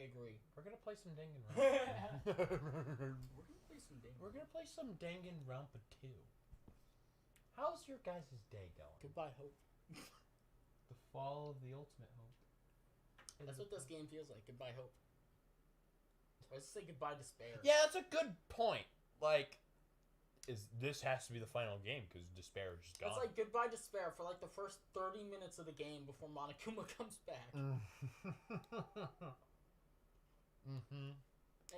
agree. We're gonna play some Danganronpa. We're gonna play some Danganronpa2. How's your guys' day going? Goodbye, hope. The fall of the ultimate hope. That's what this game feels like. Goodbye, hope. Let's say goodbye, despair. Yeah, that's a good point. Like, this has to be the final game because despair is just gone. It's like goodbye, despair for like the first 30 minutes of the game before Monokuma comes back. And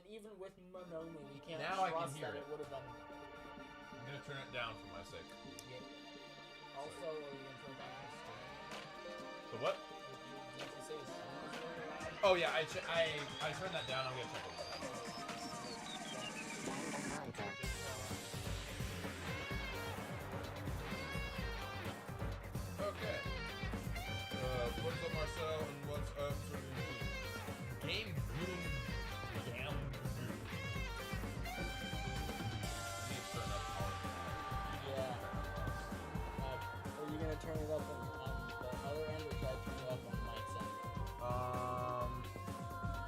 even with Monomi, we can't trust that it would have been. I'm gonna turn it down for my sake. Yeah. Also, are you gonna turn down the what? Did you say it's oh yeah, I turned that down. I'm gonna check it. Okay. What's up, Marcel, and what's up to the game room? Turn it up on the other end, or should I turn it up on Mike's end?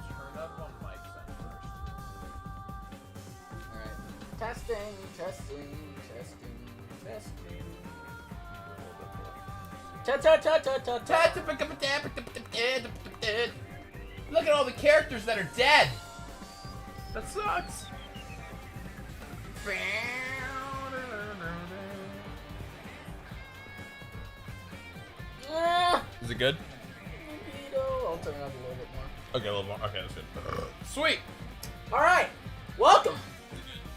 Turn up on Mike's end first. Alright. Testing. Look at all the characters that are dead. That sucks. Is it good? I'll turn it up a little bit more. Okay, a little more. Okay, that's good. Sweet. All right, welcome.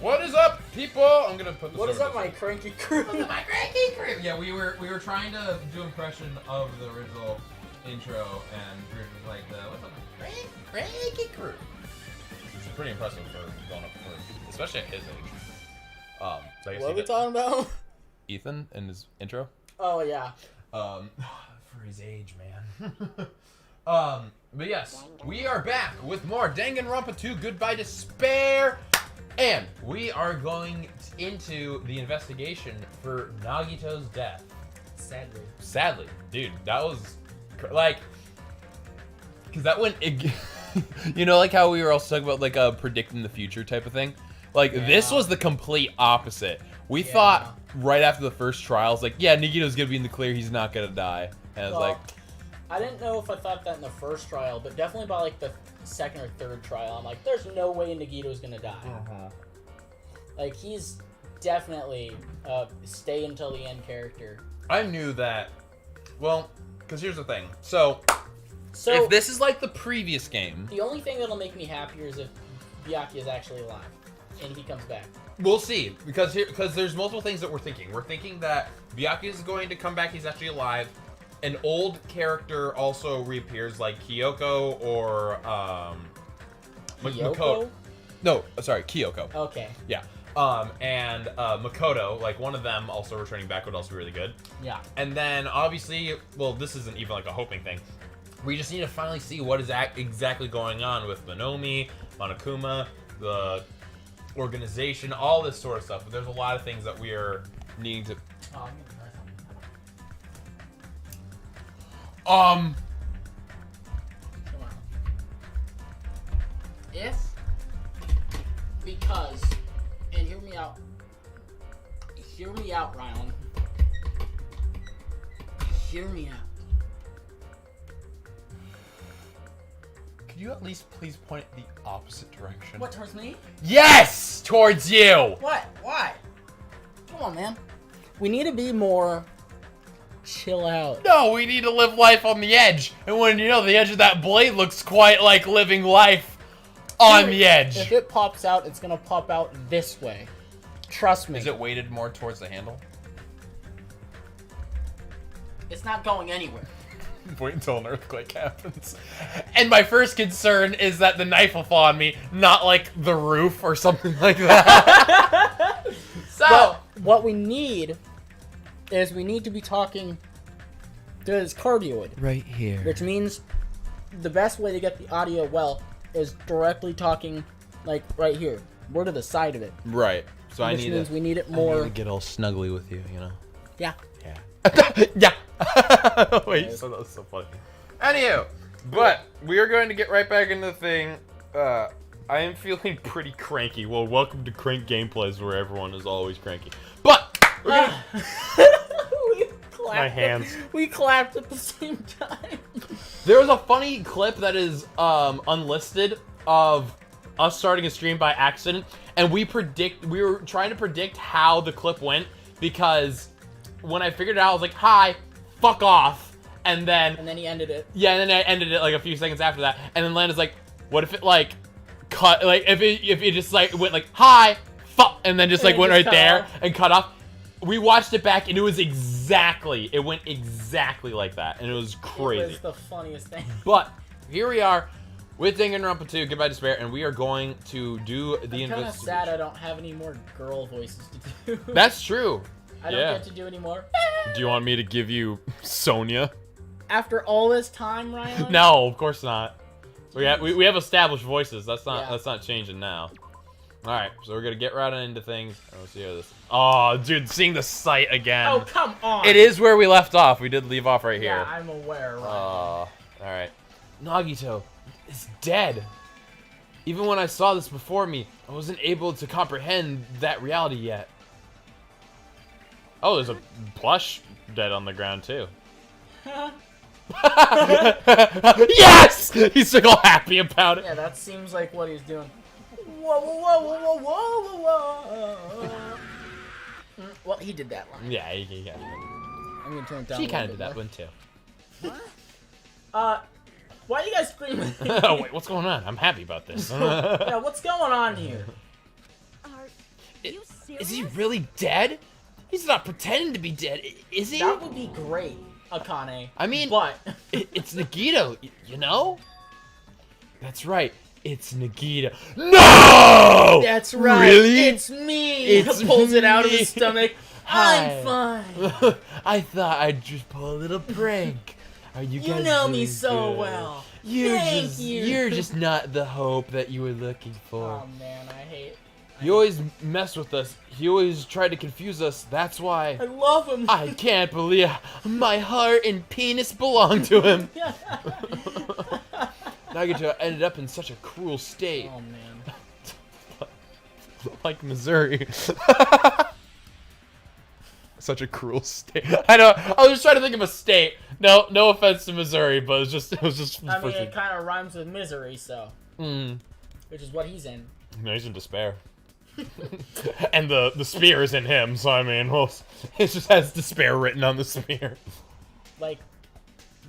What is up, people? I'm gonna put this. What is up, my cranky crew? What's up, my cranky crew? Yeah, we were trying to do impression of the original intro, and we were like, what's up, my cranky crew? Which is pretty impressive for going up for, especially at his age. So I guess what are we talking about? Ethan and his intro. Oh yeah. For his age, man. But yes, we are back with more Danganronpa2 Goodbye Despair, and we are going into the investigation for Nagito's death. Sadly, dude, that was like, because that went, you know, like how we were also talking about like predicting the future type of thing. Like this was the complete opposite. We thought right after the first trials, like, yeah, Nagito's gonna be in the clear. He's not gonna die. And I was like, I didn't know if I thought that in the first trial, but definitely by like the second or third trial, I'm like, there's no way Nagito's gonna die. Like, he's definitely stay until the end character. I knew that. Well, because here's the thing. So if this is like the previous game, the only thing that'll make me happier is if Byakuya is actually alive and he comes back. We'll see, because there's multiple things that we're thinking. We're thinking that Byakuya is going to come back. He's actually alive. An old character also reappears, like Kyoko or Makoto. No, sorry, Kyoko. Okay. Yeah. And Makoto, like one of them also returning back would also be really good. Yeah. And then obviously, well, this isn't even like a hoping thing. We just need to finally see what is exactly going on with Monomi, Monokuma, the organization, all this sort of stuff. But there's a lot of things that we are needing to. Oh, I'm gonna try something. Come on. Because, and hear me out. Hear me out, Ryan. Hear me out. Could you at least please point it the opposite direction? What, towards me? Yes! Towards you! What? Why? Come on, man. We need to be more chill out. No, we need to live life on the edge. And when you know the edge of that blade looks quite like living life on the edge. If it pops out, it's gonna pop out this way. Trust me. Is it weighted more towards the handle? It's not going anywhere. Wait until an earthquake happens. And my first concern is that the knife will fall on me, not like the roof or something like that. So, but what we need is we need to be talking to this cardioid. Right here. Which means the best way to get the audio well is directly talking, like, right here. We're to the side of it. Right. So which means we need it more. I need to get all snuggly with you, you know? Yeah. Yeah. Yeah. Wait, so that was so funny. Anywho, But we are going to get right back into the thing. I am feeling pretty cranky. Well, welcome to Crank Gameplays, where everyone is always cranky. But we're gonna... My hands. We clapped at the same time. There was a funny clip that is unlisted of us starting a stream by accident, and we were trying to predict how the clip went, because when I figured it out, I was like, "Hi, fuck off," and then he ended it. Yeah, and then I ended it like a few seconds after that, and then Landon's like, "What if it like cut? Like if it just like went like hi, fuck," and then just like went right there and cut off." We watched it back, and it went exactly like that, and it was crazy. It was the funniest thing. But here we are with Danganronpa2, GoodByeDespair, and we are going to do the investigation. I'm kind of sad I don't have any more girl voices to do. That's true. I don't get to do any more. Do you want me to give you Sonia? After all this time, Ryan? No, of course not. We have established voices. That's not changing now. All right, so we're gonna get right into things. Let's see how this. Oh, dude, seeing the site again. Oh, come on. It is where we left off. We did leave off right here. Yeah, I'm aware. Right. All right. Nagito is dead. Even when I saw this before me, I wasn't able to comprehend that reality yet. Oh, there's a plush dead on the ground too. Yes! He's like all happy about it. Yeah, that seems like what he's doing. Whoa, whoa, whoa, whoa, whoa, whoa. Well, he did that line. Yeah, he got it. I'm gonna turn it down. She kind of did that one too. Why are you guys screaming? Oh wait, what's going on? I'm happy about this. Yeah, what's going on here? Are you serious? Is he really dead? He's not pretending to be dead, is he? That would be great, Akane. I mean, but it's Nagito, you know? That's right. It's Nagito. No! That's right. Really? It's me. It's pulls it out of me. his stomach. Hi. I'm fine. I thought I'd just pull a little prank. Are you guys know me doing so good? well. Thank you. You're just not the hope that you were looking for. Oh man, I hate. You always mess with us. He always tried to confuse us. That's why. I love him. I can't believe my heart and penis belong to him. Nagito ended up in such a cruel state. Oh man. Like Missouri. Such a cruel state. I know. I was just trying to think of a state. No offense to Missouri, but it was just. I mean, it kind of rhymes with misery, so. Which is what he's in. No, he's in despair. And the spear is in him, so I mean, well, it just has despair written on the spear. Like,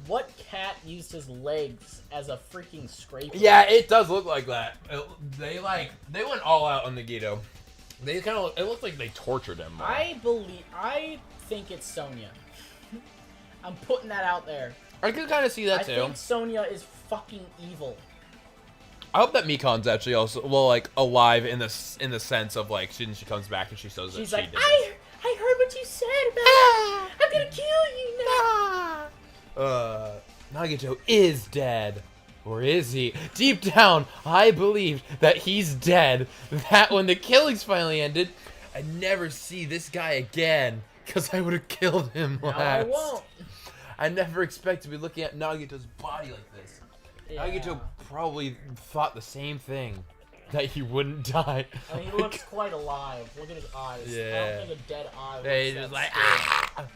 what cat used his legs as a freaking scraper? Yeah, it does look like that. They went all out on Nagito. They kind of, it looked like they tortured him. I think it's Sonya. I'm putting that out there. I could kind of see that I too. think Sonya is fucking evil. I hope that Mikon's actually also alive in the sense of like she comes back and she says that She's she like, did I heard what you said about I'm gonna kill you now. Nagito is dead. Or is he? Deep down, I believed that he's dead. That when the killings finally ended, I'd never see this guy again. Because I would have killed him last. No, I won't. I never expect to be looking at Nagito's body like this. Yeah. Nagito probably thought the same thing. That he wouldn't die. I mean, he looks quite alive. Look at his eyes. Yeah. I don't think a dead eye They looks just that like,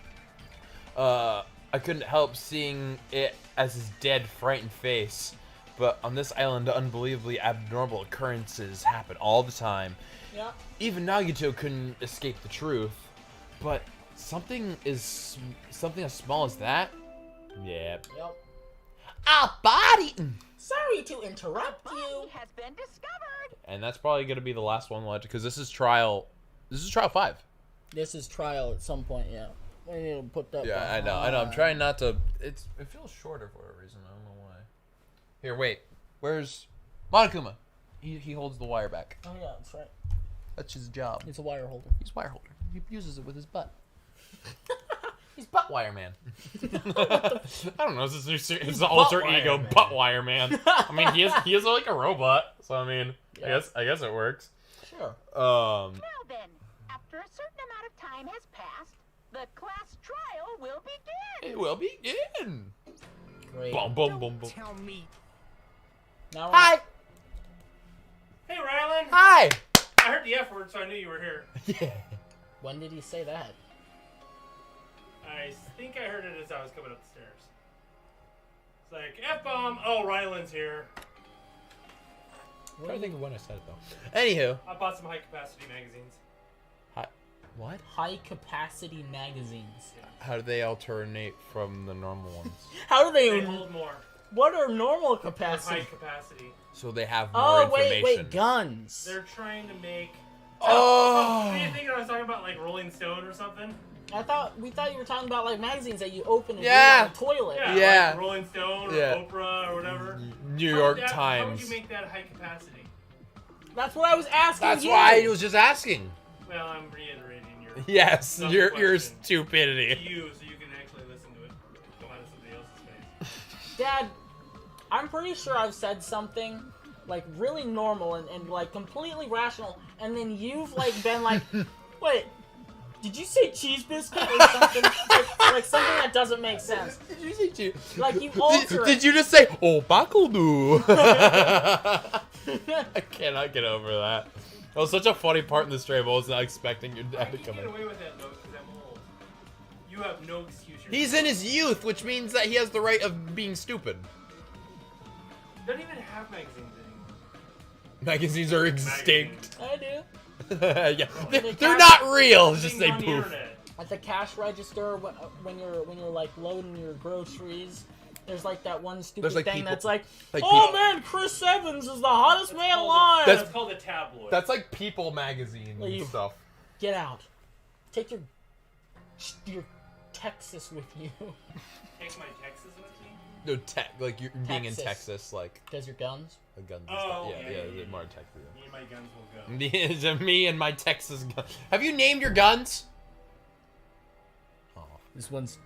scary. I couldn't help seeing it as his dead, frightened face. But on this island, unbelievably abnormal occurrences happen all the time. Yeah. Even Nagito couldn't escape the truth. But something as small as that? Yep. Yep. Ah, body! Sorry to interrupt you. Body has been discovered. And that's probably going to be the last one, because this is trial 5. This is trial at some point, yeah. We need to put that Yeah, I know. I'm trying not to. It feels shorter for a reason. I don't know why. Here, wait. Where's Monokuma? He holds the wire back. Oh yeah, that's right. That's his job. He's a wire holder. He's wire holder. He uses it with his butt. He's butt wire man. I don't know. It's the alter ego man. butt wire man. I mean, he is like a robot. So I mean, Yeah. I guess it works. Sure. Now then, after a certain amount of time has passed, the class trial will begin. It will begin. Great. Boom, boom, boom, boom. Tell me. Now we're- Hi. Hey, Rylan. Hi. I heard the F word, so I knew you were here. Yeah. When did he say that? I think I heard it as I was coming up the stairs. It's like, F-bomb. Oh, Rylan's here. I'm trying to think of when I said it though. Anywho. I bought some high-capacity magazines. Hi. What? High capacity magazines. How do they alternate from the normal ones? How do They they? hold more. What are normal High capacity? capacity. So they have more Oh information. wait, guns. They're trying to make... Oh. What do you think I was talking about, like Rolling Stone or something? We thought you were talking about like magazines that you open and Yeah. read on the toilet. Yeah, Yeah. like Rolling Stone or Yeah. Oprah or whatever. New York How would Times. you make that high capacity? That's what I was asking That's you. why I was just asking. Well, I'm reiterating your Yes, Dumb your question. to stupidity. you so you can actually listen to it come out of somebody else's face. Dad, I'm pretty sure I've said something like really normal and like completely rational, and then you've like been like, wait, did you say cheese biscuit or something? like something that doesn't make sense. Did you say cheese? Like you alter Did it. you just say oh bakudu? I cannot get over that. That was such a funny part in the stream. I was not expecting your I dad to can come get in. away with that though because I'm old. You have no excuse. He's in his youth, which means that he has the right of being stupid. They don't even have magazines anymore. Magazines are extinct. I do. Yeah, They they're can't- not real. Just Things say on the poof. internet. At the cash register, when you're like loading your groceries, there's like that one stupid There's, like, thing people- that's like, like oh people- man, Chris Evans is the hottest man alive. That's called a tabloid. That's like People magazine Leave. and stuff. Get out. Take your Texas with you. Take my Texas with me. No, like you're being in Texas. Texas, like Does your guns? the guns. And Oh, stuff. yeah, yeah. More Texas. Me and my guns will go. Me and my Texas gun. Have you named your guns? Oh. This one's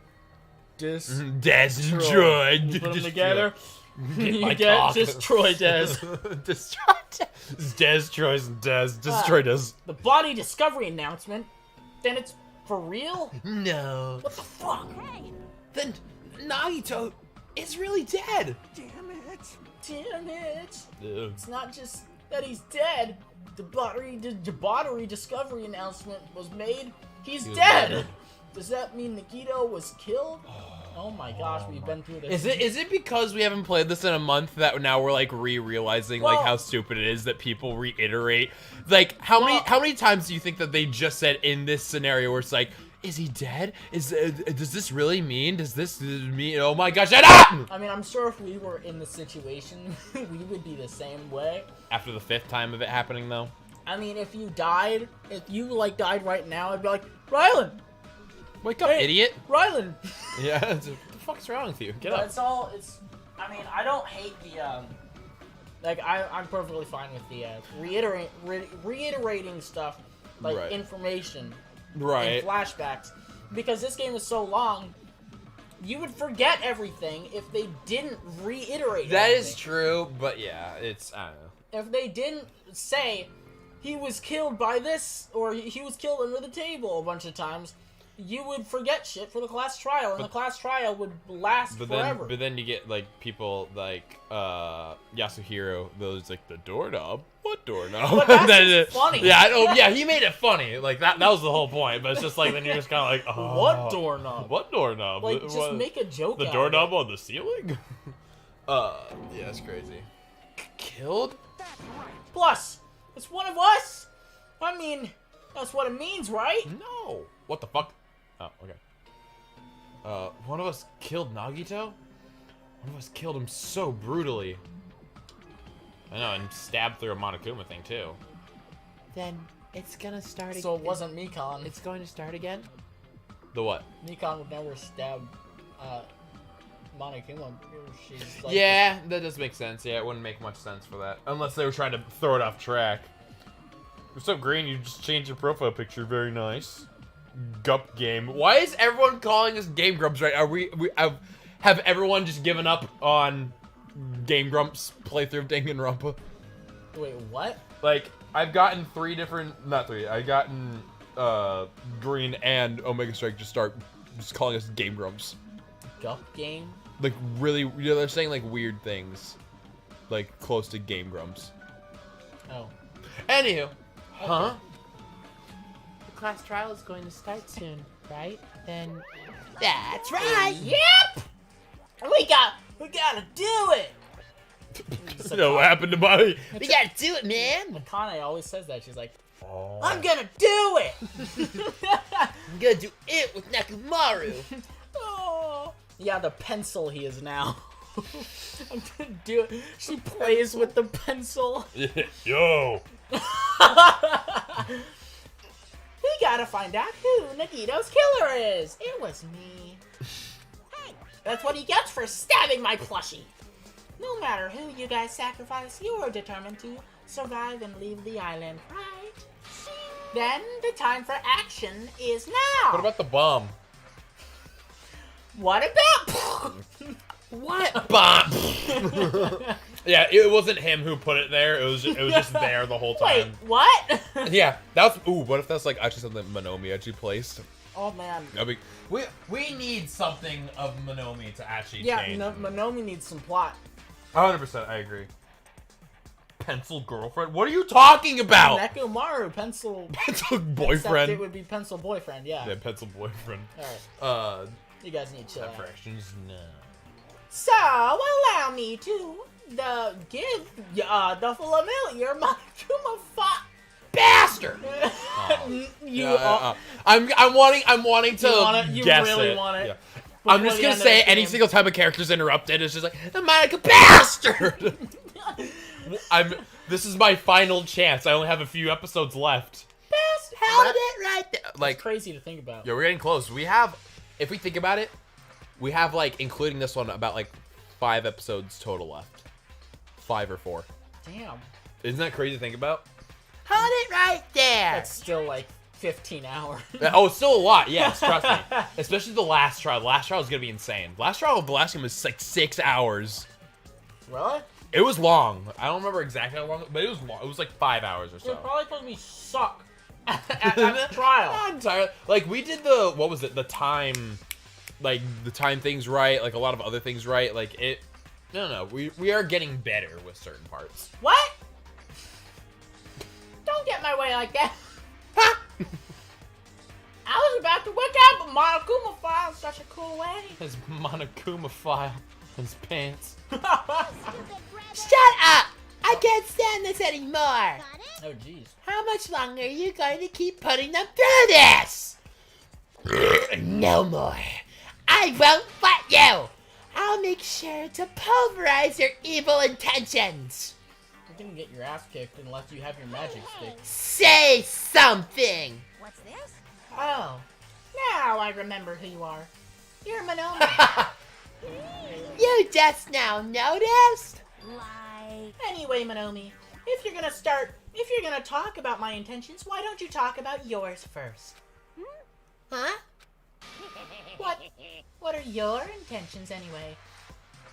Des. Destroyed. You put them together. You My get cock. destroy Des. Destroy Destroys Des. Destroy Des. The body discovery announcement. Then it's for real? No. What the fuck? Then Nagito is really dead. Damn it. Ugh. It's not just that he's dead. The body discovery announcement was made. He's He was dead. murdered. Does that mean Nagito was killed? Oh my gosh, we've been through this. Is it because we haven't played this in a month that now we're like realizing like Well- how stupid it is that people reiterate? Like how many times do you think that they just said in this scenario where it's like, is he dead? Does this really mean? Does this mean? Oh my gosh! Shut up! I mean, I'm sure if we were in the situation, we would be the same way. After the 5th time of it happening, though. I mean, if you died like died right now, I'd be like, Rylan, Wake up, Hey. idiot! Rylan. Yeah, what the fuck's wrong with you? Get But up. I mean, I don't hate the, like, I'm perfectly fine with the, reiterating stuff, like, Right. information Right. and flashbacks. Because this game is so long, you would forget everything if they didn't reiterate That is everything. true, but yeah, it's I don't know. If they didn't say, he was killed by this, or he was killed under the table a bunch of times, you would forget shit for the class trial, and the class trial would last forever. But then you get like people like Yasuhiro, those like the doorknob. What doorknob? But that's Then just funny. Yeah, I know. Yeah, he made it funny. Like that was the whole point. But it's just like then you're just kind of like, oh, What doorknob? What doorknob? Like, just What- make a joke the out doorknob of it. on the ceiling. Yeah, it's crazy. Killed? Plus, it's one of us. I mean, that's what it means, right? No. What the fuck? Oh, okay. One of us killed Nagito? One of us killed him so brutally. I know, and stabbed through a Monokuma thing, too. Then it's gonna start again. So it wasn't Mikon. It's going to start again? The what? Mikon would never stab Monokuma. She's like, Yeah, that does make sense. Yeah, it wouldn't make much sense for that. Unless they were trying to throw it off track. What's up, Green? You just changed your profile picture. Very nice. Gup game. Why is everyone calling us Game Grumps right? Have everyone just given up on Game Grumps playthrough of Danganronpa? Wait, what? Like, I've gotten I've gotten Green and Omega Strike just calling us Game Grumps. up game. Like really, yeah, they're saying like weird things, like close to Game Grumps. Oh. Anywho, huh? The class trial is going to start soon, right? Then That's right. Yep. We gotta do it. You know what happened to Bobby? we gotta do it, man. Akane always says that. She's like, Oh. I'm gonna do it. I'm gonna do it with Nekomaru. Oh. Yeah, the pencil he is now. I'm gonna do it. She plays with the pencil. Yo. We gotta find out who Nagito's killer is. It was me. Hey, that's what he gets for stabbing my plushie. No matter who you guys sacrifice, you are determined to survive and leave the island, right? Then the time for action is now. What about the bomb? What about? What? Bomb. Yeah, it wasn't him who put it there. It was just there the whole Wait, time. what? Yeah, that was. Ooh, what if that's like actually something Monomi actually placed? Oh man. That'd be, we need something of Monomi to actually Yeah, change. Monomi needs some plot. 100%, I agree. Pencil girlfriend? What are you talking about? Nekomaru, pencil. Pencil Except boyfriend. it would be pencil boyfriend. Yeah. Yeah, pencil boyfriend. All right. You guys need to chill out. Fractions, no. So, allow me to give the familiar Monokuma Bastard! I'm wanting to You guess really it. want it? Yeah. Before I'm just the gonna end of say this any game. single time a character's interrupted, it's just like the Monica bastard. This is my final chance. I only have a few episodes left. Best Held it right there. Like, crazy to think about. yeah, we're getting close. We have, if we think about it, we have like, including this one, about like 5 episodes total left. 5 or 4. Damn. Isn't that crazy to think about? Hold it right there. That's still like 15 hours. Oh, it's still a lot. Yes, trust me. Especially the last trial. The last trial is gonna be insane. Last trial of the last game was like 6 hours. Really? It was long. I don't remember exactly how long, but it was long. It was like 5 hours or so. You're probably supposed to be suck at trial. Not entirely. Like we did the, what was it? The time, like the time things right. Like a lot of other things right. Like it. No, no. We are getting better with certain parts. What? Don't get my way like that. I was about to whip out the Monokuma file in such a cool way. His Monokuma file. His pants. Shut up! I can't stand this anymore. Oh, jeez. How much longer are you going to keep putting them through this? No more. I won't fight you. I'll make sure to pulverize your evil intentions. You're gonna get your ass kicked unless you have your magic stick. Say something. What's this? Oh, now I remember who you are. You're Monomi. You just now noticed? Like... Anyway, Monomi, if you're gonna talk about my intentions, why don't you talk about yours first? Huh? What are your intentions anyway?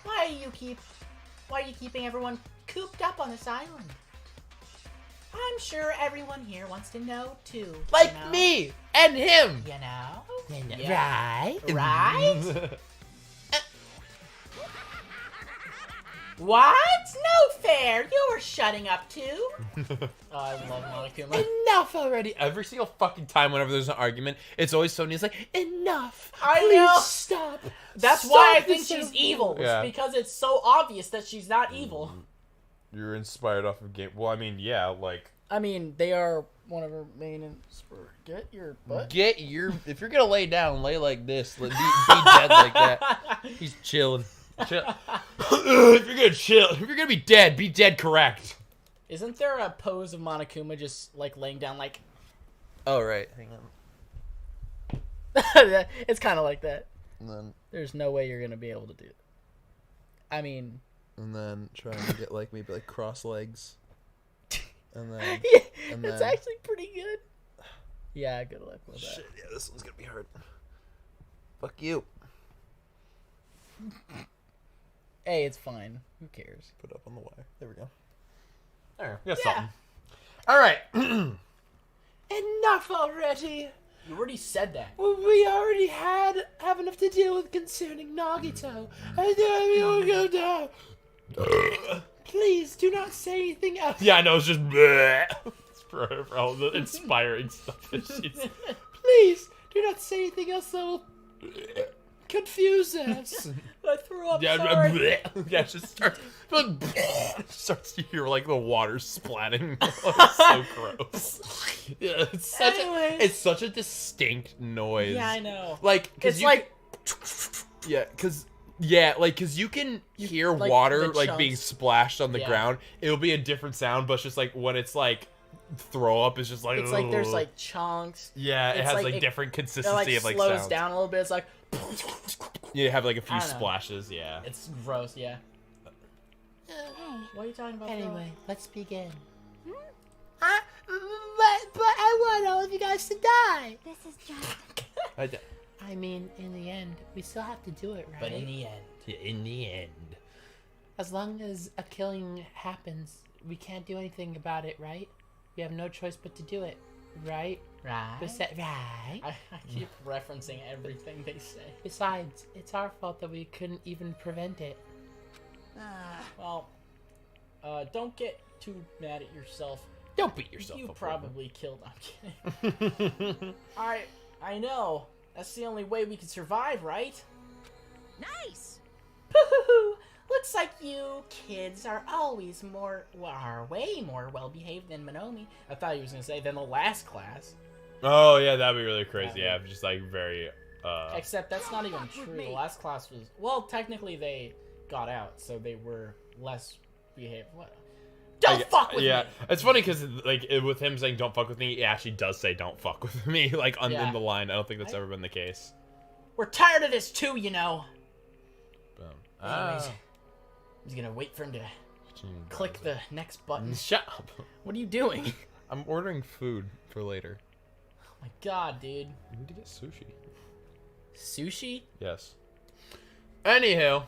Why are you keeping everyone cooped up on this island? I'm sure everyone here wants to know too. Like you know? me and him. You know? Right? Right? What? No fair! You were shutting up too. Oh, I love Monokuma. Enough already. Every single fucking time whenever there's an argument, it's always Sony's like, enough. I Please know. stop. That's Stop why I this think she's so-" evil. Yeah. It's because it's so obvious that she's not evil. You're inspired off of game. Well, I mean, yeah, like. I mean, they are one of her main. Get your butt. Get your. If you're gonna lay down, lay like this. Be dead like that. He's chilling. Chill. If you're gonna chill, if you're gonna be dead correct. Isn't there a pose of Monokuma just like laying down like? Oh right, hang on. It's kind of like that. And then There's no way you're gonna be able to do it. I mean, try and get like maybe like cross legs. And then yeah, and it's then- actually pretty good. Yeah, good luck with that. shit, yeah, this one's gonna be hard. Fuck you. Hey, it's fine. Who cares? Put up on the wire. There we go. There, we got Yeah. something. All right. Enough already. You already said that. Well, we already have enough to deal with concerning Nagito. And then we will go down. Please do not say anything else. Yeah, I know, it's just it's for all the inspiring stuff that she's... Please do not say anything else that will confuse us. I threw up. Yeah, Sorry. yeah, it just starts to hear like the water splatting. It's so gross. Yeah, it's such a distinct noise. Yeah, I know. Like, It's like cause you can hear like water the like being chunks. splashed on the Yeah. ground. It'll be a different sound, but it's just like when it's like throw up, it's just like it's like there's ugh. like chunks. yeah, it it's has like like it- different It consistency like of like slows sounds. down a little bit. It's like You have like a few I don't know. splashes. Yeah. it's gross. Yeah. What are you talking about? Anyway, let's begin. But I want all of you guys to die. This is just. I mean, in the end, we still have to do it, right? But in the end, In the end. As long as a killing happens, we can't do anything about it, right? We have no choice but to do it, right? right? Right? I keep referencing everything they say. Besides, it's our fault that we couldn't even prevent it. Well, don't get too mad at yourself. Don't beat yourself You up. probably killed. I'm kidding. I know. That's the only way we can survive, right? Nice! Looks like you kids are way more well behaved than Monomi. I thought he was gonna say than the last class. Oh yeah, that'd be really crazy. Yeah. Yeah, just like very. Except that's not even true. The last class was technically they got out, so they were less behaved. What? Don't fuck with yeah, me. it's funny because like with him saying "don't fuck with me," he actually does say "don't fuck with me" like in Yeah. the line. I don't think that's ever been the case. We're tired of this too, you know. Boom. Anyways, I was gonna wait for him to click the next button. Shut up. What are you doing? I'm ordering food for later. Oh my god, dude. We need to get sushi. Sushi? Yes. Anywho,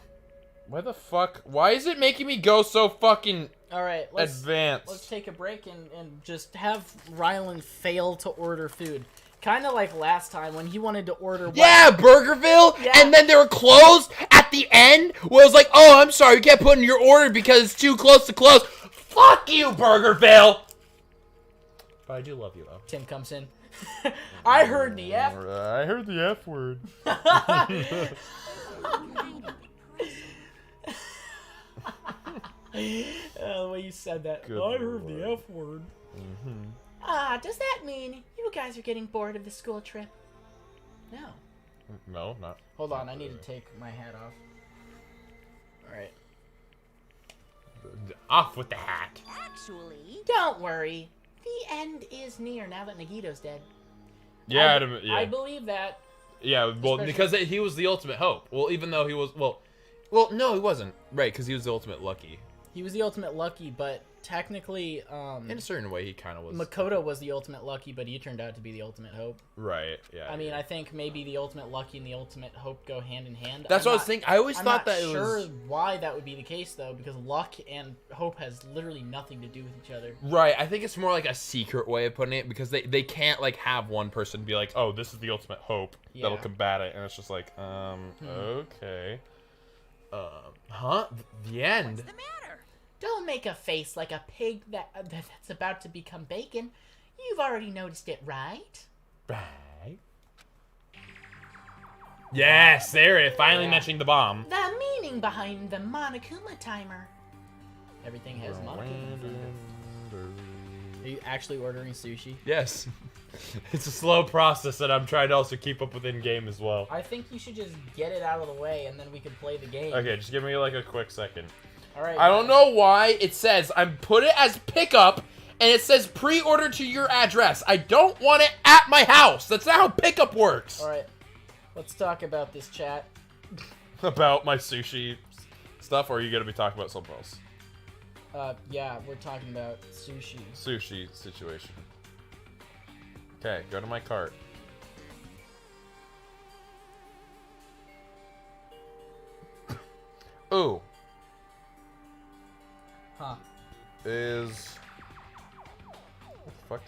why is it making me go so fucking Alright, advanced? let's take a break and just have Rylan fail to order food. Kinda like last time when he wanted to order Yeah, Burgerville, Yeah. and then they were closed at the end. Where it was like, oh, I'm sorry, you can't put in your order because it's too close to close. Fuck you, Burgerville. But I do love you, though. Tim comes in. I heard the F. I heard the F word. The way you said that. Good I heard the lord. F word. Does that mean you guys are getting bored of the school trip? No. No, not. Hold on, I need to take my hat off. Alright. Off with the hat. Actually, Don't worry. The end is near now that Nagito's dead. Yeah, I believe that. yeah. Well, Especially- because he was the ultimate hope. Well, even though he was, well, no, he wasn't. Right, because he was the ultimate lucky. He was the ultimate lucky, but technically, In a certain way, he kind of was. Makoto was the ultimate lucky, but he turned out to be the ultimate hope. Right. Yeah. I mean, I think maybe the ultimate lucky and the ultimate hope go hand in hand. That's I'm what I was not- thinking. I always I'm thought not that it sure was. why that would be the case though, because luck and hope has literally nothing to do with each other. Right, I think it's more like a secret way of putting it because they can't like have one person be like, oh, this is the ultimate hope that'll Yeah. combat it, and it's just like, okay, huh? The end. what's the matter? Don't make a face like a pig that's about to become bacon. You've already noticed it, right? Right. Yes, there it. Finally Yeah. mentioning the bomb. The meaning behind the Monokuma timer. Everything has Monokuma. Are you actually ordering sushi? Yes. It's a slow process that I'm trying to also keep up with in game as well. I think you should just get it out of the way and then we can play the game. Okay, just give me like a quick second. All right. I don't know why it says I'm put it as pickup and it says pre-order to your address. I don't want it at my house. That's not how pickup works. All right. Let's talk about this chat. About my sushi stuff, or are you gonna be talking about something else? Yeah, we're talking about sushi. Sushi situation. Okay, go to my cart. Ooh. Huh. Is... What the fuck?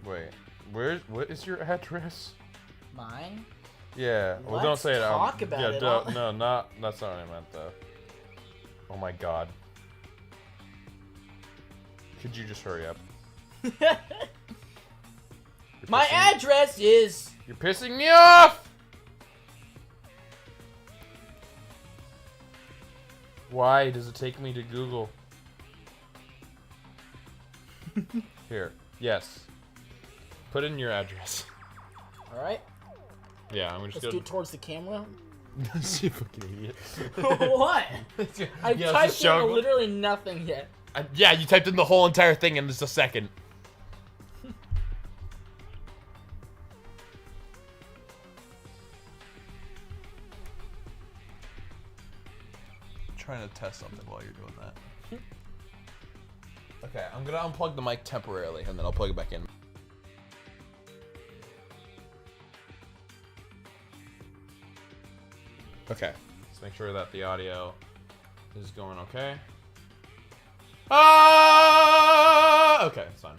Wait. What is your address? Mine? Yeah. Well, don't Let's say it. talk about it. No, that's not what I meant though. Oh my god. Could you just hurry up? My address is... You're pissing me off! Why does it take me to Google? Here. Yes. Put in your address. Alright. Yeah, I'm just Let's do it towards the camera. You fucking idiot. What? I Yeah, typed just show in literally nothing yet. Yeah, you typed in the whole entire thing in just a second. Trying to test something while you're doing that. Okay, I'm gonna unplug the mic temporarily and then I'll plug it back in. Okay, let's make sure that the audio is going okay. Ah! Okay, it's fine.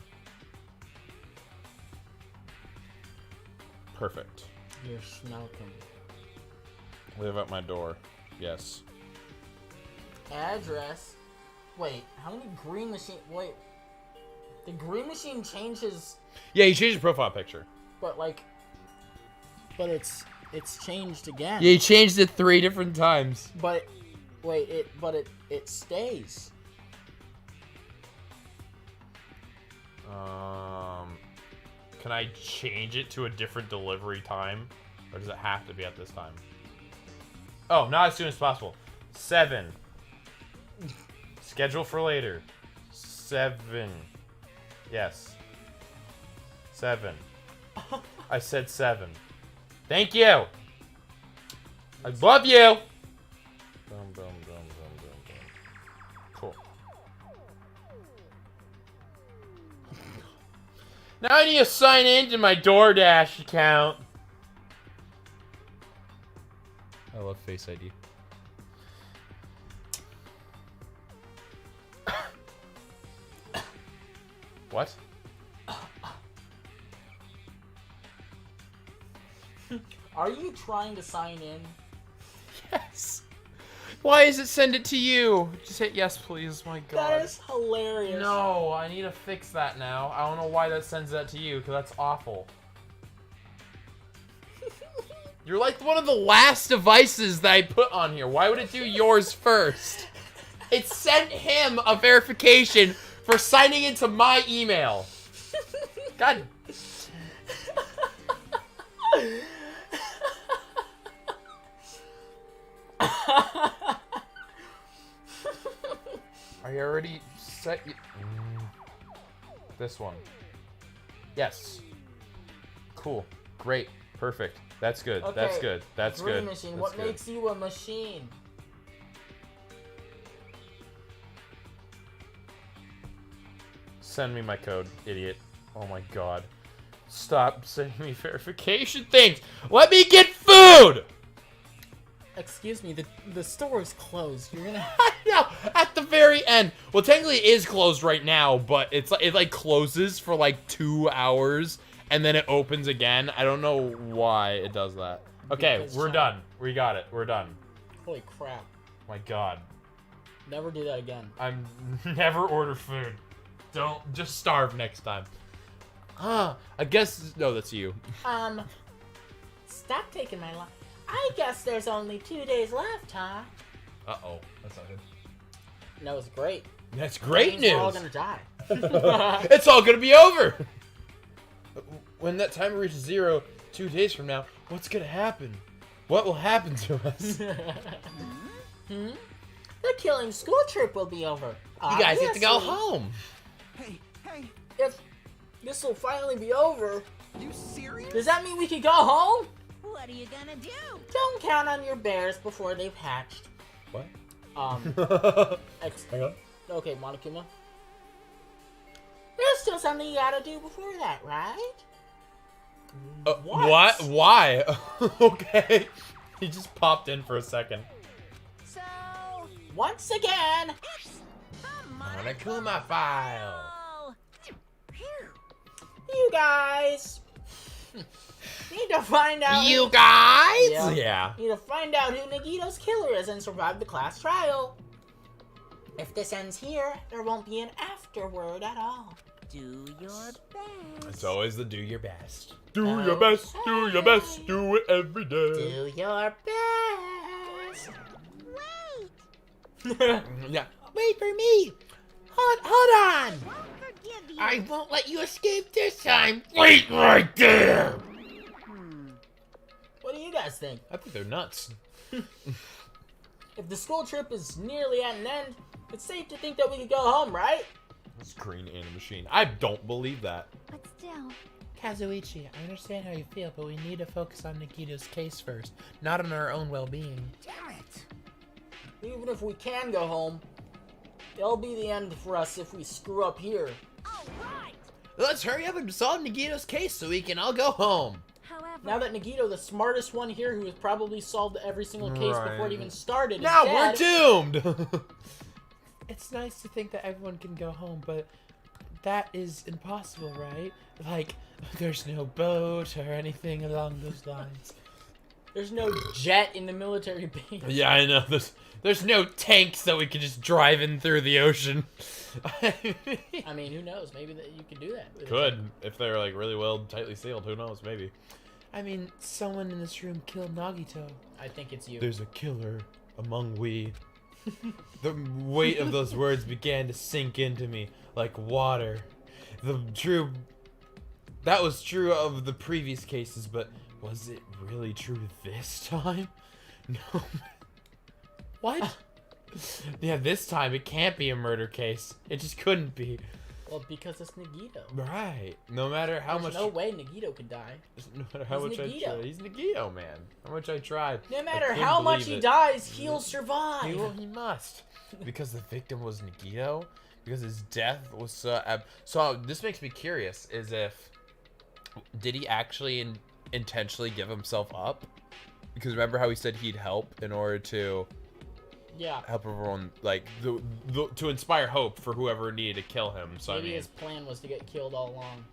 Perfect. You're smoking. Live at my door. Yes. Address. Wait, how many green machine? Wait, the green machine changes, Yeah, you changed your profile picture. but like, but it's changed again. Yeah, you changed it 3 different times. But wait, it stays. Can I change it to a different delivery time? Or does it have to be at this time? Oh, not as soon as possible. 7. Schedule for later. 7. Yes. 7. I said 7. Thank you. I love you. Boom, boom, boom, boom, boom, boom. Cool. Now I need to sign into my DoorDash account. I love Face ID. What? Are you trying to sign in? Yes. Why does it send it to you? Just hit yes, please. My God. That is hilarious. No, I need to fix that now. I don't know why that sends that to you, because that's awful. You're like one of the last devices that I put on here. Why would it do yours first? It sent him a verification for signing into my email. God. Are you already set? This one. Yes. Cool. Great. Perfect. That's good. Okay. That's good. That's Green good. machine. That's What good. makes you a machine? Send me my code, idiot. Oh my God. Stop sending me verification things. Let me get food! Excuse me, the store is closed. You're gonna. I know, at the very end. Well, technically it is closed right now, but it like closes for like 2 hours and then it opens again. I don't know why it does that. Okay, Because we're China. done. We got it. We're done. Holy crap! My God. Never do that again. I'm never order food. Don't just starve next time. I guess no, that's you. Stop taking my life. I guess there's only 2 days left, huh? Uh-oh, that's not good. No, it's great. That's great That means news. We're all gonna die. It's all gonna be over. When that timer reaches 0 2 days from now, what's gonna happen? What will happen to us? The killing school trip will be over. You guys get to go Obviously. home. Hey, If this will finally be over, you serious? does that mean we can go home? What are you gonna do? Don't count on your bears before they've hatched. What? Hang on. Okay, Monokuma. There's still something you gotta do before that, right? What? Why? Okay. He just popped in for a second. So, Once again, Monokuma file. Phew. you guys Need to find out. You guys? Yeah. Need to find out who Nagito's killer is and survive the class trial. If this ends here, there won't be an afterword at all. Do your best. It's always the do your best. Do your best, do your best, do it every day. Do your best. Wait. Yeah. Wait for me. Hold on. Won't forgive you. I won't let you escape this time. Wait right there. What do you guys think? I think they're nuts. If the school trip is nearly at an end, it's safe to think that we could go home, right? Screen and a machine. I don't believe that. But still, Kazuichi, I understand how you feel, but we need to focus on Nagito's case first, not on our own well-being. damn it. Even if we can go home, it'll be the end for us if we screw up here. All right. Let's hurry up and solve Nagito's case so we can all go home. However, Now that Nagito, the smartest one here, who has probably solved every single case before it even started, is Now dead, we're doomed. It's nice to think that everyone can go home, but that is impossible, right? Like, there's no boat or anything along those lines. there's no jet in the military base. Yeah, I know. There's no tanks that we can just drive in through the ocean. I mean, who knows? Maybe that you could do that. with a Could, jet. if they're like really well tightly sealed. Who knows? Maybe. I mean, someone in this room killed Nagito. I think it's you. There's a killer among we. The weight of those words began to sink into me like water. That was true of the previous cases, but was it really true this time? No. What? Yeah, this time it can't be a murder case. It just couldn't be. Well, because it's Nagito. Right. No matter how There's much. no way Nagito could die. No matter how He's much I Nagito. tried. He's Nagito, man. How much I tried. No I matter couldn't how much believe he it. dies, he'll survive. He must. Because the victim was Nagito? Because his death was so... so this makes me curious, is if... Did he actually intentionally give himself up? Because remember how he said he'd help in order to Yeah. help everyone, like, to inspire hope for whoever needed to kill him. So, Maybe I mean... his plan was to get killed all along.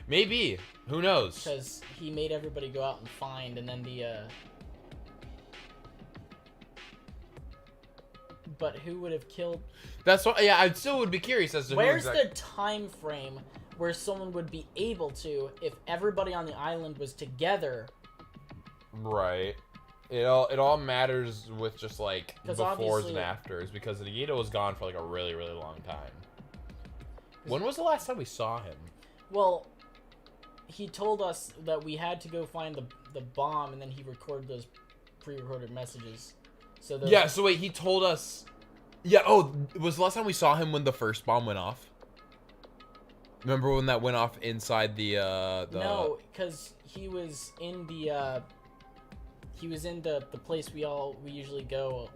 Maybe. Who knows? Because he made everybody go out and find, and then the, But who would have killed... That's what... Yeah, I still would be curious as to Where's who the time frame where someone would be able to, if everybody on the island was together... Right. It all matters with just like 'Cause befores obviously- and afters, because Nagito was gone for like a really, really long time. When was the last time we saw him? Well, he told us that we had to go find the bomb, and then he recorded those pre-recorded messages. So those, Yeah, so wait, he told us... Yeah, oh, was the last time we saw him when the first bomb went off? Remember when that went off inside the... No, because he was in the place we usually go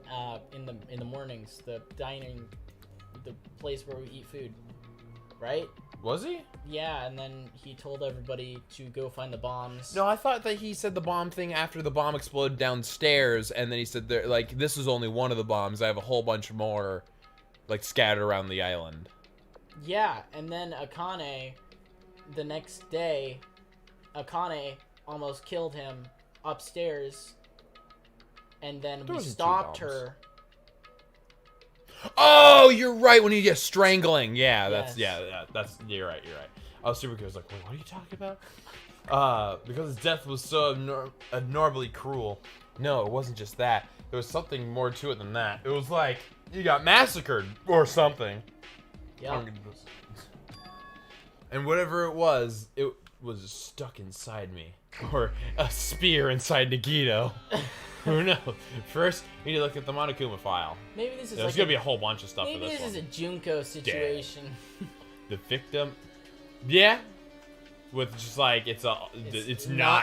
in the mornings, the dining, the place where we eat food, right? Was he? Yeah, and then he told everybody to go find the bombs. No, I thought that he said the bomb thing after the bomb exploded downstairs, and then he said, there, like, this is only one of the bombs. I have a whole bunch more, like, scattered around the island. Yeah, and then Akane, the next day, Akane almost killed him upstairs, and then There we wasn't two stopped bombs. her. Oh, you're right. When you get strangling, yeah, Yes. you're right. I was super curious, like, wait, what are you talking about? Because his death was so abnormally cruel. No, it wasn't just that. There was something more to it than that. It was like you got massacred or something. Yeah. And whatever it was stuck inside me, or a spear inside Nagito. Who knows? First, we need to look at the Monokuma file. Maybe this is There's like gonna be a whole bunch of stuff for maybe this this one. is a Junko situation. The victim, yeah, with just like it's not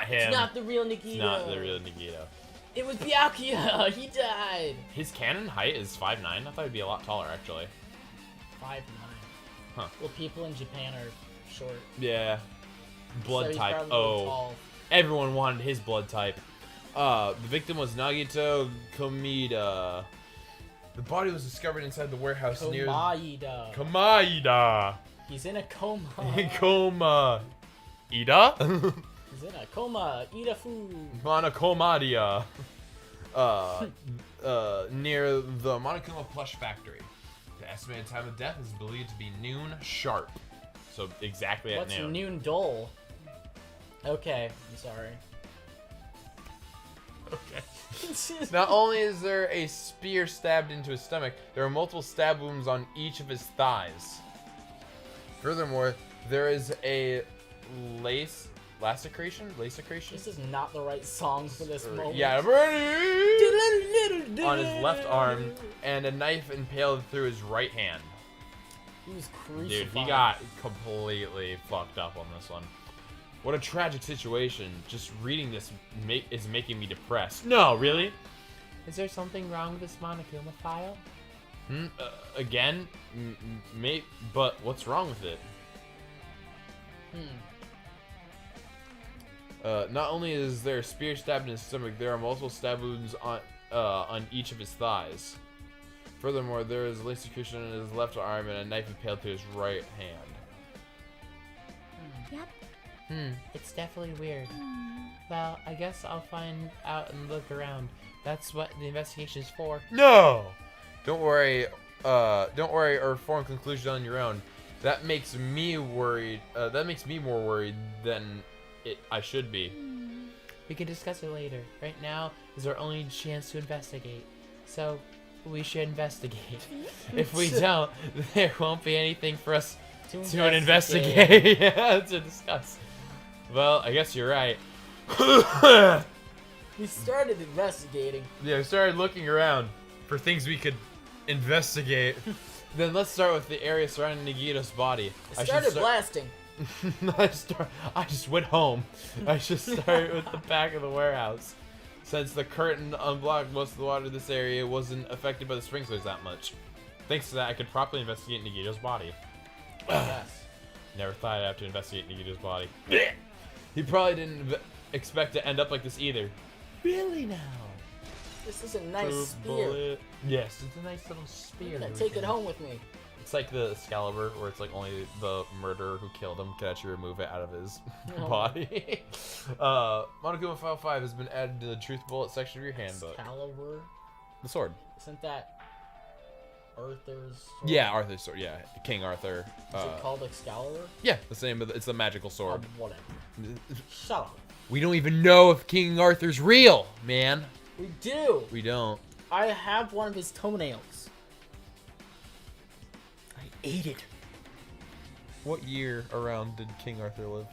him. It's not the real Nagito. It's not the real Nagito. It was Byakuya. He died. His canon height is 5'9". I thought he'd be a lot taller actually. 5'9". Huh. Well, people in Japan are short. Yeah. Blood so he's type. probably Oh, tall. everyone wanted his blood type. The victim was Nagito Komida. The body was discovered inside the warehouse near Komaida. Komaida. He's in a coma. Koma. Ida? He's in a coma. Eat a food. Monocomadia. Near the Monokuma plush factory. The estimated time of death is believed to be noon sharp. So exactly at What's noon. noon dull? Okay, I'm sorry. Okay. Not only is there a spear stabbed into his stomach, there are multiple stab wounds on each of his thighs. Furthermore, there is a lacicration? This is not the right song for this moment. Yeah, on his left arm, and a knife impaled through his right hand. He was crucified. Dude, he got completely fucked up on this one. What a tragic situation. Just reading this is making me depressed. No, really? Is there something wrong with this Monokuma file? Again? But what's wrong with it? Not only is there a spear stabbed in his stomach, there are multiple stab wounds on each of his thighs. Furthermore, there is lacicration in his left arm and a knife impaled through his right hand. Yep. It's definitely weird. Well, I guess I'll find out and look around. That's what the investigation is for. No! Don't worry or form conclusions on your own. That makes me worried. That makes me more worried than I should be. We can discuss it later. Right now is our only chance to investigate. So, we should investigate. If we don't, there won't be anything for us to investigate. Yeah, to discuss. Well, I guess you're right. We started investigating. Yeah, we started looking around for things we could investigate. Then let's start with the area surrounding Nagito's body. I started blasting. I just went home. I just started with the back of the warehouse. Since the curtain unblocked most of the water in this area wasn't affected by the sprinklers that much. Thanks to that, I could properly investigate Nagito's body. Yes. Never thought I'd have to investigate Nagito's body. He probably didn't expect to end up like this either. Really now? This is a nice spear. Bullet. Yes, it's a nice little spear. I'm gonna take it home with me. It's like the Excalibur, where it's like only the murderer who killed him could actually remove it out of his body. Monokuma File 5 has been added to the Truth Bullet section of your handbook. Excalibur? The sword. Isn't that Arthur's sword? Yeah, Arthur's sword. Yeah, King Arthur. Is it called Excalibur? Yeah, the same. It's the magical sword. Oh, whatever. Shut up. We don't even know if King Arthur's real, man. We do. We don't. I have one of his toenails. I ate it. What year around did King Arthur live?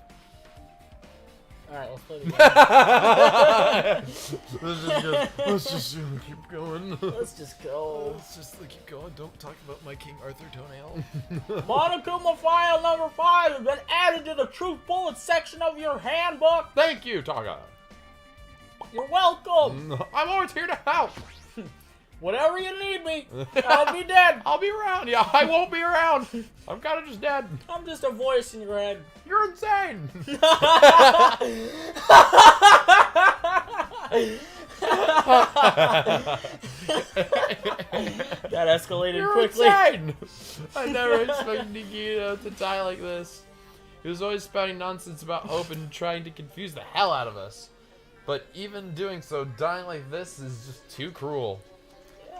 Alright, let's play the game. Let's just keep going. Let's just go. Let's just keep going. Don't talk about my King Arthur toenail. Monokuma file number 5 has been added to the Truth Bullet section of your handbook. Thank you, Taga. You're welcome. I'm always here to help. Whenever you need me, I'll be dead. I'll be around. Yeah, I won't be around. I'm kind of just dead. I'm just a voice in your head. You're insane. That escalated You're quickly. insane. I never expected Nagito to die like this. He was always spouting nonsense about hope and trying to confuse the hell out of us. But even doing so, dying like this is just too cruel.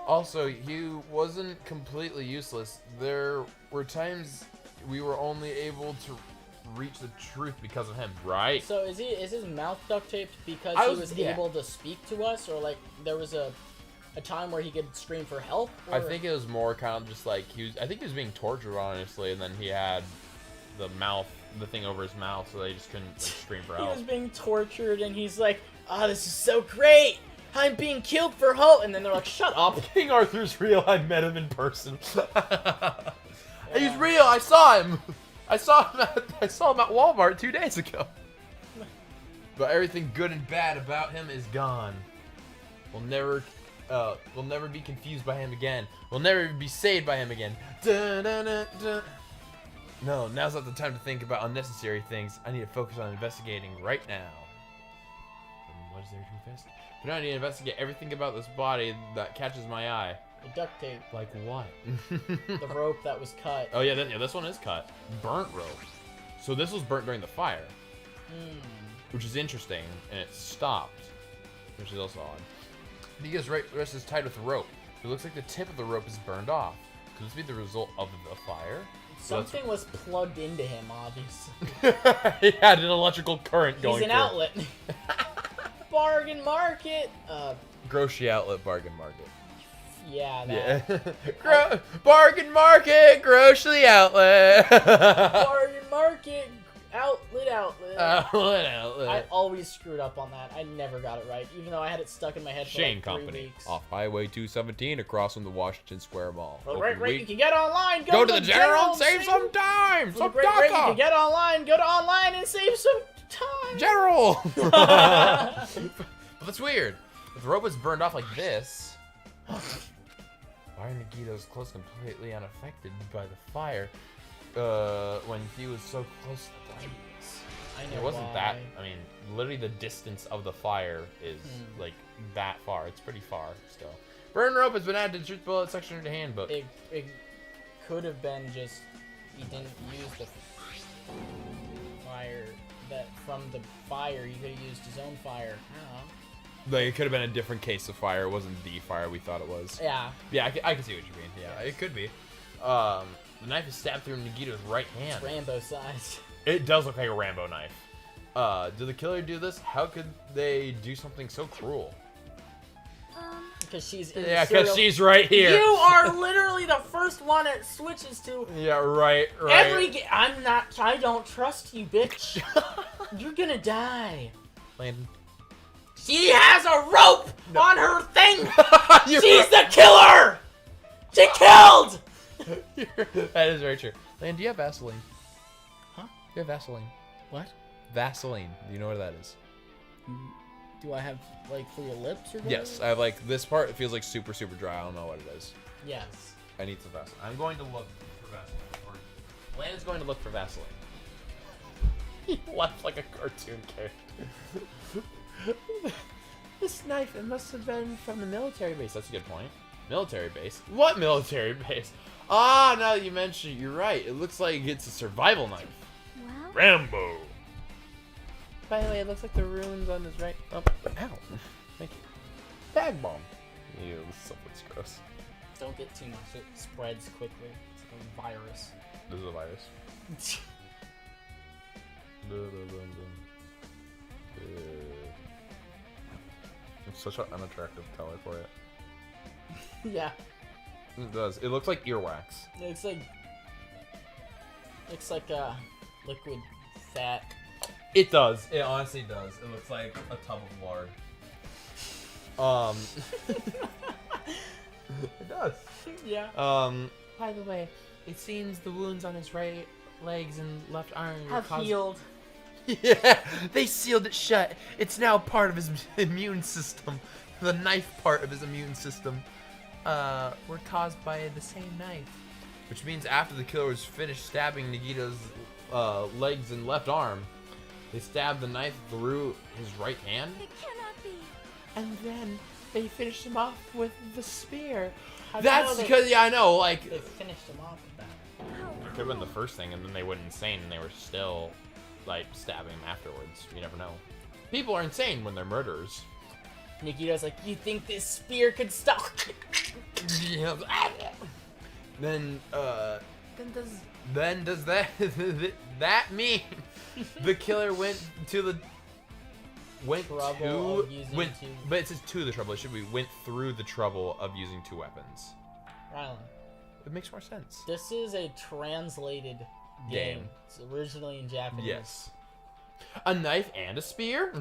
Also, he wasn't completely useless. There were times we were only able to reach the truth because of him, right? So is his mouth duct taped because I he was- was yeah. able to speak to us, or like there was a time where he could scream for help? Or? I think it was more kind of just like I think he was being tortured, honestly, and then he had the thing over his mouth, so they just couldn't like, scream for he help. was being tortured, and he's like, "Oh, this is so great! I'm being killed for hope!" And then they're like, "Shut up!" King Arthur's real. I met him in person. He's real. I saw him. I saw him at Walmart 2 days ago. But everything good and bad about him is gone. We'll never be confused by him again. We'll never be saved by him again. Dun, dun, dun, dun. No, now's not the time to think about unnecessary things. I need to focus on investigating right now. What is there to investigate? But now I need to investigate everything about this body that catches my eye. The duct tape, Like what? the rope that was cut. Oh yeah, this one is cut. Burnt rope. So this was burnt during the fire. which is interesting, and it stopped, which is also odd. Nigita's right wrist is tied with rope. It looks like the tip of the rope is burned off. Could this be the result of the fire? Something was plugged into him, obviously. He had an electrical current going. He's an outlet. Bargain market. Grocery outlet, bargain market. Yeah. That. Yeah. Bargain market, grocery outlet. Bargain market, outlet. Outlet. I always screwed up on that. I never got it right, even though I had it stuck in my head for Shane like 3 Company, weeks. off Highway 217 across from the Washington Square Mall. For the great rate you can get online, go to the General and save some time. For the great rate you can get online, go to online and save some time. General. But that's weird. If the rope was burned off like this, why are Nagito's clothes completely unaffected by the fire when he was so close to the flames? I know It wasn't why. that. I mean, literally the distance of the fire is like that far. It's pretty far still. Burn rope has been added to the truth bullet section of the handbook. It could have been just he didn't use the fire that from the fire. He could have used his own fire. I don't know. Like it could have been a different case of fire. It wasn't the fire we thought it was. Yeah. Yeah, I can see what you mean. Yeah, it could be. The knife is stabbed through Nagito's right hand. It's Rambo sized. It does look like a Rambo knife. Did the killer do this? How could they do something so cruel? Because she's in Yeah, the serial. because she's right here. You are literally the first one it switches to. Yeah, right. I don't trust you, bitch. You're gonna die. Landon. She has a rope on her thing. You're She's the killer. She killed. That is very true. Landon, do you have Vaseline? Huh? You have Vaseline. What? Vaseline. Do you know what that is? Do I have like for your lips or whatever? Yes, I have like this part. It feels like super drry. I don't know what it is. Yes. I need some Vaseline. I'm going to look for Vaseline. Landon's going to look for Vaseline. He left like a cartoon character. This knife, it must have been from the military base. That's a good point. Military base? What military base? Ah, now that you mention it, you're right. It looks like it's a survival knife. Well, Rambo. By the way, it looks like the runes on his right. Oh, ow. Thank you. Bag bomb. Ew, this stuff looks gross. Don't get too much. It spreads quickly. It's like a virus. This is a virus. It's such an unattractive color for it. Yeah. It does. It looks like earwax. Looks like a liquid fat. It does. It honestly does. It looks like a tub of lard. It does. Yeah. By the way, it seems the wounds on his right legs and left arm Have healed. Yeah, they sealed it shut. It's now part of his immune system. The knife part of his immune system were caused by the same knife. Which means after the killer was finished stabbing Nagita's legs and left arm, they stabbed the knife through his right hand. it cannot be. And then they finished him off with the spear. That's because, yeah, I know, like, They it finished him off with that. could have been the first thing, and then they went insane, and they were still, like, stabbing him afterwards. You never know. People are insane when they're murderers. Nikita's like, you think this spear could stop? Then does that that mean the killer went to Trouble of using two. but it says to the trouble. It should be went through the trouble of using 2 weapons. Rylan, It makes more sense. this is a translated game. It's originally in Japanese. Yes. A knife and a spear?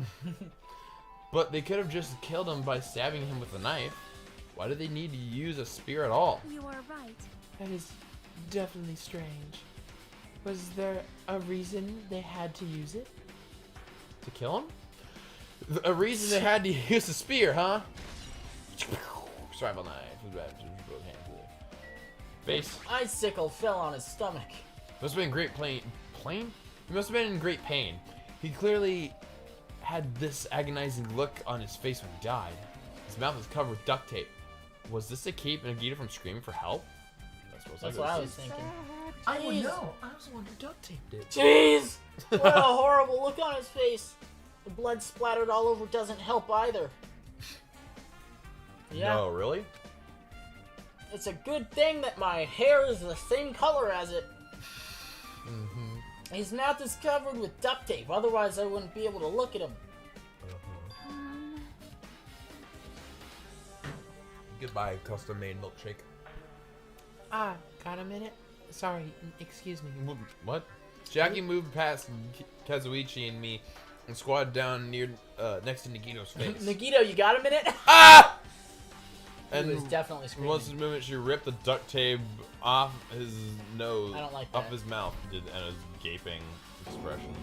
But they could have just killed him by stabbing him with a knife. Why do they need to use a spear at all? You are right. That is definitely strange. Was there a reason they had to use it? To kill him? A reason they had to use a spear, huh? Survival knife. Face. Icicle fell on his stomach. Must have been in great pain. He must have been in great pain. He clearly had this agonizing look on his face when he died. His mouth was covered with duct tape. Was this to keep Nagita from screaming for help? That's what I was thinking. I don't Jeez. know. I was the one who duct taped it. Jeez! What a horrible look on his face. The blood splattered all over doesn't help either. Yeah. No, really? It's a good thing that my hair is the same color as it. His mouth is covered with duct tape, otherwise I wouldn't be able to look at him. Goodbye, custom-made milkshake. Got a minute? Sorry, excuse me. What? Jackie moved past Kazuichi and me and squatted down near next to Nagito's face. Nagito, you got a minute? Ah! And he was definitely screaming. Once the moment she ripped the duct tape off his nose, I don't like off that. his mouth, and his gaping expression.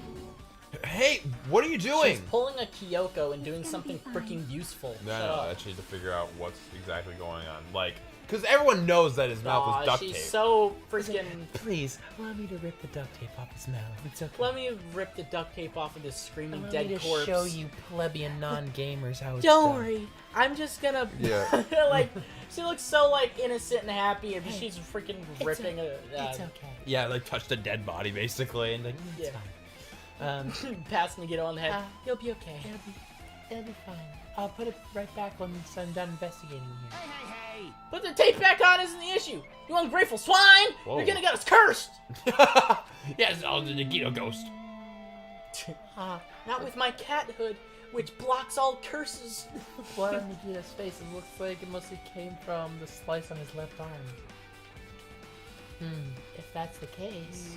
Hey, what are you doing? She's pulling a Kyoko and doing something freaking useful. No, Shut no, up. actually to figure out what's exactly going on. Like, because everyone knows that his mouth was duct she's tape. so freaking... Please, allow me to rip the duct tape off his mouth. It's okay. Let me rip the duct tape off of this screaming Allow dead me to corpse. show you plebeian non-gamers how it's Don't done. worry. I'm just gonna... Yeah. like, she looks so, like, innocent and happy, and she's freaking ripping a... It's okay. Yeah, like touched a dead body basically, and like, Yeah. Passing Nagito on the head. You'll be okay. It'll be fine. I'll put it right back when I'm done investigating here. Hey! Put the tape back on isn't the issue. You ungrateful swine! Whoa. You're gonna get us cursed! yes, all the Nagito ghost. Not with my cat hood, which blocks all curses. Blood on Nagita's face, it looks like it mostly came from the slice on his left arm. If that's the case...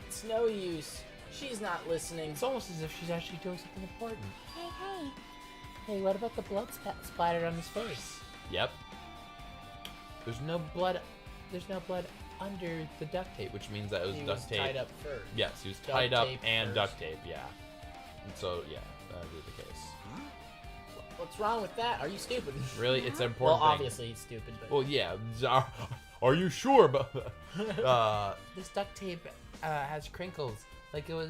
It's no use. She's not listening. It's almost as if she's actually doing something important. Hey! Hey, what about the blood splattered on his face? Yep. There's no blood under the duct tape. Which means that it was He duct was tape. tied up first. Yes, he was Duct tied up tape and first. duct tape, yeah. And so, yeah, that would be the case. What's wrong with that? Are you stupid? Really, it's an Well, important thing. obviously he's stupid, but... Well, yeah. Are you sure about that? This duct tape has crinkles, like it was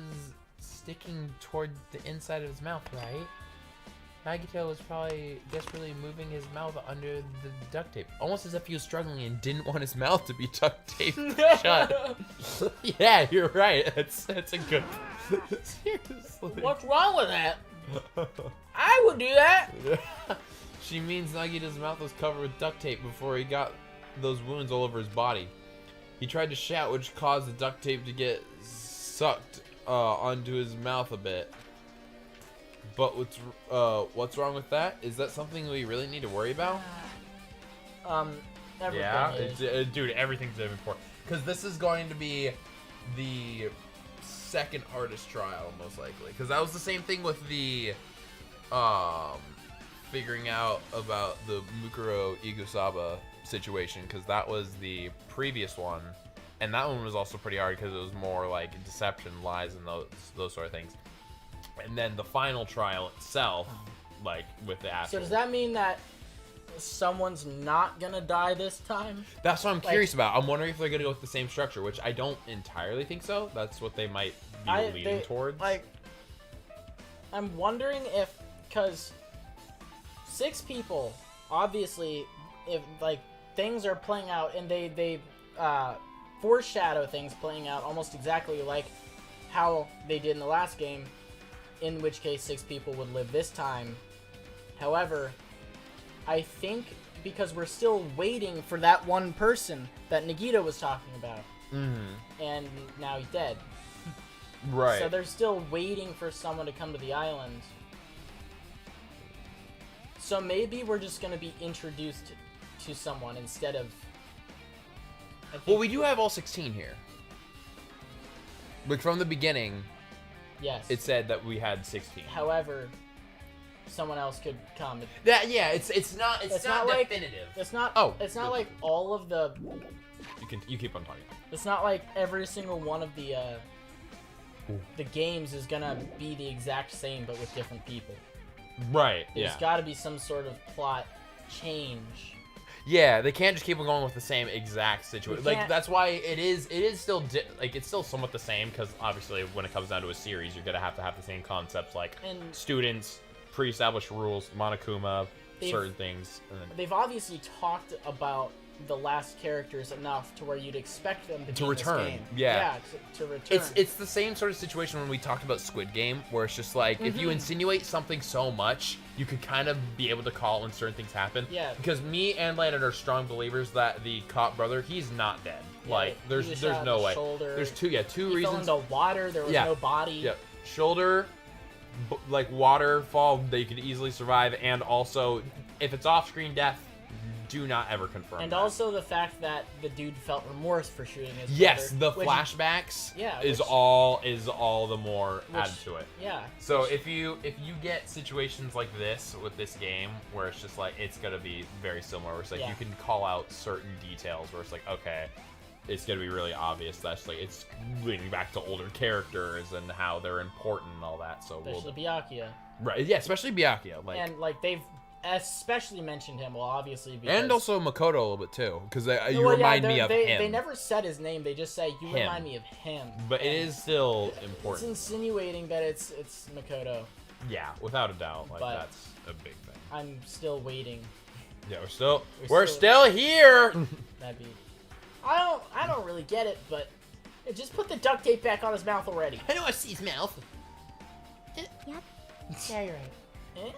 sticking toward the inside of his mouth, right? Nagito was probably desperately moving his mouth under the duct tape, almost as if he was struggling and didn't want his mouth to be duct taped shut. Yeah, you're right. It's a good. Seriously. What's wrong with that? I would do that! She means Nagito's mouth was covered with duct tape before he got those wounds all over his body. He tried to shout, which caused the duct tape to get sucked onto his mouth a bit. But what's wrong with that? Is that something we really need to worry about? Everything Yeah, is. dude, everything's important. Because this is going to be the second hardest trial, most likely. Because that was the same thing with the figuring out about the Mukuro Igusaba situation, because that was the previous one, and that one was also pretty hard because it was more like deception, lies, and those sort of things. And then the final trial itself, like with the actual. So does that mean that someone's not gonna die this time? That's what I'm curious about. I'm wondering if they're gonna go with the same structure, which I don't entirely think so. That's what they might be leaning towards. Like, I'm wondering if, because 6 people, obviously, if like things are playing out and they foreshadow things playing out almost exactly like how they did in the last game, in which case 6 people would live this time. However, I think because we're still waiting for that one person that Nagito was talking about, and now he's dead. Right. So they're still waiting for someone to come to the island. So maybe we're just going to be introduced to someone instead of... Well, we do have all 16 here. Like, from the beginning, Yes. it said that we had 16. However, someone else could come. That, yeah, it's not like definitive. It's not. Oh, It's not like all of the. You keep on talking. It's not like every single one of the games is gonna be the exact same, but with different people. Right. There's got to be some sort of plot change. Yeah, they can't just keep on going with the same exact situation. We Like, can't- that's why it is still it's still somewhat the same, because obviously when it comes down to a series, you're gonna have to have the same concepts, like And students, pre-established rules, Monokuma, They've- certain things. And then, they've obviously talked about the last characters enough to where you'd expect them to be return. In this game. Yeah. To return. It's the same sort of situation when we talked about Squid Game, where it's just like if you insinuate something so much, you could kind of be able to call when certain things happen. Yeah. Because me and Landon are strong believers that the cop brother, he's not dead. Yeah, Like he was there's shot in no the way. shoulder. There's two He reasons. fell into water. There was no body. Yep. Shoulder, like waterfall, they could easily survive, and also if it's off-screen death, do not ever confirm. And that. also the fact that the dude felt remorse for shooting his yes, brother, the which- flashbacks Yeah, is which- all the more added to it. Yeah. So if you get situations like this with this game, where it's just like it's gonna be very similar, where it's like you can call out certain details, where it's like okay, it's gonna be really obvious that's like it's leading back to older characters and how they're important and all that. So especially Byakuya. Right, yeah, especially Byakuya, like And like they've especially mentioned him. Well, obviously because and also Makoto a little bit too, because you well, remind me of him. They never said his name. They just say you remind me of him. But it And is still It's important. insinuating that it's Makoto. Yeah, without a doubt, like But- that's a big thing. I'm still waiting. Yeah, we're We're still here. That'd be. I don't really get it, but just put the duct tape back on his mouth already. I don't want to see his mouth. Yep. Yeah, you're right. Eh?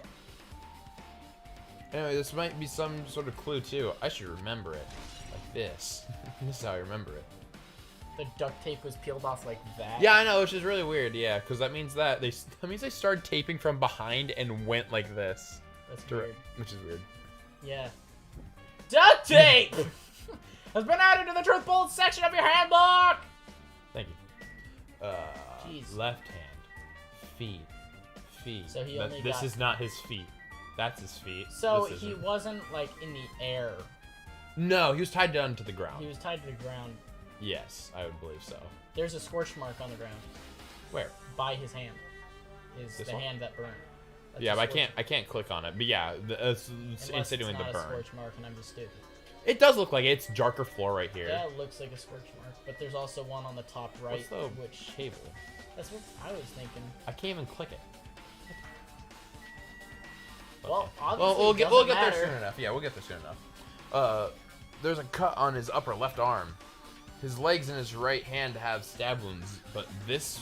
Anyway, this might be some sort of clue too. I should remember it like this. This is how I remember it. The duct tape was peeled off like that. Yeah, I know, which is really weird. Yeah, because that means they started taping from behind and went like this. That's weird. Which is weird. Yeah. Duct tape has been added to the truth bullet section of your handbook. Thank you. Jeez. Left hand, feet. So he only this got- is not his feet. That's his feet. So This he isn't. wasn't like in the air. No, he was tied down to the ground. He was tied to the ground. Yes, I would believe so. There's a scorch mark on the ground Where? by his hand. Is This the one? hand that burned. That's Yeah, a but scorch- I can't click on it. But yeah, it's unless insinuating it's the not a burn. scorch mark, and I'm just stupid. It does look like it's darker floor right here. Yeah, it looks like a scorch mark, but there's also one on the top right, What's the which cable? that's what I was thinking. I can't even click it. Well, Okay. obviously we'll it get doesn't there matter. soon enough. Yeah, we'll get there soon enough. There's a cut on his upper left arm. His legs and his right hand have stab wounds, but this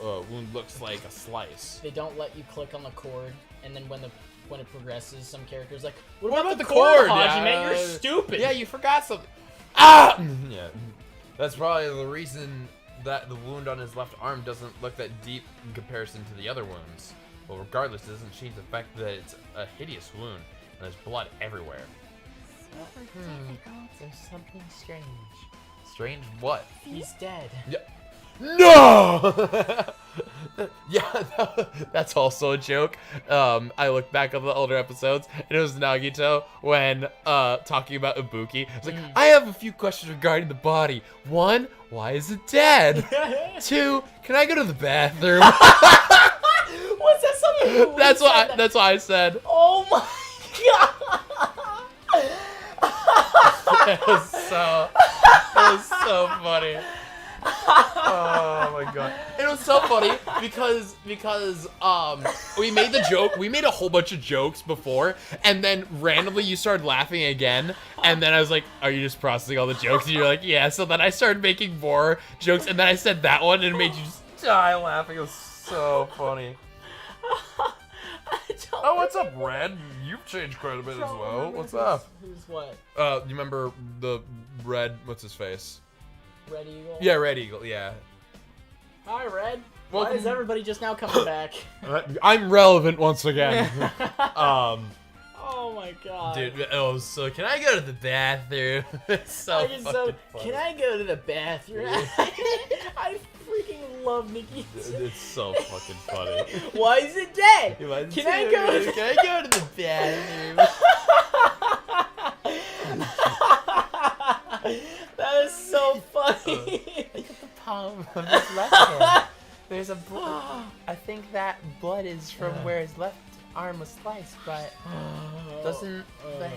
wound looks like a slice. They don't let you click on the cord, and then when it progresses, some characters like, what What about about the the cord, cord? Hajime? Yeah, You're stupid. Yeah, you forgot something. Ah! Yeah, that's probably the reason that the wound on his left arm doesn't look that deep in comparison to the other wounds. Well, regardless, it doesn't change the fact that it's a hideous wound and there's blood everywhere. There's something strange. Strange what? He's dead. Yeah. No! Yeah, that's also a joke. I looked back on the older episodes, and it was Nagito when talking about Ibuki. It's like, I have a few questions regarding the body. 1, why is it dead? 2, can I go to the bathroom? Was that something? That's what I said. Oh my god! It was so funny. Oh my god. It was so funny because we made the joke, we made a whole bunch of jokes before, and then randomly you started laughing again, and then I was like, are you just processing all the jokes? And you're like, yeah. So then I started making more jokes, and then I said that one, and it made you just die laughing. It was so funny. Oh, what's up, Red? You've changed quite a bit as well. What's up? Who's what? You remember the Red, what's his face? Red Eagle? Yeah, Red Eagle, yeah. Hi, Red. Why Welcome. is everybody just now coming back? I'm relevant once again. Oh my god. Dude, oh, so can I go to the bathroom? It's so I just fucking funny. can I go to the bathroom? I freaking love Nikki. It's so fucking funny. Why is it dead? Can I Can I go? Can I go to the bathroom? That is so funny. Look at the palm of his left hand. There's a blood. I think that blood is from where his left arm was sliced, but doesn't the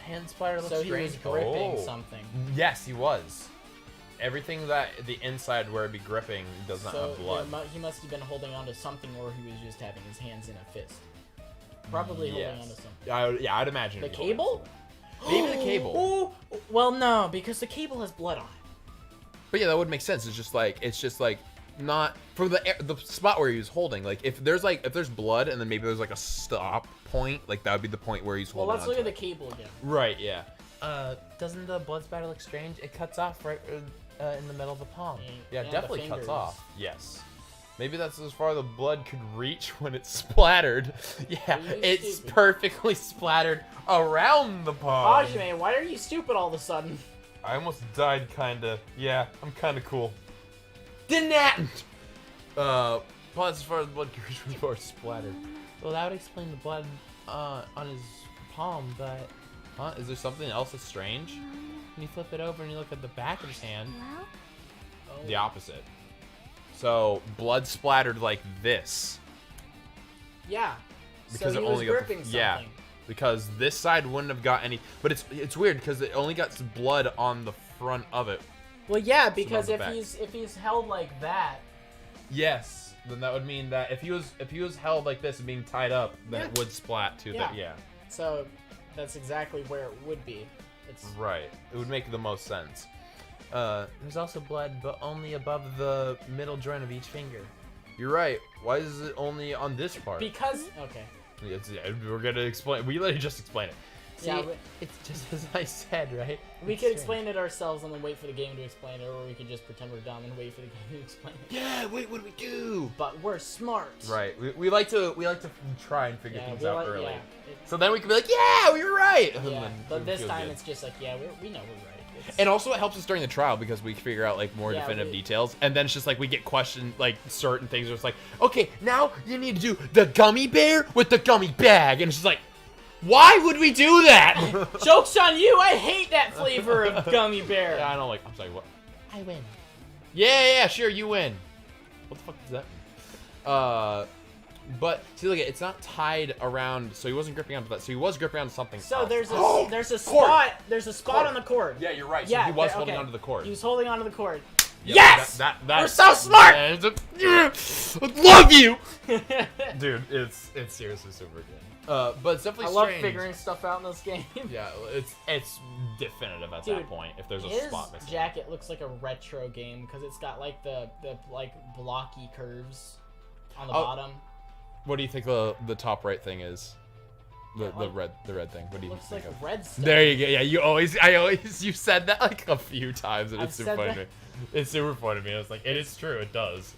hand splatter look So he strange? was gripping Oh. something. Yes, he was. Everything that the inside where it'd be gripping does not So have blood. he must have been holding on to something, or he was just having his hands in a fist. Probably holding on to something. Yeah, I'd imagine. The it'd be holding cable? Maybe the cable. Ooh, well, no, because the cable has blood on it. But yeah, that would make sense. It's just like not for the spot where he was holding. Like if there's blood and then maybe there's like a stop point, like that would be the point where he's Well, holding. let's look at the cable again. Right. Yeah. Doesn't the blood spatter look strange? It cuts off right in the middle of the palm. Yeah, the definitely cuts fingers. off. Yes. Maybe that's as far the blood could reach when it's splattered. Yeah, Are you it's stupid? perfectly splattered around the palm. Ajime, why are you stupid all of a sudden? I almost died, kinda. Yeah, I'm kinda cool. Didn't. Well, as far as the blood could reach before it's splattered. Well, that would explain the blood on his palm, but Huh? Is there something else that's strange? when you flip it over and you look at the back of his hand, Oh. The opposite. So blood splattered like this. Yeah. Because so it he was only got gripping the, something. yeah. Because this side wouldn't have got any, but it's weird because it only got some blood on the front of it. Well, yeah, because the if back. he's held like that, Yes, then that would mean that if he was held like this and being tied up, then it Yeah. would splat too. Yeah. Yeah, so that's exactly where it would be. It's right. It would make the most sense. there's also blood, but only above the middle joint of each finger. You're right. Why is it only on this part? because okay. We're gonna explain. We literally just explain it. See, Yeah, it's just as I said, right? We It's could strange. explain it ourselves and then wait for the game to explain it, or we could just pretend we're dumb and wait for the game to explain it. Yeah. Wait. What do we do? But we're smart. Right. We like to try and figure Yeah, things we out like, early. yeah, So then we can be like, yeah, we were right. And yeah. then But we this feel time good. it's just like, yeah, we know we're right. It's, And also it helps us during the trial because we figure out like more Yeah, definitive we- details, and then it's just like we get questioned like certain things. Where it's like, okay, now you need to do the gummy bear with the gummy bag, and it's just like, why would we do that? joke's on you! I hate that flavor of gummy bear. Yeah, I don't like. I'm sorry. What? I win. Yeah, sure, you win. What the fuck does that mean? But see, look, it's not tied around, so he wasn't gripping onto that. So he was gripping onto something. So else. there's a Oh, there's a cord. spot there's a spot Cord. on the cord. Yeah, you're right. So Yeah, he was okay. holding onto the cord. He was holding onto the cord. Yeah, Yes! We're so smart! I love you, dude. It's seriously super good. But it's definitely I love strange. figuring stuff out in this game. Yeah, it's definitive at Dude, that point. If there's a His spot missing. jacket looks like a retro game because it's got like the like blocky curves on the Oh. bottom. What do you think the top right thing is? The Yeah, like- the red thing. What do you Looks think like of? red stuff. There you go. Yeah, you said that like a few times, and I've it's super said funny that. to me. It's super funny to me. It's like it is true. It does.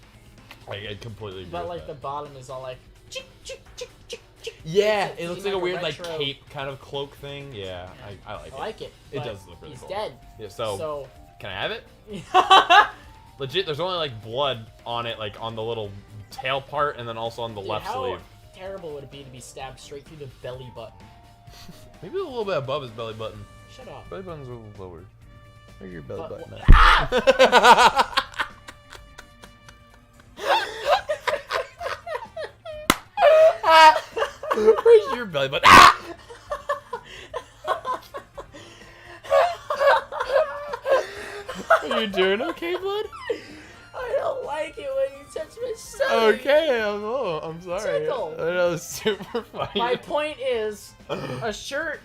Like I completely agree. But with like the that. bottom is all like chick chick chick chick chick. Yeah, It's it looks seems like a weird like retro- cape kind of cloak thing. Yeah, I like I it. like it. It but does look really he's cool. dead. Yeah, so, So can I have it? Legit, there's only like blood on it, like on the little tail part, and then also on the Dude, left how sleeve. terrible would it be to be stabbed straight through the belly button? Maybe a little bit above his belly button. Shut up. Belly button's a little lower. Where's your belly But- button? Ah! Where's your belly button? Ah! Are you doing okay, bud? I don't like it when you touch my stomach. Okay, I'm sorry. Tickle. I know it's super funny. My point is, a shirt,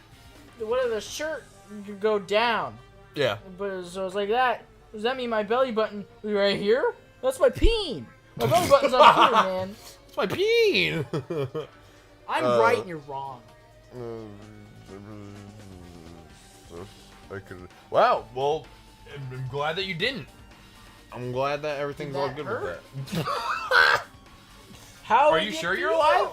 the shirt could go down, Yeah. but so it's like that. Does that mean my belly button is right here? That's my peen. My belly button's up here, man. It's my peen. I'm right and you're wrong. Wow. Well, I'm glad that you didn't. I'm glad that everything's Did all that good hurt? with that. How? Are did you it sure you're feel? alive?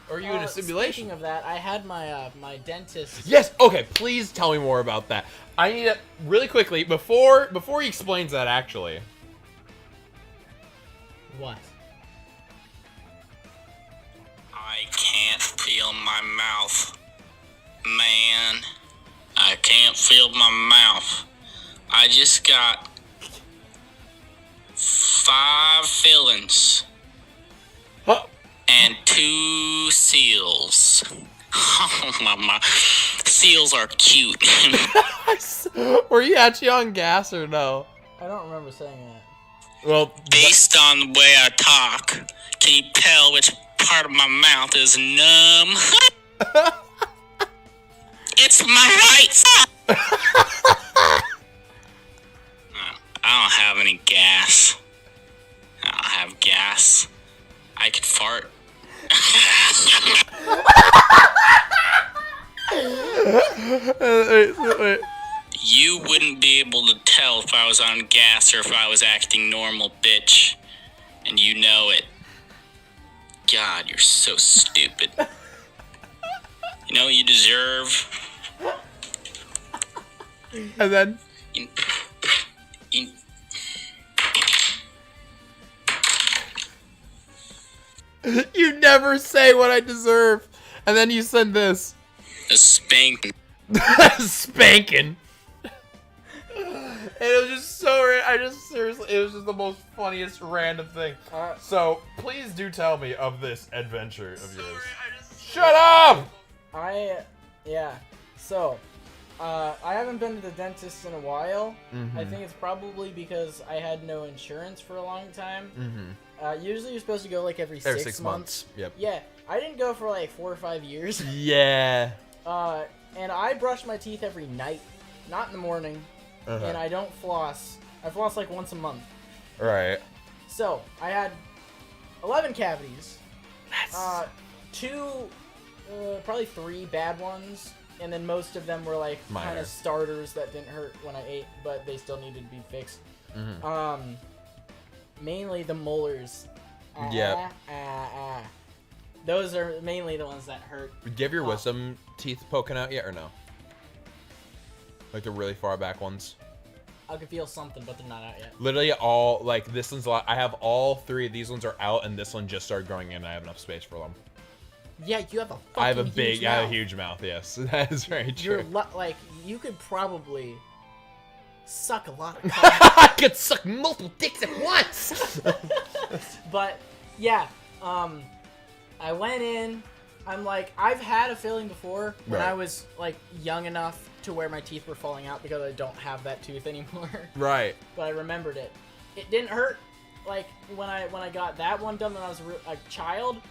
Or are you in a simulation? Speaking of that, I had my my dentist. Yes. Okay. Please tell me more about that. I need it really quickly before he explains that. Actually, What? I can't feel my mouth. Man, I can't feel my mouth. I just got 5 fillings Huh? and 2 seals. Oh my. Seals are cute. Were you actually on gas or no? I don't remember saying that. Well, Based on the way I talk, can you tell which part of my mouth is numb? It's my right. I don't have any gas. I don't have gas. I could fart. You wouldn't be able to tell if I was on gas or if I was acting normal, bitch. And you know it. God, you're so stupid. You know what you deserve? And then you never say what I deserve, and then you send this a spank. spanking. And it was just so seriously, it was just the most funniest random thing. So please do tell me of this adventure of yours. Shut up! So, I haven't been to the dentist in a while. Mm-hmm. I think it's probably because I had no insurance for a long time. Mm-hmm. Usually you're supposed to go like every 6 months. Yep. Yeah, I didn't go for like 4 or 5 years. Yeah. And I brush my teeth every night, not in the morning. And I don't floss. I floss like once a month. Right. So, I had 11 cavities. Probably 3 bad ones. And then most of them were like kind of starters that didn't hurt when I ate, but they still needed to be fixed. Mm-hmm. Mainly the molars. Yep. Those are mainly the ones that hurt. Do you have your wisdom teeth poking out yet or no? Like the really far back ones? I can feel something, but they're not out yet. Literally all, like this one's a lot. I have all 3 of these ones are out, and this one just started growing in, and I have enough space for them. Yeah, you have a fucking I have a huge mouth. I have a huge mouth, yes. That is very true. Like, you could probably suck a lot of cock. I could suck multiple dicks at once! But, yeah, I went in, I'm like, I've had a filling before when I was, like, young enough to where my teeth were falling out because I don't have that tooth anymore. Right. But I remembered it. It didn't hurt, like, when I got that one done when I was a child,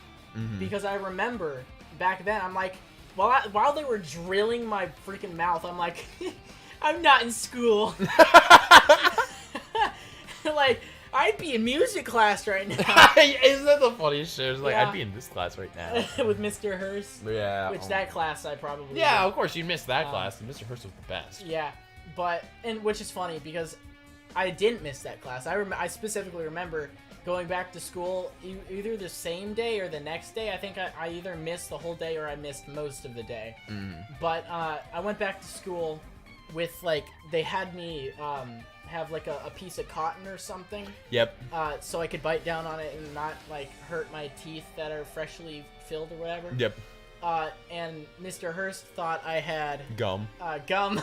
because I remember back then, I'm like, while they were drilling my freaking mouth, I'm like, I'm not in school. Like, I'd be in music class right now. Isn't that the funniest shit? It's like, I'd be in this class right now. With Mr. Hurst. Yeah. Which that class I probably Yeah, did. of course, you missed that class. Mr. Hurst was the best. Yeah, but, and which is funny because I didn't miss that class. I specifically remember going back to school either the same day or the next day. I think I either missed the whole day or I missed most of the day. But I went back to school with, like, they had me have like a piece of cotton or something. Yep. So I could bite down on it and not like hurt my teeth that are freshly filled or whatever. Yep. And Mr. Hurst thought I had gum. Gum.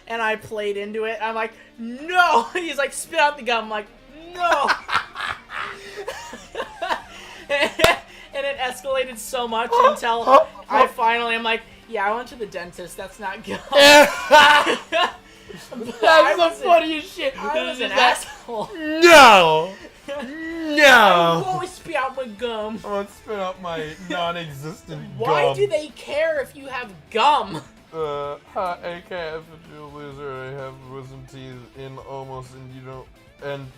And I played into it. I'm like, no. He's like, spit out the gum. I'm like, no. And it escalated so much until I finally am like, yeah, I went to the dentist. That's not gum. That's the funniest shit. I was an asshole. No! No! I always spit out my gum. I'm gonna spit out my non-existent gum. Why do they care if you have gum? Hi, AK, loser. I have wisdom teeth in almost, and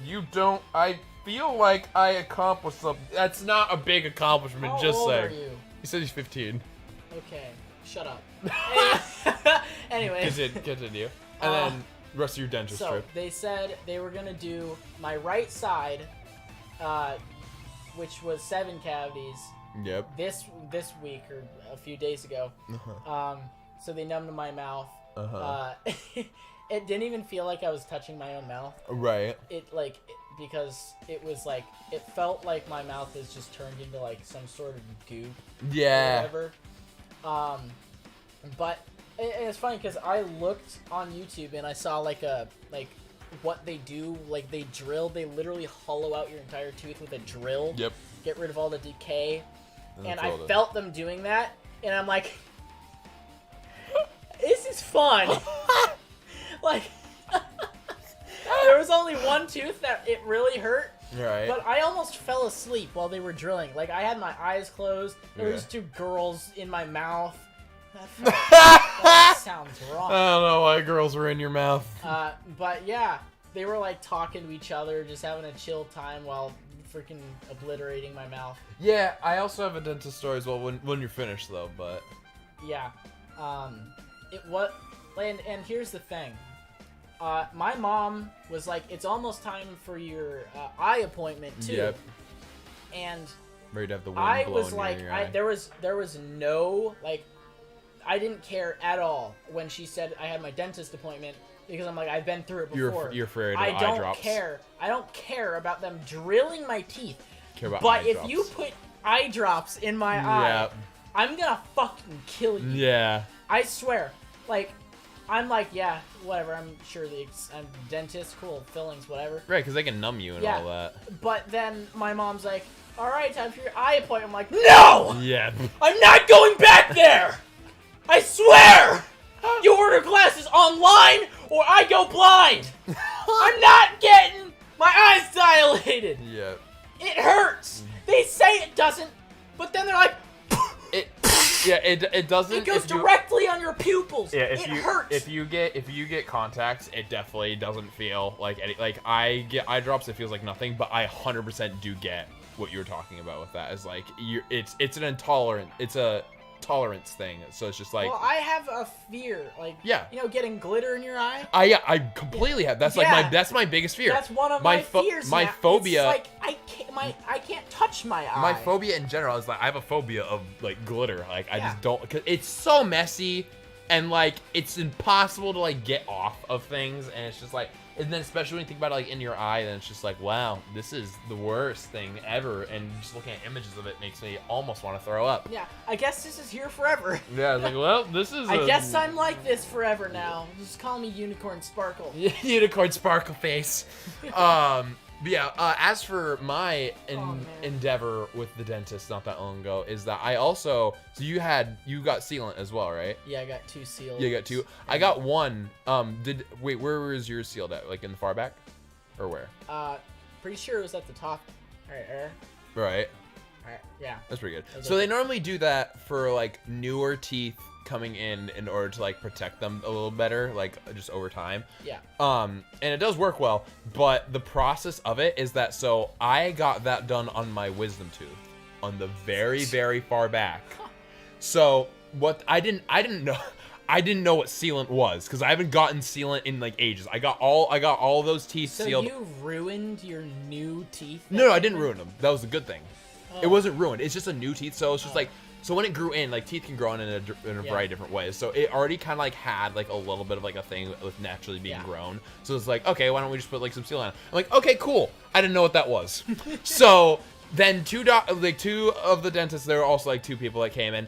you don't. I feel like I accomplished something. That's not a big accomplishment, How just old saying. are you? He said he's 15. Okay, shut up. Anyway. Continue. And then the rest of your dentist trip. So, they said they were gonna do my right side, which was 7 cavities. Yep. This week or a few days ago. So they numbed my mouth. It didn't even feel like I was touching my own mouth. Right. Because it was like, it felt like my mouth is just turned into like some sort of goop. Yeah. Or whatever. But it's funny because I looked on YouTube and I saw like what they do. Like they literally hollow out your entire tooth with a drill. Yep. Get rid of all the decay. And I felt them doing that. And I'm like, this is fun. Like, there was only one tooth that it really hurt. Right. But I almost fell asleep while they were drilling. Like, I had my eyes closed. There was 2 girls in my mouth. That sounds wrong. I don't know why girls were in your mouth. But yeah, they were like talking to each other, just having a chill time while freaking obliterating my mouth. Yeah, I also have a dentist story as well when you're finished though, but Yeah, it was, and here's the thing. My mom was like, "It's almost time for your eye appointment too." Yep. And ready to have the wind I blow was near like, your eye. there was no like, I didn't care at all when she said I had my dentist appointment because I'm like, I've been through it before. You're afraid of I eye don't drops. care. I don't care about them drilling my teeth. Care about But eye if drops. you put eye drops in my eye, Yeah. I'm gonna fucking kill you. Yeah. I swear. Like, I'm like, yeah, whatever. I'm sure I'm dentist, cool, fillings, whatever. Right, because they can numb you and Yeah. all that. But then my mom's like, all right, time for your eye appointment. I'm like, no! Yeah. I'm not going back there! I swear! You order glasses online or I go blind! I'm not getting my eyes dilated! Yeah. It hurts! They say it doesn't, but then they're like, It doesn't. it goes if you- directly on your pupils. Yeah, it hurts. if you get contacts, it definitely doesn't feel like any. Like I get eye drops, it feels like nothing, but I 100% do get what you were talking about with that. Is like it's an intolerant. It's a tolerance thing. So it's just like. Well, I have a fear, like, Yeah. you know, getting glitter in your eye. I completely have. That's like Yeah. that's my biggest fear. That's one of my fears. My now. phobia. It's like I can't touch my eye. My phobia in general is like I have a phobia of like glitter. Like I Yeah. just don't, because it's so messy and like it's impossible to like get off of things, and it's just like, and then especially when you think about it like in your eye, then it's just like, wow, this is the worst thing ever. And just looking at images of it makes me almost want to throw up. Yeah, I guess this is here forever. Yeah, it's like, well, this is. I guess I'm like this forever now. Just call me Unicorn Sparkle. Unicorn sparkle face. But yeah, as for my endeavor with the dentist not that long ago, is that I also, so you got sealant as well, right? Yeah, I got 2 sealed. Yeah, you got 2. I got 1. Wait, where was yours sealed at? Like in the far back, or where? Pretty sure it was at the top. Right there. Right. Alright, yeah. That's pretty good. That's So they okay. normally do that for like newer teeth coming in order to like protect them a little better, like just over time. Yeah. And it does work well, but the process of it is that, so I got that done on my wisdom tooth on the very, very far back. So what I didn't know what sealant was, because I haven't gotten sealant in like ages. I got all those teeth So sealed. you ruined your new teeth? No, I didn't ruin them. That was a good thing. Oh. It wasn't ruined. It's just a new teeth, so it's just like, so when it grew in, like teeth can grow in a variety of different ways. So it already kind of like had like a little bit of like a thing with naturally being grown. So it's like, okay, why don't we just put like some sealant on? I'm like, okay, cool. I didn't know what that was. So then two of the dentists, there were also like 2 people that came in.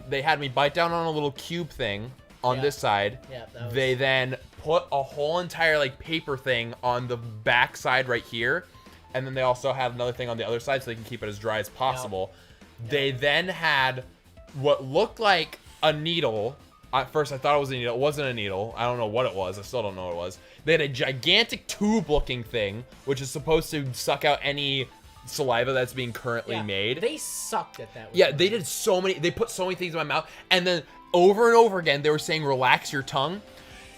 They had me bite down on a little cube thing on this side. Yeah, that was... They then put a whole entire like paper thing on the back side right here. And then they also had another thing on the other side so they can keep it as dry as possible. They then had what looked like a needle. At first I thought it was a needle. It wasn't a needle. I don't know what it was. I still don't know what it was. They had a gigantic tube looking thing, which is supposed to suck out any saliva that's being currently made. They sucked at that. Yeah, they did so many, they put so many things in my mouth, and then over and over again they were saying relax your tongue.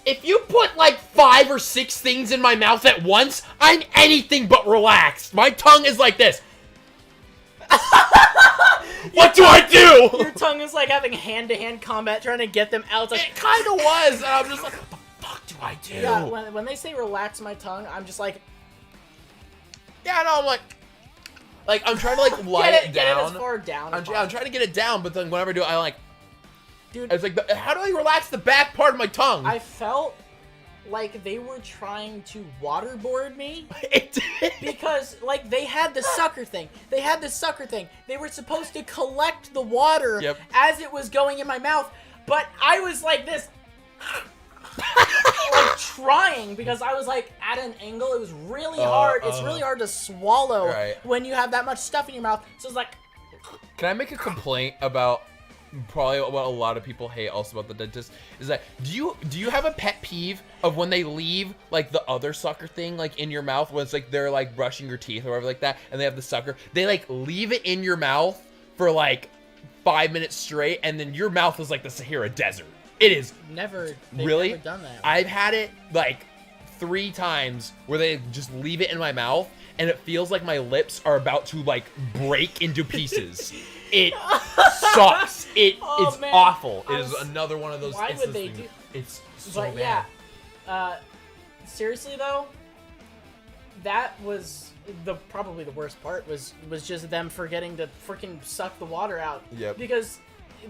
If you put like 5 or 6 things in my mouth at once, I'm anything but relaxed. My tongue is like this. What do I do? Your tongue is like having hand-to-hand combat trying to get them out. It's like, It kind of was, and I'm just like, what the fuck do I do? yeah, when they say relax my tongue, I'm just like, Yeah, no, I'm like I'm trying to like lie get it it down. as far down as I'm trying to get it down, but then whenever I do, I like, Dude, it's like, how do I relax the back part of my tongue? I felt like they were trying to waterboard me. It did. Because, like, they had the sucker thing. They were supposed to collect the water as it was going in my mouth, but I was like this, like, trying, because I was, like, at an angle. It was really hard. It's really hard to swallow when you have that much stuff in your mouth. So it's like... Can I make a complaint about probably what a lot of people hate also about the dentist, is that do you have a pet peeve of when they leave like the other sucker thing like in your mouth, when it's like they're like brushing your teeth or whatever like that, and they have the sucker, they like leave it in your mouth for like 5 minutes straight, and then your mouth is like the Sahara Desert. It is. They've Really? never done that. I've had it like 3 times where they just leave it in my mouth, and it feels like my lips are about to like break into pieces. It sucks. It's man. awful. It is another one of those. Why would they do? It's so But bad. yeah, seriously though, that was probably the worst part was just them forgetting to freaking suck the water out. Yep. Because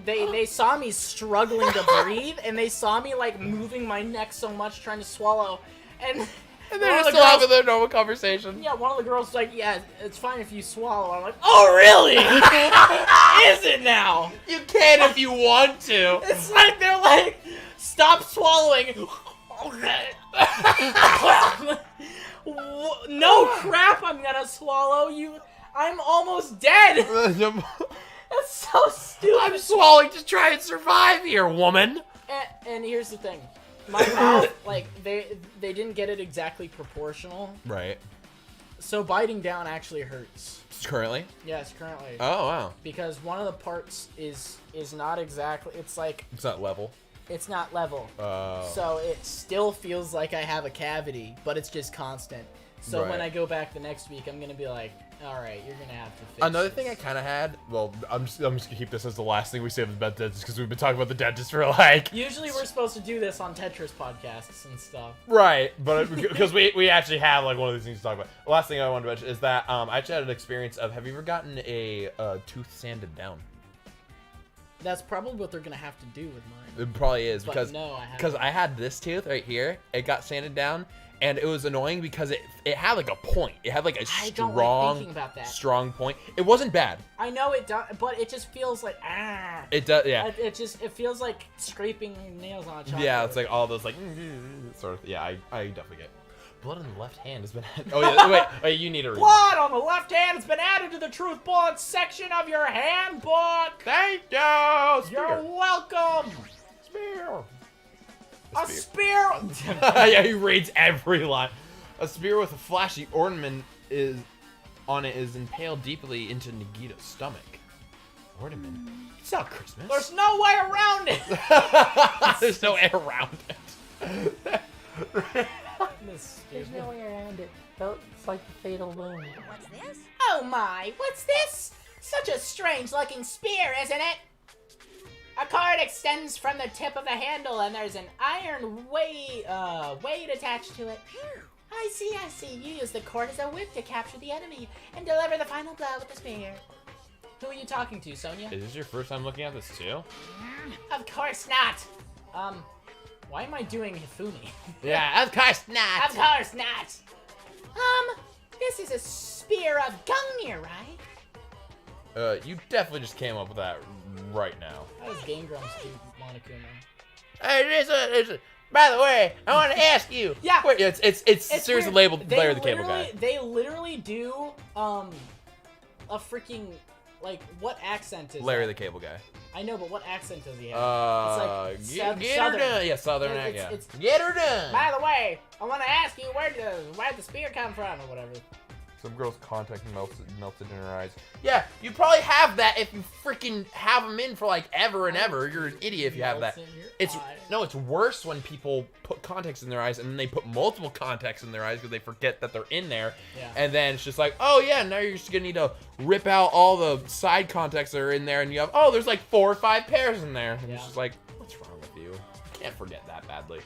they saw me struggling to breathe, and they saw me like moving my neck so much trying to swallow, and they're one of just the still having girls- their normal conversation. Yeah, one of the girls was like, "Yeah, it's fine if you swallow." I'm like, "Oh, really? Is it now?" You can if you want to. It's like they're like, "Stop swallowing." Okay. No crap! I'm gonna swallow you. I'm almost dead. That's so stupid. I'm swallowing to try and survive here, woman. And here's the thing, my mouth, like they didn't get it exactly proportional, Right. so biting down actually hurts. Currently? Yes, currently. Oh, wow. Because one of the parts is not exactly. It's like It's not level. it's not level. Oh. So it still feels like I have a cavity, but it's just constant. So when Right. I go back the next week, I'm gonna be like, all right, you're gonna have to fix Another this. thing I kind of had, well, I'm just gonna keep this as the last thing we say about dentists because we've been talking about the dentist for like. Usually we're supposed to do this on Tetris podcasts and stuff. Right, but because we actually have like one of these things to talk about. The last thing I wanted to mention is that I actually had an experience of, have you ever gotten a tooth sanded down? That's probably what they're gonna have to do with mine. It probably is But because no, I haven't. because I had this tooth right here. It got sanded down, and it was annoying because it had like a point. It had like a I don't like strong thinking about that. strong point. It wasn't bad. I know it does, but it just feels like It does, yeah. It feels like scraping nails on a chalkboard. Yeah, it's like all those like sort of. Yeah, I definitely get. Blood on the left hand has been. Oh yeah, wait, you need to read. Blood on the left hand has been added to the truth bullet section of your handbook. Thank you. You're welcome. Spear. A spear. Yeah, he reads every line. A spear with a flashy ornament on it is impaled deeply into Nagito's stomach. Ornament? It's not Christmas. There's no way around it. There's no way around it. There's no way around it. It's like the fatal wound. What's this? Oh my, what's this? Such a strange looking spear, isn't it? A cord extends from the tip of the handle and there's an iron weight attached to it. I see. You use the cord as a whip to capture the enemy and deliver the final blow with the spear. Who are you talking to, Sonia? Is this your first time looking at this too? Of course not. Why am I doing Hifumi? Yeah, of course not. Of course not. This is a spear of Gungnir, right? You definitely just came up with that right now. How does Game Grumps do Monokuma? Hey, listen. By the way, I want to ask you. Yeah. Wait, it's seriously weird. labeled They Larry the Cable Guy. They literally do a freaking like what accent is Larry that? the Cable Guy. I know, but what accent does he have? Get her Southern. done. Yeah, Southern. It's- Get her done. By the way, I want to ask you where'd the spear come from or whatever. Some girl's contact melted in her eyes. Yeah, you probably have that if you freaking have them in for like ever and ever. You're an idiot if you have that. Melts in your It's eye. no, it's worse when people put contacts in their eyes and then they put multiple contacts in their eyes because they forget that they're in there. Yeah. And then it's just like, oh yeah, now you're just gonna need to rip out all the side contacts that are in there, and you have there's like 4 or 5 pairs in there. And Yeah. it's just like, what's wrong with you? You can't forget that badly.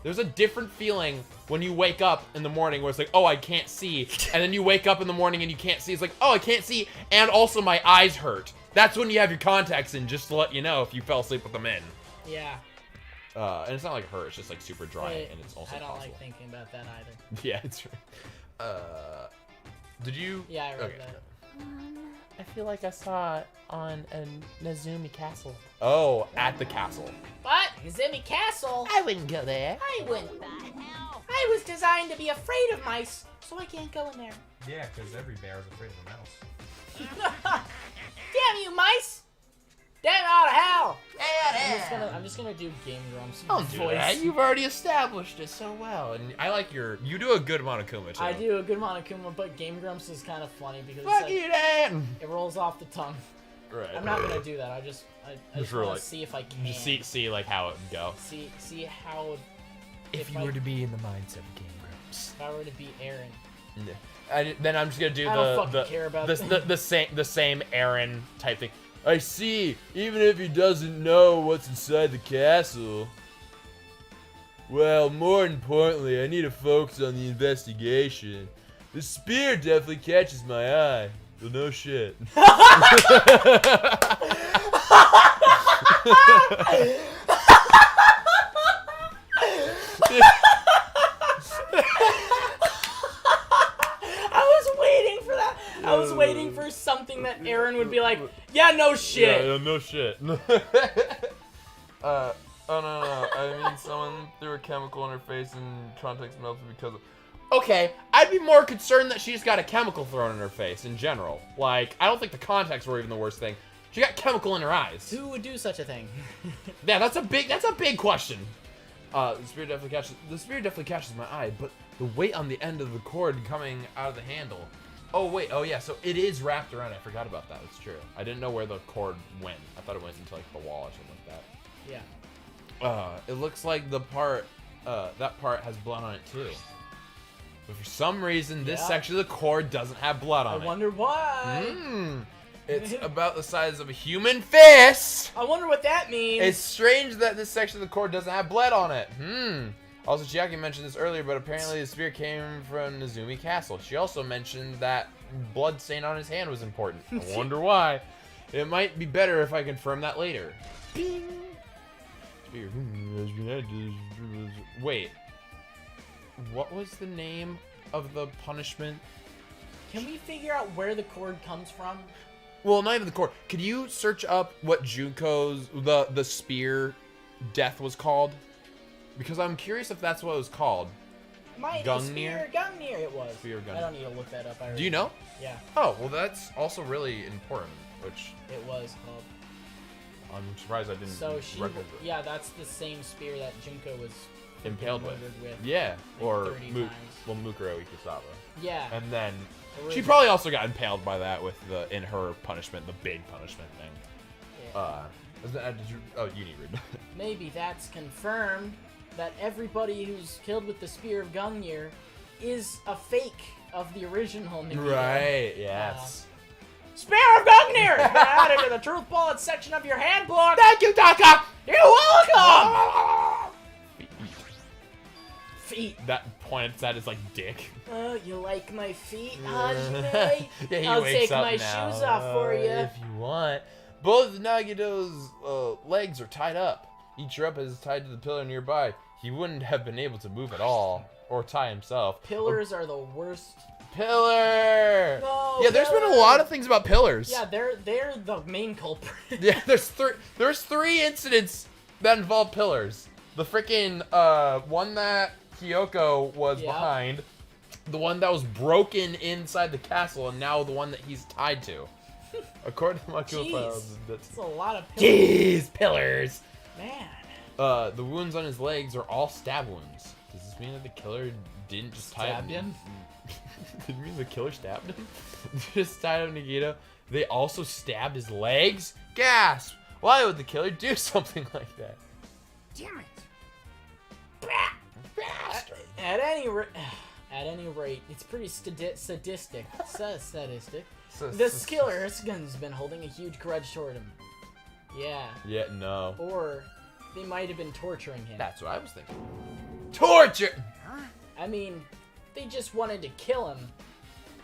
There's a different feeling when you wake up in the morning where it's like, oh, I can't see. And then you wake up in the morning and you can't see. It's like, oh, I can't see. And also my eyes hurt. That's when you have your contacts in, just to let you know if you fell asleep with them in. Yeah. And it's not like hurt. It's just like super dry. Hey, And it's also I don't possible. like thinking about that either. Yeah, it's right. Did you? Yeah, I read Okay. that. I feel like I saw it on a Nazumi castle. Oh, at the castle. What? Nazumi Castle? I wouldn't go there. I wouldn't. I was designed to be afraid of mice, so I can't go in there. Yeah, because every bear is afraid of a mouse. Damn you, mice! Damn out of hell! I'm just gonna do Game Grumps Don't do voice. that. You've already established it so well. And I like you do a good Monokuma too. I do a good Monokuma, but Game Grumps is kind of funny because Fuck it's you, like, Dan. it rolls off the tongue. Right. I'm not gonna do that. I just Just want like- to see if I can. Just see like how it would go. See how. If you I- were to be in the mindset of Game Grumps. If I were to beat Aaron. Then I'm just gonna do I don't fucking care about the same Aaron type thing. I see. Even if he doesn't know what's inside the castle. Well, more importantly, I need to focus on the investigation. The spear definitely catches my eye. Well, no shit. I was waiting for that. I was waiting for something that Aaron would be like, yeah, no shit. Yeah, no shit. Oh no, I mean someone threw a chemical in her face and Trontex melted because of... Okay, I'd be more concerned that she just got a chemical thrown in her face in general. Like, I don't think the contacts were even the worst thing. She got chemical in her eyes. Who would do such a thing? Yeah, that's a big question. The spear definitely catches my eye, but the weight on the end of the cord coming out of the handle. Oh wait, oh yeah, so it is wrapped around. I forgot about that. That's true. I didn't know where the cord went. I thought it went into like the wall or something like that. Yeah. It looks like the part, that part has blood on it too. But for some reason, this Yeah. section of the cord doesn't have blood I on it. wonder why. It's about the size of a human fist. I wonder what that means. It's strange that this section of the cord doesn't have blood on it. Also, Chiaki mentioned this earlier, but apparently the spear came from Nezumi Castle. She also mentioned that blood stain on his hand was important. I wonder why. It might be better if I confirm that later. Spear. Wait. What was the name of the punishment? Can we figure out where the cord comes from? Well, not even the cord. Could you search up what Junko's the spear death was called? Because I'm curious if that's what it was called. Gungnir? Gungnir it was. Spear Gungnir. I don't need to look that up. I already Do you know? Yeah, Oh, well, that's also really important. Which it was called. I'm surprised I didn't. So she, recognize it. yeah, that's the same spear that Junko was Impaled with. murdered with. Yeah, like or 30 times. Mukuro Ikusawa. Yeah. And then she Original. probably also got impaled by that with the in her punishment, the big punishment thing. Yeah. You need read. Maybe that's confirmed that everybody who's killed with the spear of Gungnir is a fake of the original Nagito. Right. Yes. Spear of Gungnir! Add it to the truth bullet section of your handbook! Thank you, Taka. You're welcome! Feet. That points at his like dick. Oh, you like my feet, Hajime? Yeah, he I'll wakes take up my now. shoes off for you. If you want. Both Nagito's legs are tied up. Each rope is tied to the pillar nearby. He wouldn't have been able to move at all, or tie himself. Pillars are the worst. Pillar. No, Yeah, there's been a lot of things about pillars. Yeah, they're the main culprit. Yeah, there's three incidents that involve pillars. The freaking one that Kyoko was behind, the one that was broken inside the castle, and now the one that he's tied to. According to my files, That's a lot of pillars. Jeez, pillars. Man. The wounds on his legs are all stab wounds. Does this mean that the killer didn't just tie Stabbed him? Did it mean the killer stabbed him? Just tied up Nagito. They also stabbed his legs? Gasp! Why would the killer do something like that? Damn it. Bastard. At any rate, it's pretty sadistic. Sadistic. This killer has been holding a huge grudge toward him. Yeah. Yeah, no. Or they might have been torturing him. That's what I was thinking. Torture! I mean, they just wanted to kill him.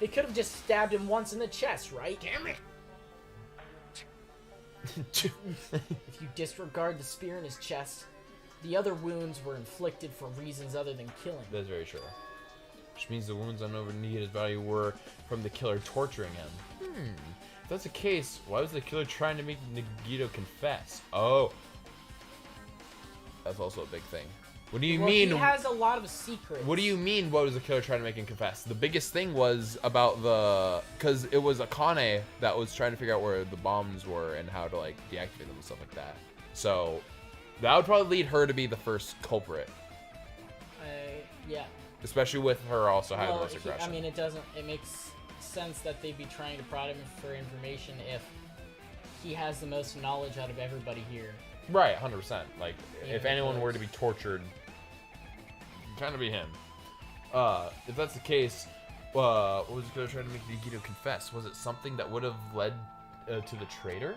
They could have just stabbed him once in the chest, right? Damn it. If you disregard the spear in his chest, the other wounds were inflicted for reasons other than killing. That's very true. Which means the wounds on over Nagito's body were from the killer torturing him. If that's the case, why was the killer trying to make Nagito confess? Oh. That's also a big thing. What do you mean? He has a lot of secrets. What do you mean, what was the killer trying to make him confess? The biggest thing was about because it was Akane that was trying to figure out where the bombs were and how to, like, deactivate them and stuff like that. So, that would probably lead her to be the first culprit. Yeah. Especially with her also having Well, less aggression. I mean, it makes sense that they'd be trying to prod him for information if he has the most knowledge out of everybody here. Right, 100%. Like, Yeah, if anyone were to be tortured, it'd kind of be him. If that's the case, what was going to try to make Nagito confess? Was it something that would have led to the traitor?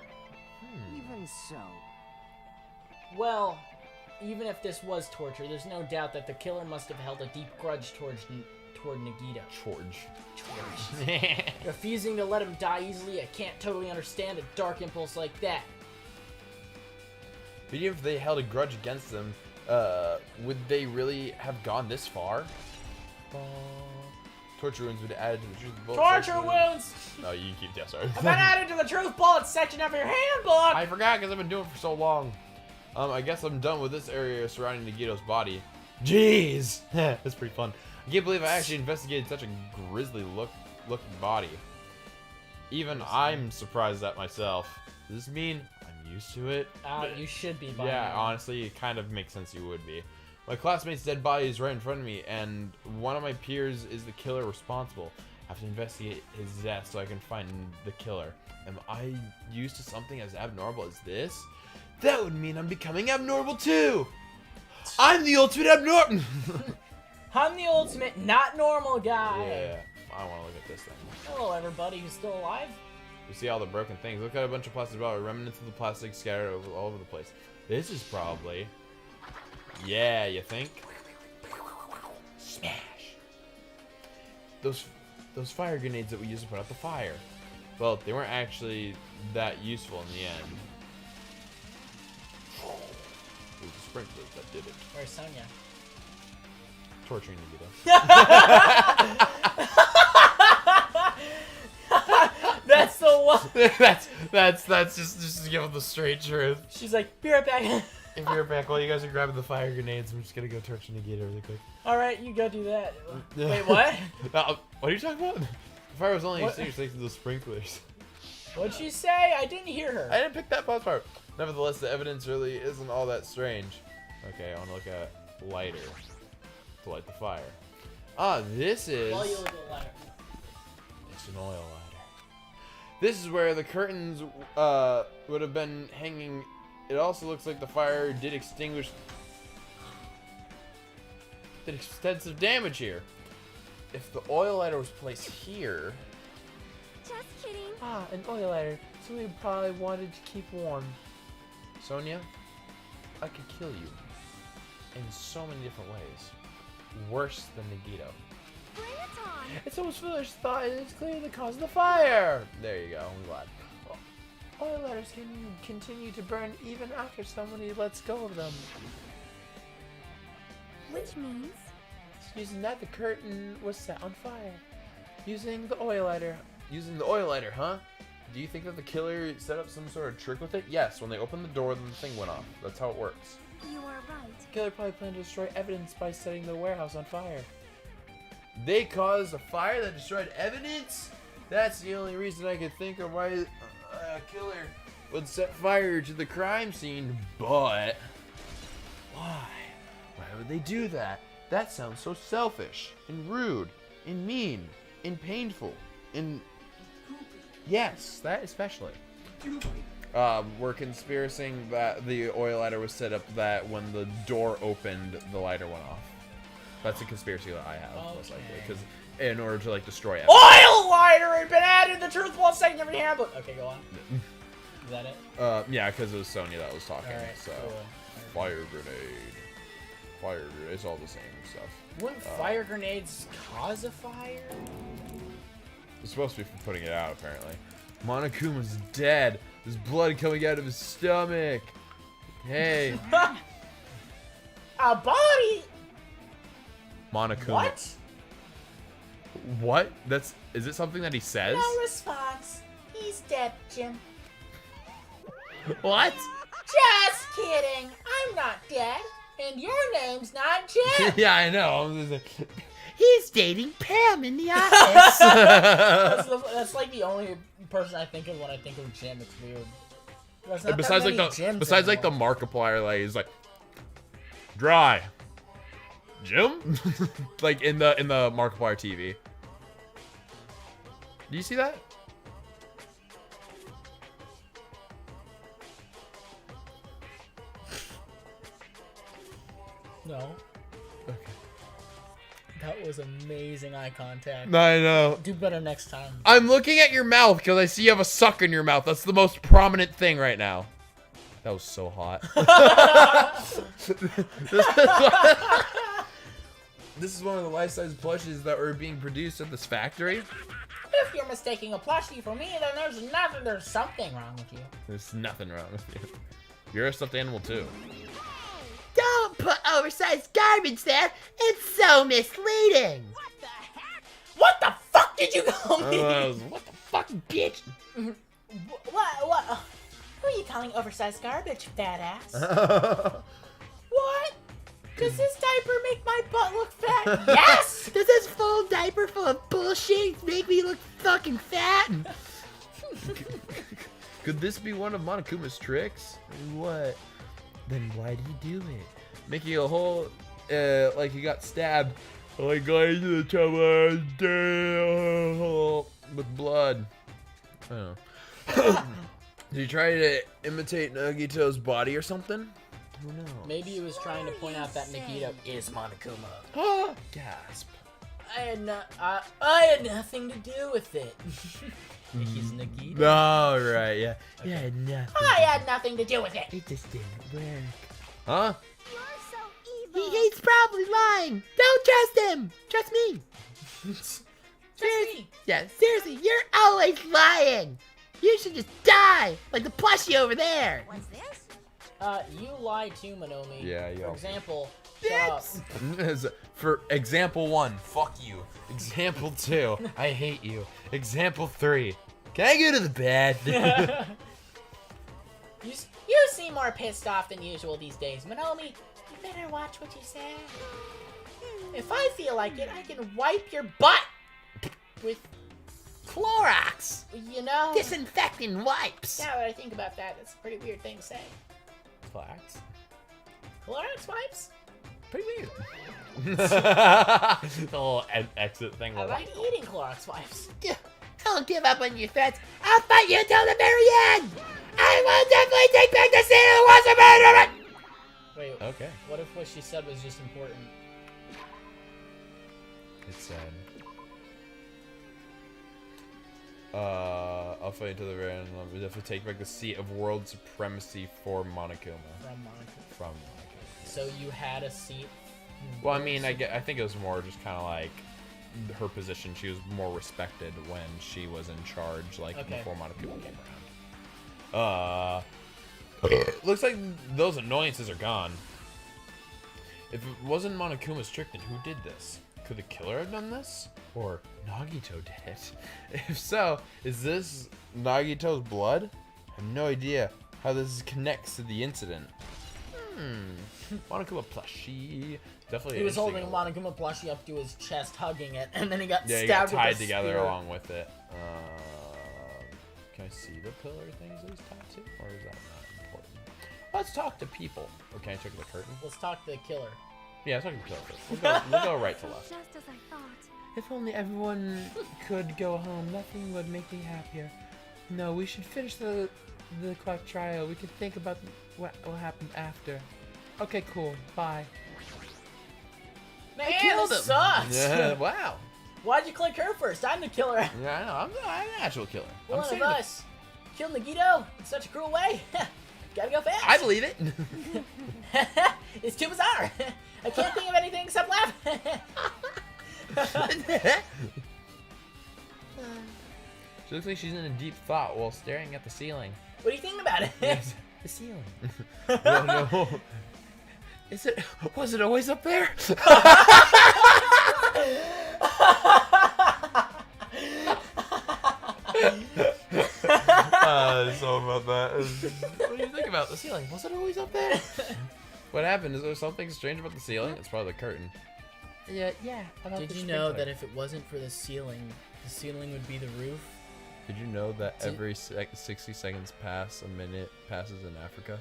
Even so. Well, even if this was torture, there's no doubt that the killer must have held a deep grudge toward Nagito. George. Refusing to let him die easily, I can't totally understand a dark impulse like that. But even if they held a grudge against them, would they really have gone this far? Torture wounds would add to the truth bullet Torture section. wounds! No, you can keep that, sorry. I've been added to the truth bullet section of your handbook! I forgot because I've been doing it for so long. I guess I'm done with this area surrounding Nagito's body. Jeez! That's pretty fun. I can't believe I actually investigated such a grisly looking body. Even I'm surprised at myself. Does this mean I'm used to it? You should be by Yeah, now. honestly, it kind of makes sense you would be. My classmate's dead body is right in front of me, and one of my peers is the killer responsible. I have to investigate his death so I can find the killer. Am I used to something as abnormal as this? That would mean I'm becoming abnormal too! I'm the ultimate abnormal! I'm the ultimate not normal guy! Yeah, I want to look at this thing. Hello, everybody who's still alive. You see all the broken things. Look at a bunch of plastic bottles, remnants of the plastic scattered all over the place. This is probably... Yeah, you think? Smash! Those fire grenades that we used to put out the fire. Well, they weren't actually that useful in the end. It was the sprinklers that did it. Where's Sonya? Torturing Nagito. That's the one! that's just to give them the straight truth. She's like, be right back. If you're back while you guys are grabbing the fire grenades, I'm just gonna go torture Nagito really quick. Alright, you go do that. Wait, what? What are you talking about? The fire was only What? extinguished thanks to the sprinklers. What'd she say? I didn't hear her. I didn't pick that part. Nevertheless, the evidence really isn't all that strange. Okay, I want to look at lighter to light the fire. Ah, this is... While you look at the lighter. It's an oil lighter. This is where the curtains would have been hanging. It also looks like the fire did extinguish... did extensive damage here. If the oil lighter was placed here... Just kidding. Ah, an oil lighter. Somebody probably wanted to keep warm. Sonia, I could kill you in so many different ways. Worse than Nagito. Bring it on. It's almost foolish thought. It's clearly the cause of the fire. There you go. I'm glad. Oil lighters can continue to burn even after somebody lets go of them. Which means? Using that, the curtain was set on fire. Using the oil lighter. Using the oil lighter, huh? Do you think that the killer set up some sort of trick with it? Yes, when they opened the door, then the thing went off. That's how it works. You are right. The killer probably planned to destroy evidence by setting the warehouse on fire. They caused a fire that destroyed evidence? That's the only reason I could think of why a killer would set fire to the crime scene, but... Why? Why would they do that? That sounds so selfish, and rude, and mean, and painful, and... Yes, that especially. We're conspiracing that the oil lighter was set up that when the door opened, the lighter went off. That's a conspiracy that I have, most likely, because in order to like destroy evidence. Oil lighter had been added to the truthful section of your handbook. Okay, go on. Is that it? Yeah, because it was Sonya that was talking. Alright, So, cool. fire grenade. Fire grenade. It's all the same stuff. Wouldn't fire grenades cause a fire? It's supposed to be for putting it out, apparently. Monokuma's dead. There's blood coming out of his stomach. Hey. A body? Monokuma. What? What? Is it something that he says? No response. He's dead, Jim. What? Just kidding. I'm not dead. And your name's not Jim. Yeah, I know. I'm just like, He's dating Pam in the office. That's like the only person I think of when I think of Jim. It's weird. There's not besides that like many the Jims besides like the anymore. Markiplier, like he's like dry. Jim? Like in the Markiplier TV. Do you see that? No. Okay. That was amazing eye contact. I know. Do better next time. I'm looking at your mouth because I see you have a suck in your mouth. That's the most prominent thing right now. That was so hot. This is one of the life-size plushies that were being produced at this factory. If you're mistaking a plushie for me, then there's something wrong with you. There's nothing wrong with you. You're a stuffed animal too. Don't put oversized garbage there. It's so misleading. What the heck? What the fuck did you call me? What the fuck, bitch? What? Who are you calling oversized garbage, fat ass? What? Does this diaper make my butt look fat? Yes! Does this full diaper full of bullshit make me look fucking fat? Could this be one of Monokuma's tricks? What? Then why did he do it? Making a whole, like he got stabbed. Like going to the trouble with blood. I don't know. Did you try to imitate Nagito's body or something? Who knows? Maybe he was trying to point out that Nagito is Monokuma. Gasp. I had nothing to do with it. He's Nagito. Oh, right, yeah. Yeah, nothing. I had nothing to do with it. It just didn't work. Huh? You're so evil. He's probably lying. Don't trust him. Trust me. Just me. Yeah, seriously, you're always lying. You should just die, like the plushie over there. What's this? You lie too, Monomi. Yeah, For yo. example, shut up. For example 1, fuck you. Example 2, I hate you. Example 3, can I go to the bed? You seem more pissed off than usual these days, Monomi. You better watch what you say. If I feel like it, I can wipe your butt with Clorox. You know? Disinfecting wipes. Now that I think about that, that's a pretty weird thing to say. Clorox? Clorox wipes? Pretty weird. The whole exit thing. I like eating Clorox wipes. Don't give up on your threats. I'll fight you till the very end. I will definitely take back the city that was a murderer. Wait, Okay. what if what she said was just important? It said, I'll fight to the very end. We have to take back the seat of world supremacy for Monokuma. From Monokuma. So you had a seat? Well, I mean, I think it was more just kind of like her position. She was more respected when she was in charge, like before Monokuma came around. Looks like those annoyances are gone. If it wasn't Monokuma's trick, then who did this? Could the killer have done this? Or Nagito did it? If so, is this Nagito's blood? I have no idea how this connects to the incident. Monokuma plushie. Definitely. He was holding a Monokuma plushie up to his chest, hugging it, and then he got Yeah, stabbed he got with tied a together spear. along with it. Can I see the pillar things that he's tied to? Or is that not important? Let's talk to people. Or can I check the curtain? Let's talk to the killer. Yeah, let's talk to the killer first. We'll go right to left. Just as I thought. If only everyone could go home, nothing would make me happier. No, we should finish the clock trial. We can think about what happened after. Okay, cool. Bye. Man, killed this him. sucks. Yeah, wow. Why'd you click her first? I'm the killer. Yeah, I know. I'm an actual killer. One I'm of saying us killed Nagito in such a cruel way. Gotta go fast. I believe it. It's too bizarre. I can't think of anything except laugh. She looks like she's in a deep thought while staring at the ceiling. What do you think about it? The ceiling. Well, no. Was it always up there? So about that. What do you think about the ceiling? Was it always up there? What happened? Is there something strange about the ceiling? It's probably the curtain. Yeah. Did you know that if it wasn't for the ceiling would be the roof? Did you know that every 60 seconds pass, a minute passes in Africa?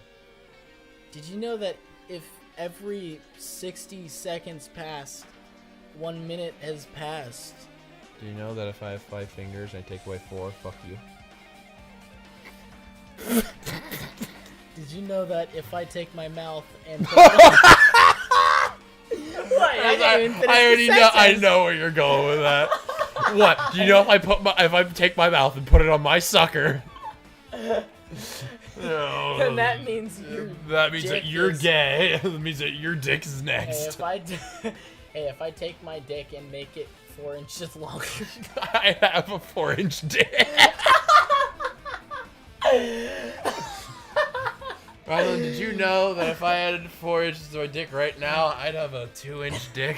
Did you know that if every 60 seconds passed, 1 minute has passed? Do you know that if I have 5 fingers and I take away 4, fuck you? Did you know that if I take my mouth and I know where you're going with that. What? Do you know if I take my mouth and put it on my sucker? No. Then that means that you're gay. That means that your dick is next. If I take my dick and make it 4 inches longer. I have a 4-inch dick. Rylan, did you know that if I added 4 inches to my dick right now, I'd have a 2-inch dick?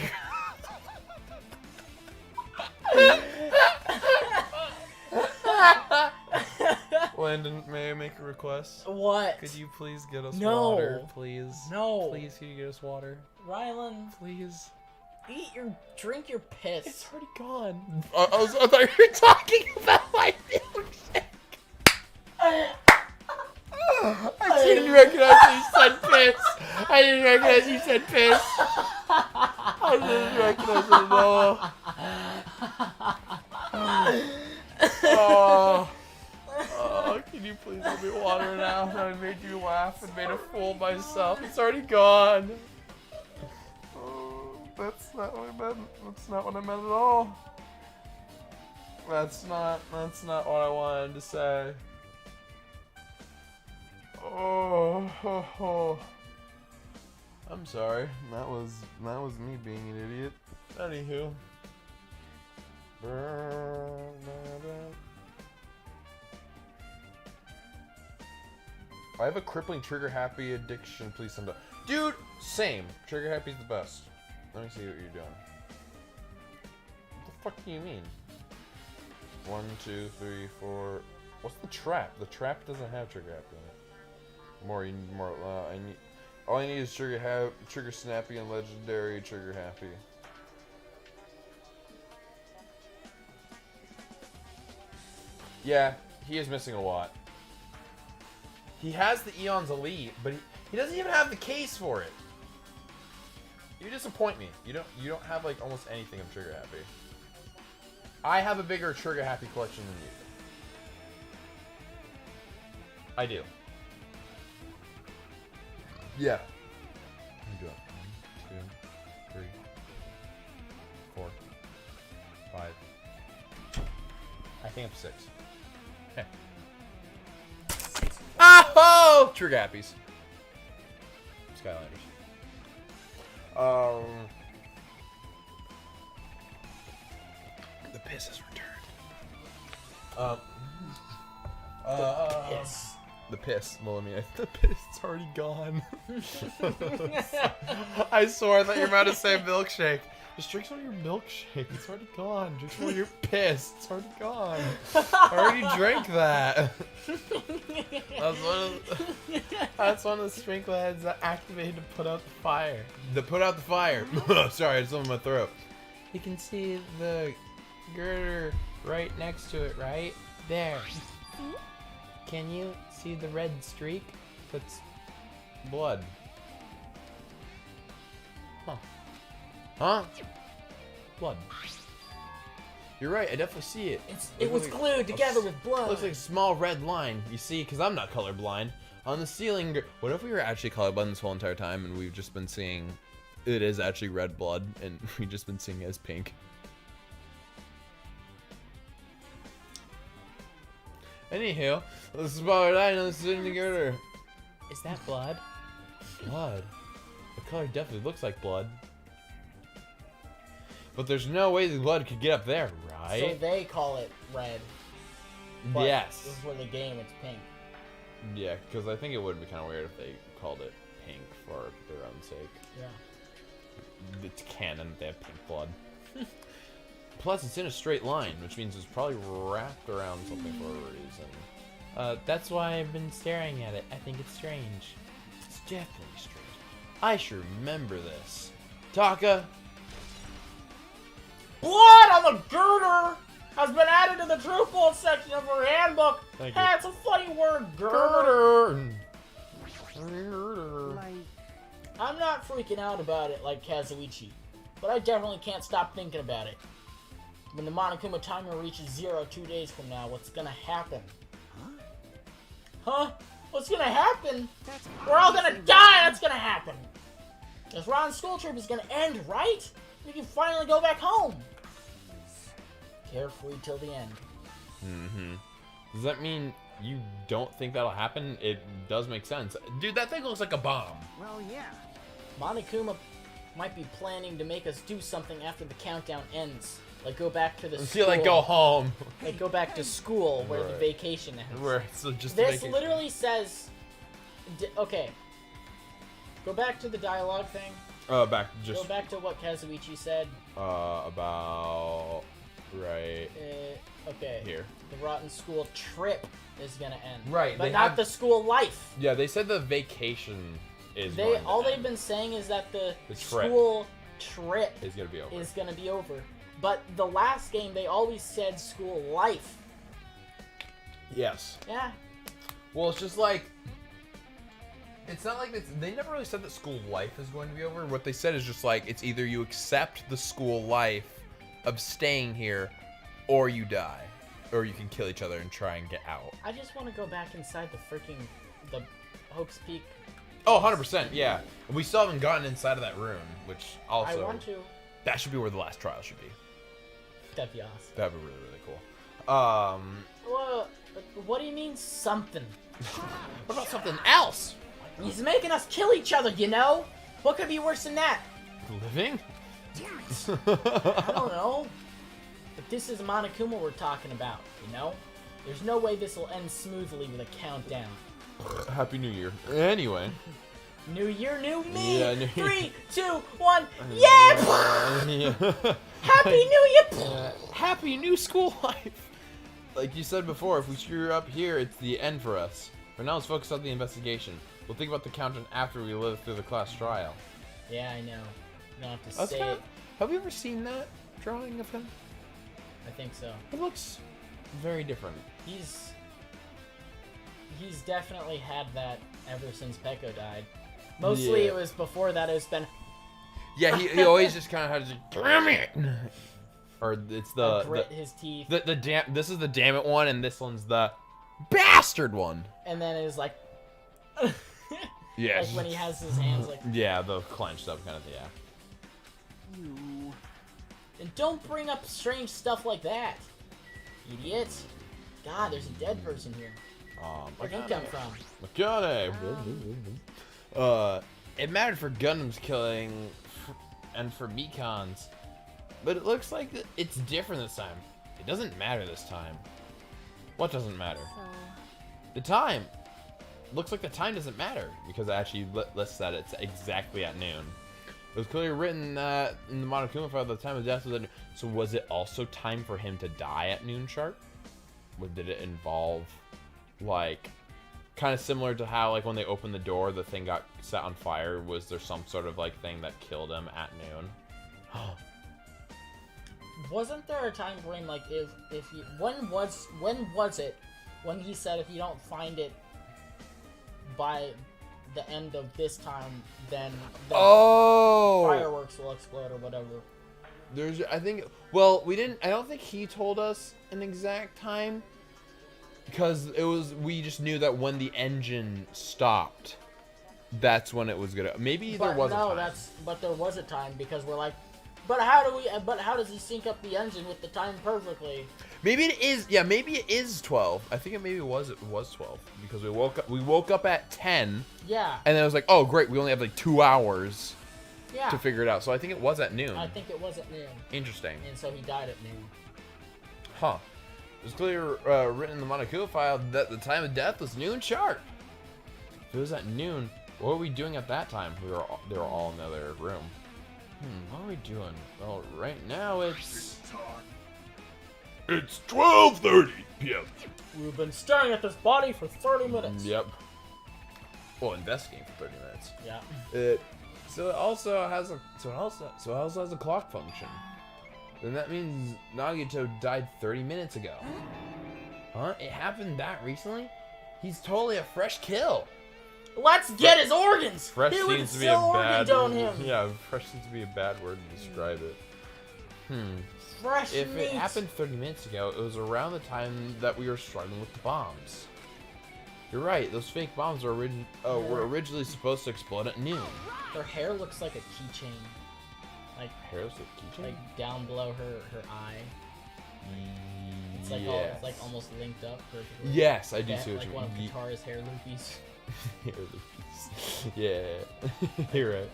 Landon, may I make a request? What? Could you please get us No. water, please? No. Please, could you get us water? Rylan, Please. drink your piss. It's already gone. I thought you were talking about my milkshake. I didn't recognize you said piss. I didn't recognize you said piss. I didn't recognize it at all. Oh, can you please give me water now? I made you laugh and made a fool of myself. It's already gone. Oh, that's not what I meant. That's not what I meant at all. That's not what I wanted to say. Oh. I'm sorry. That was me being an idiot. Anywho. I have a crippling trigger happy addiction. Please send up. Dude, same. Trigger happy's the best. Let me see what you're doing. What the fuck do you mean? 1, 2, 3, 4. What's the trap? The trap doesn't have trigger happy in it. More. All I need is trigger snappy and legendary trigger happy. Yeah, he is missing a lot. He has the Eon's Elite, but he doesn't even have the case for it. You disappoint me. You don't have like almost anything of trigger happy. I have a bigger trigger happy collection than you. I do. Yeah. Let me do it. 1, 2, 3, 4, 5. I think I'm 6. Okay. Oh! Trigger happies. Skylanders. The piss is returned. Piss. The piss. Well, I mean, the piss is already gone. I swore I thought you were about to say milkshake. Just drink some of your milkshake. It's already gone. Drink some of your piss. It's already gone. I already drank that. That's one of the sprinkler heads that activated to put out the fire. To put out the fire. Sorry, I had something in my throat. You can see the girder right next to it, right? There. Can you see the red streak? That's blood. Huh? Blood. You're right, I definitely see it. It was glued together with blood. Looks like a small red line. You see, because I'm not colorblind. On the ceiling, what if we were actually colorblind this whole entire time and we've just been seeing it is actually red blood and we've just been seeing it as pink? Anywho, this is about what I know. This is in the girder. Is that blood? Blood? The color definitely looks like blood. But there's no way the blood could get up there, right? So they call it red. But yes. This is for the game, it's pink. Yeah, because I think it would be kind of weird if they called it pink for their own sake. Yeah. It's canon that they have pink blood. Plus, it's in a straight line, which means it's probably wrapped around something for a reason. That's why I've been staring at it. I think it's strange. It's definitely strange. I should remember this. Taka! Blood on the girder has been added to the Drupal section of her handbook. Thank you. Hey, it's a funny word, girder. Girder. I'm not freaking out about it like Kazuichi, but I definitely can't stop thinking about it. When the Monokuma timer reaches 0 2 days from now, what's gonna happen? Huh? What's gonna happen? We're all gonna die! That's gonna happen! This rotten school trip is gonna end, right? We can finally go back home. Carefree till the end. Mm-hmm. Does that mean you don't think that'll happen? It does make sense. Dude, that thing looks like a bomb. Well, yeah. Monokuma might be planning to make us do something after the countdown ends. Like go back to the school. Like go home. Like go back to school where the Right. vacation ends. Where it's just This vacation. literally says... Okay. Go back to the dialogue thing. Go Go back to what Kazuichi said. About right Okay. here. The rotten school trip is gonna end. Right, But they not have- the school life. Yeah, they said the vacation is going to All end. they've been saying is that the trip school trip is gonna be over. is gonna be over. But the last game they always said school life. Yes. Yeah. Well, it's just like it's not like they never really said that school life is going to be over. What they said is just like it's either you accept the school life of staying here, or you die, or you can kill each other and try and get out. I just want to go back inside the Hope's Peak. Oh, 100%, yeah. We still haven't gotten inside of that room, which also I want to. that should be where the last trial should be. That'd be awesome. That'd be really, really cool. Well, what do you mean something? What about something else? He's making us kill each other, you know? What could be worse than that? Living? I don't know. But this is Monokuma we're talking about, you know? There's no way this will end smoothly with a countdown. Happy New Year. Anyway. New year, new me! Yeah, new 3, 2, 1, yeah! Yeah. Happy New Year! Happy new school life! Like you said before, if we screw up here, it's the end for us. For now, let's focus on the investigation. We'll think about the countdown after we live through the class trial. Yeah, I know. You don't have to That's say kinda, it. have you ever seen that drawing of him? I think so. It looks very different. He's definitely had that ever since Peko died. Mostly Yeah. it was before that, it's been Yeah, he always just kind of had to damn it! Or it's grit his teeth. this is the damn it one, and this one's the bastard one. And then it was like... Yes. Like when he has his hands like... Yeah, the clenched up kind of, yeah. And don't bring up strange stuff like that. Idiot. God, there's a dead person here. Where'd he come from? Makane! It mattered for Gundam's killing and for Mikan's, but it looks like it's different this time. It doesn't matter this time. What doesn't matter? The time. Looks like the time doesn't matter because it actually lists that it's exactly at noon. It was clearly written that in the Monokuma file the time of death was at noon. So was it also time for him to die at noon sharp? Or did it involve, like, kind of similar to how, like, when they opened the door, the thing got set on fire? Was there some sort of, like, thing that killed him at noon? Wasn't there a time frame like if you when was it when he said if you don't find it by the end of this time then the fireworks will explode or whatever? I don't think he told us an exact time because we just knew that when the engine stopped, that's when it was gonna. Maybe there was a time. But there was a time because we're like, but how does he sync up the engine with the time perfectly? Maybe it is. Yeah, maybe it is 12. I think it was 12 because we woke up at 10. Yeah. And then it was like, oh great, we only have like 2 hours. Yeah. To figure it out. So I think it was at noon. I think it was at noon. Interesting. And so he died at noon. Huh. It was clearly written in the Monokuma file that the time of death was noon sharp. If it was at noon, what were we doing at that time? They were all in the other room. What are we doing? Well, right now it's 12:30 p.m. We've been staring at this body for 30 minutes. Yep. Well, investigating for 30 minutes. Yeah. So it also has a clock function. Then that means Nagito died 30 minutes ago. Huh? It happened that recently? He's totally a fresh kill. Let's get his organs. Fresh He would seems to be still a bad organ him. Yeah, fresh seems to be a bad word to describe it. Fresh If meat. it happened 30 minutes ago, it was around the time that we were struggling with the bombs. You're right. Those fake bombs are were originally supposed to explode at noon. Her hair looks like a keychain. Like Hair looks like a keychain? like down below her eye. It's like it's like almost linked up vertically. Yes, I do Yeah, see what like you one of mean. Katara's hair loopies. Hair loopies. Yeah. You're right.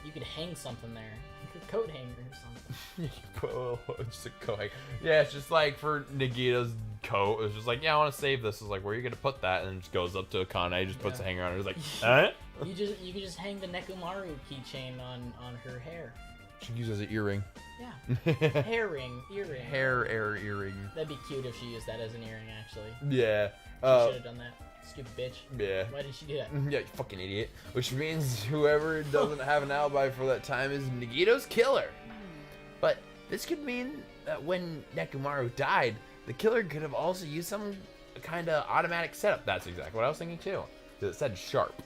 You could hang something there. Like a coat hanger or something. Just a coat hanger. Yeah, it's just like for Nagita's coat. It's just like, yeah, I want to save this. It's like, where are you gonna put that? And it just goes up to Akane, just puts a hanger on it. It's like, huh? You could just hang the Nekomaru keychain on her hair. She can use it as an earring. Yeah. Hair ring, earring. Earring. That'd be cute if she used that as an earring, actually. Yeah. She should have done that. Stupid bitch. Yeah. Why did she do that? Yeah, you fucking idiot. Which means whoever doesn't have an alibi for that time is Nagito's killer. But this could mean that when Nekomaru died, the killer could have also used some kind of automatic setup. That's exactly what I was thinking too. Because it said sharp.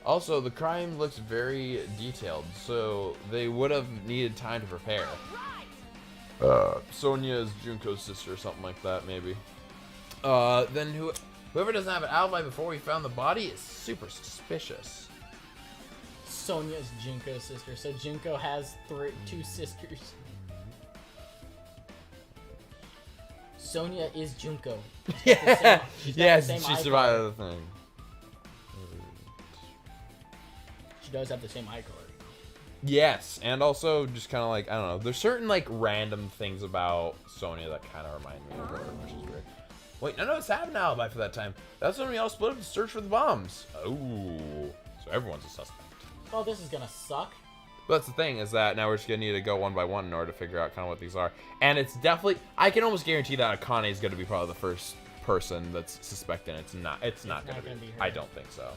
Also, the crime looks very detailed, so they would have needed time to prepare. Sonya is Junko's sister or something like that, maybe. Then whoever doesn't have an alibi before we found the body is super suspicious. Sonya is Junko's sister, so Junko has two sisters. Sonya is Junko. Yeah, yes, she survived the thing. She does have the same eye color. Yes, and also just kind of like, I don't know, there's certain like random things about Sonya that kind of remind me of her, which is weird. Wait, none of us have an alibi for that time. That's when we all split up to search for the bombs. Oh, so everyone's a suspect. Oh, this is gonna suck. But that's the thing, is that now we're just gonna need to go one by one in order to figure out kind of what these are. And it's definitely, I can almost guarantee that Akane is gonna be probably the first person that's suspecting. It's not gonna be her. I don't think so.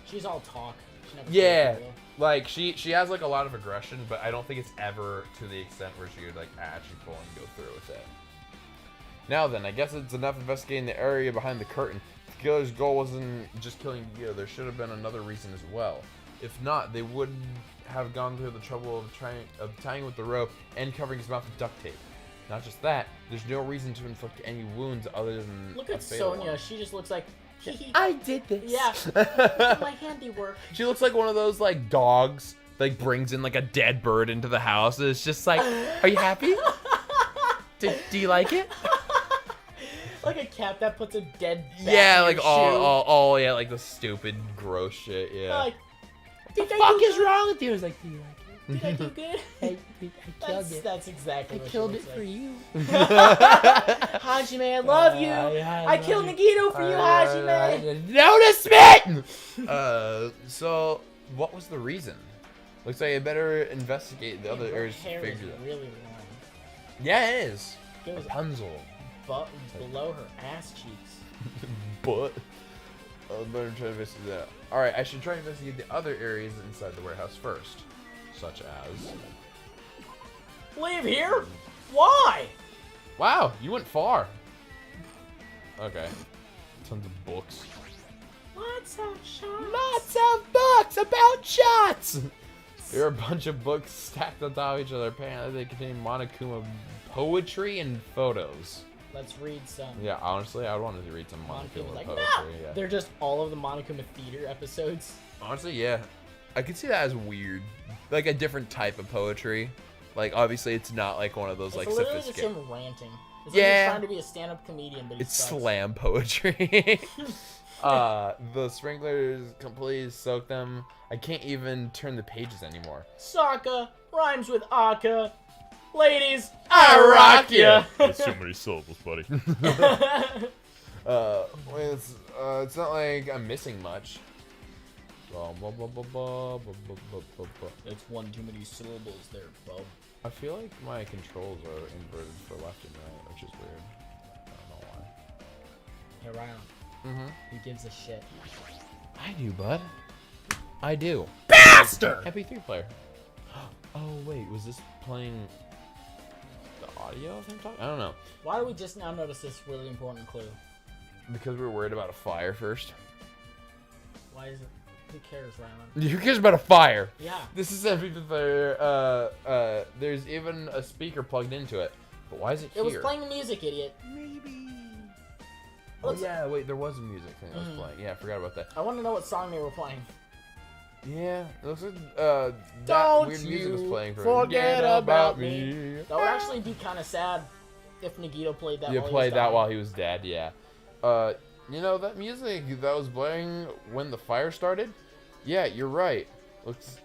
She's all talk. She never Yeah, like she has like a lot of aggression, but I don't think it's ever to the extent where she would like actually pull and go through with it. Now then, I guess it's enough investigating the area behind the curtain. If the killer's goal wasn't just killing Gio, there should have been another reason as well. If not, they wouldn't have gone through the trouble of tying with the rope and covering his mouth with duct tape. Not just that, there's no reason to inflict any wounds other than look at Sonya. She just looks like I did this. Yeah, my handiwork. She looks like one of those like dogs that like, brings in like a dead bird into the house. And it's just like, are you happy? Do you like it? Like a cat that puts a dead bat yeah, in like your all yeah, like the stupid gross shit. Yeah. Like, What the fuck is wrong with you? I was like, do you like it? Did I do good? I killed it. That's exactly I what killed she it looks for like. you. Hajime, I love you. I killed Nagito for you, Hajime. Notice me! So what was the reason? Looks like I better investigate the other areas to Hair is figure that. really long. Yeah, it is. It was Rapunzel. below her ass cheeks. But I better try to investigate that. Alright, I should try to investigate the other areas inside the warehouse first. Such as... Leave here? Why? Wow, you went far. Okay. Tons of books. Lots of shots. Lots of books about shots! There are a bunch of books stacked on top of each other. Apparently they contain Monokuma poetry and photos. Let's read some. Yeah, honestly, I wanted to read some Monokuma like, poetry. no! Yeah. They're just all of the Monokuma theater episodes. Honestly, yeah. I could see that as weird. Like a different type of poetry. Like, obviously, it's not like one of those, like, It's literally just sophisticated... him ranting. It's Yeah. like he's trying to be a stand-up comedian, but he It's sucks. slam poetry. The sprinklers completely soak them. I can't even turn the pages anymore. Sokka rhymes with Akka. Ladies, I rock ya. That's so many syllables, buddy. It's not like I'm missing much. It's one too many syllables there, bub. I feel like my controls are inverted for left and right, which is weird. I don't know why. Hey, Ryan. Who gives a shit? I do, bud. I do. Bastard! MP3 player. Oh wait, was this playing the audio of him talking? I don't know. Why do we just now notice this really important clue? Because we were worried about a fire first. Why is it? Who cares, Rylan? Who cares about a fire? Yeah. This is MP3 player. There's even a speaker plugged into it. But why is it here? It was playing the music, idiot. Maybe. Oh yeah, wait, there was a music thing that was playing. Yeah, I forgot about that. I want to know what song they were playing. Yeah, it looks like that Don't weird music was you playing for forget about me. That would actually be kind of sad if Nagito played that. You while he played was that dying. while he was dead, yeah. You know that music that was playing when the fire started? Yeah, you're right. Looks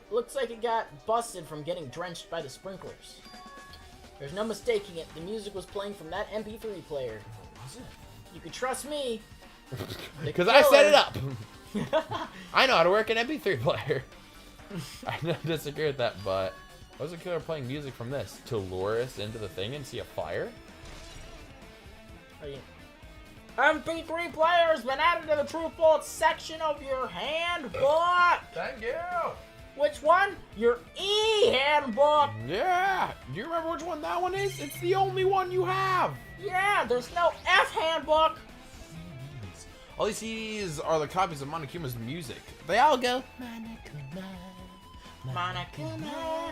Looks like it got busted from getting drenched by the sprinklers. There's no mistaking it. The music was playing from that MP3 player. was it? You can trust me. Because I set it up. I know how to work an MP3 player. I don't disagree with that, but why was the killer playing music from this? To lure us into the thing and see a fire? MP3 player has been added to the True Fault section of your handbook. Thank you. Which one? Your E-handbook. Yeah. Do you remember which one that one is? It's the only one you have. Yeah, there's no F-handbook. All these are the copies of Monokuma's music. They all go. Monokuma,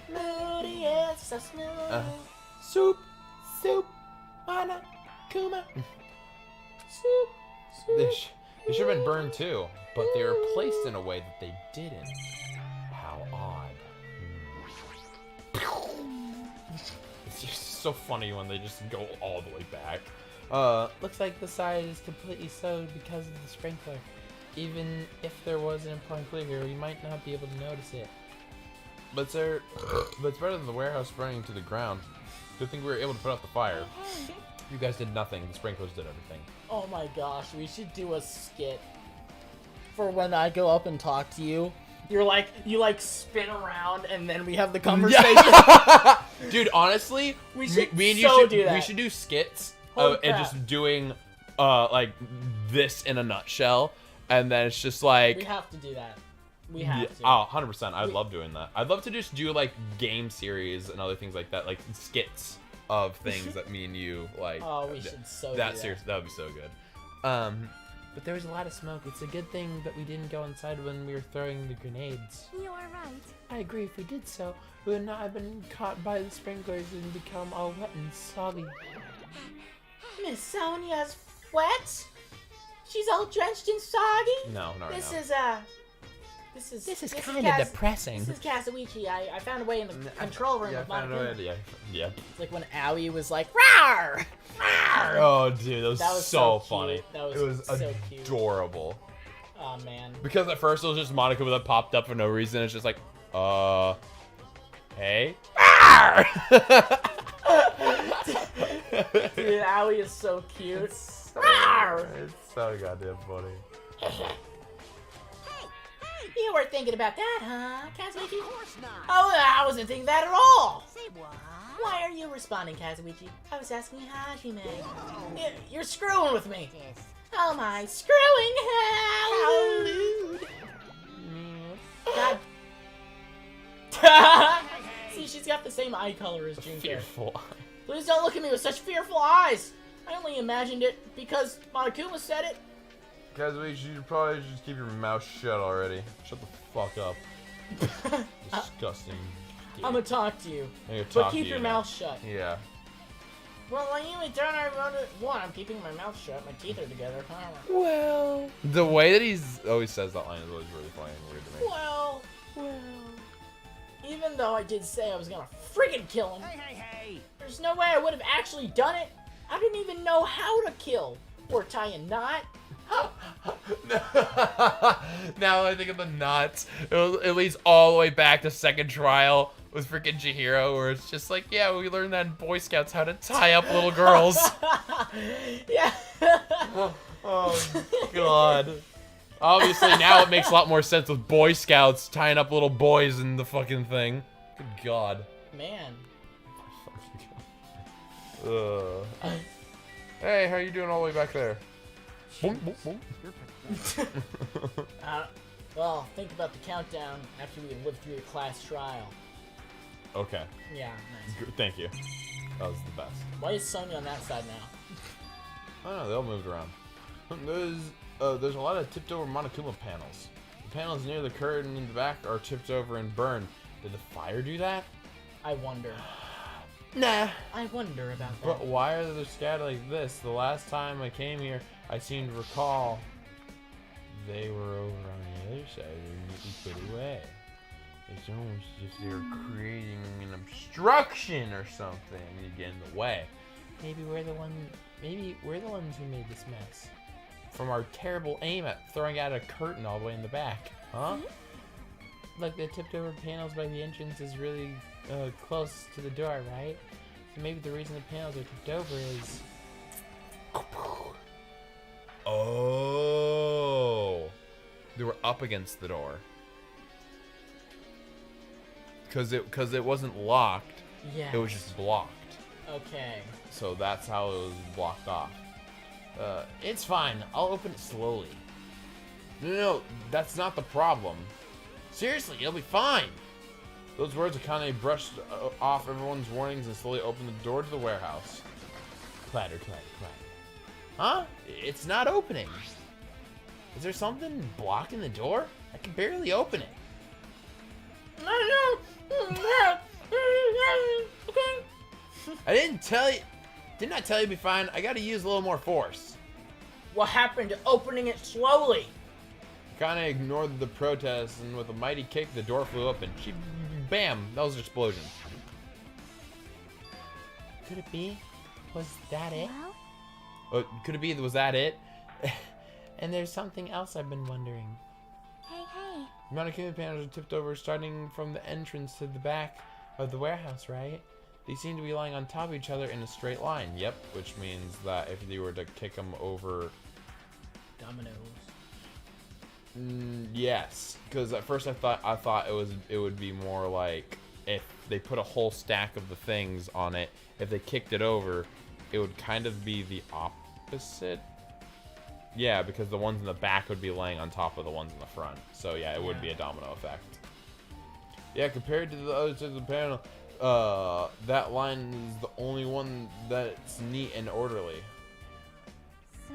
moody and so smooth. Soup, Monokuma. Soup. They should have been burned too, but they were placed in a way that they didn't. How odd. It's just so funny when they just go all the way back. Looks like the side is completely sewed because of the sprinkler. Even if there was an important clue here, we might not be able to notice it. But it's better than the warehouse burning to the ground. Good thing we were able to put out the fire. You guys did nothing. The sprinklers did everything. Oh my gosh, we should do a skit for when I go up and talk to you. You spin around and then we have the conversation. Dude, honestly, we should me and do that. We should do skits Holy and crap. just doing like this in a nutshell, and then it's just like We have to do that. We have to. Oh, 100%. I'd love doing that. I'd love to just do like game series and other things like that, like skits of things that me and you like. Oh, we should do that. Seriously, that would be so good. But there was a lot of smoke. It's a good thing that we didn't go inside when we were throwing the grenades. You're right. I agree. If we did so, we would not have been caught by the sprinklers and become all wet and soggy. Miss Sonia's wet? She's all drenched and soggy? No, not right This now. is kind of depressing. This is Kazuichi. I found a way in the control room of Monokuma. Yeah. It's like when Aoi was like, "Rawr! Rawr!" Oh, dude, that was so cute. funny. That was it was so cute. adorable. Oh man. Because at first it was just Monokuma that popped up for no reason. It's just like, hey. Dude, Aoi is so cute. It's so goddamn funny. You weren't thinking about that, huh, Kazuichi? Of course not. Oh, I wasn't thinking that at all. Say what? Why are you responding, Kazuichi? I was asking Hajime. You're screwing with me. Yes. Oh my, screwing how lewd. God. See, she's got the same eye color as Junko. Fearful. Please don't look at me with such fearful eyes. I only imagined it because Monokuma said it. Guys, you should probably just keep your mouth shut already. Shut the fuck up. Disgusting. I'm gonna talk to you. I'm gonna But talk to keep you your now. mouth shut. Yeah. Well, I usually don't. I wrote it. One, I'm keeping my mouth shut. My teeth are together. Well. The way that he's always says that line is always really funny and weird to me. Well. Even though I did say I was gonna freaking kill him, Hey. there's no way I would have actually done it. I didn't even know how to kill or tie a knot. Now I think of the knots. It leads all the way back to second trial with freaking Chihiro, where it's just like, yeah, we learned that in Boy Scouts how to tie up little girls. Yeah. Oh god. Obviously now it makes a lot more sense with Boy Scouts tying up little boys in the fucking thing. Good god. Man. Hey, how you doing all the way back there? Boom, boom, boom. Well, think about the countdown after we lived through the class trial. Okay. Yeah, nice. Good, thank you. That was the best. Why is Sonya on that side now? I don't know, they all moved around. There's a lot of tipped over Monokuma panels. The panels near the curtain in the back are tipped over and burned. Did the fire do that? I wonder. Nah. I wonder about that. But why are they scattered like this? The last time I came here, I seem to recall they were over on the other side. They're neatly put away. It's almost as if they're creating an obstruction or something to get in the way. Maybe we're the ones who made this mess. From our terrible aim at throwing out a curtain all the way in the back. Huh? Like the tipped over panels by the entrance is really close to the door, right? So maybe the reason the panels are tipped over is... Oh! They were up against the door. Because it wasn't locked. Yeah. It was just blocked. Okay. So that's how it was blocked off. It's fine. I'll open it slowly. No, that's not the problem. Seriously, it'll be fine. Those words Akane brushed off everyone's warnings and slowly opened the door to the warehouse. Clatter, clatter, clatter. Huh? It's not opening. Is there something blocking the door? I can barely open it. Didn't I tell you to be fine? I gotta use a little more force. What happened to opening it slowly? Akane ignored the protest, and with a mighty kick, the door flew open. Bam! That was an explosion. Could it be? Was that it? Could it be? Was that it? And there's something else I've been wondering. Hey. The mannequin panels are tipped over, starting from the entrance to the back of the warehouse, right? They seem to be lying on top of each other in a straight line. Yep, which means that if you were to kick them over... Dominoes. Yes, because at first I thought it would be more like if they put a whole stack of the things on it. If they kicked it over, it would kind of be the opposite. Yeah, because the ones in the back would be laying on top of the ones in the front. So yeah, it would be a domino effect. Yeah, compared to the other sides of the panel, that line is the only one that's neat and orderly. So...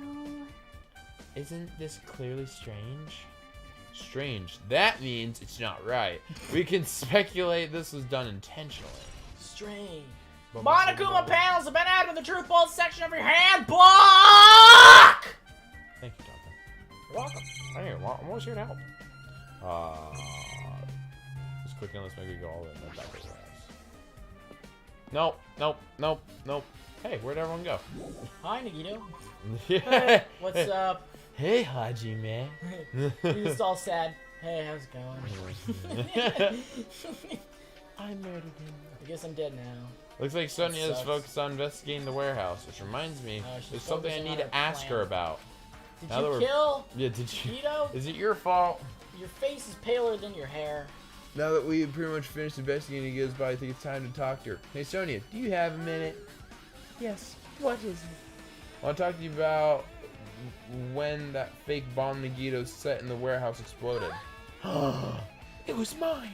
Isn't this clearly strange? Strange. That means it's not right. We can speculate this was done intentionally. Strange. Monokuma panels have been added to the truth bolt section of your handbook! Thank you, Jonathan. You're welcome. Hey, I'm always here to help. Just click on this, maybe go all the way back over the house. Nope. Hey, where'd everyone go? Hi, Nagito. Yeah. What's up? Hey, Haji, man. You're just all sad. Hey, how's it going? I murdered him. I guess I'm dead now. Looks like Sonia is sucks. focused on investigating the warehouse, which reminds me, She's there's something I focusing need on to her ask plan. her about. Did Now that you we're- kill Yeah, did you? Nagito? Is it your fault? Your face is paler than your hair. Now that we've pretty much finished investigating Goodbye, I think it's time to talk to her. Hey, Sonia, do you have a minute? Yes. What is it? I want to talk to you about when that fake bomb Nagito set in the warehouse exploded. It was mine.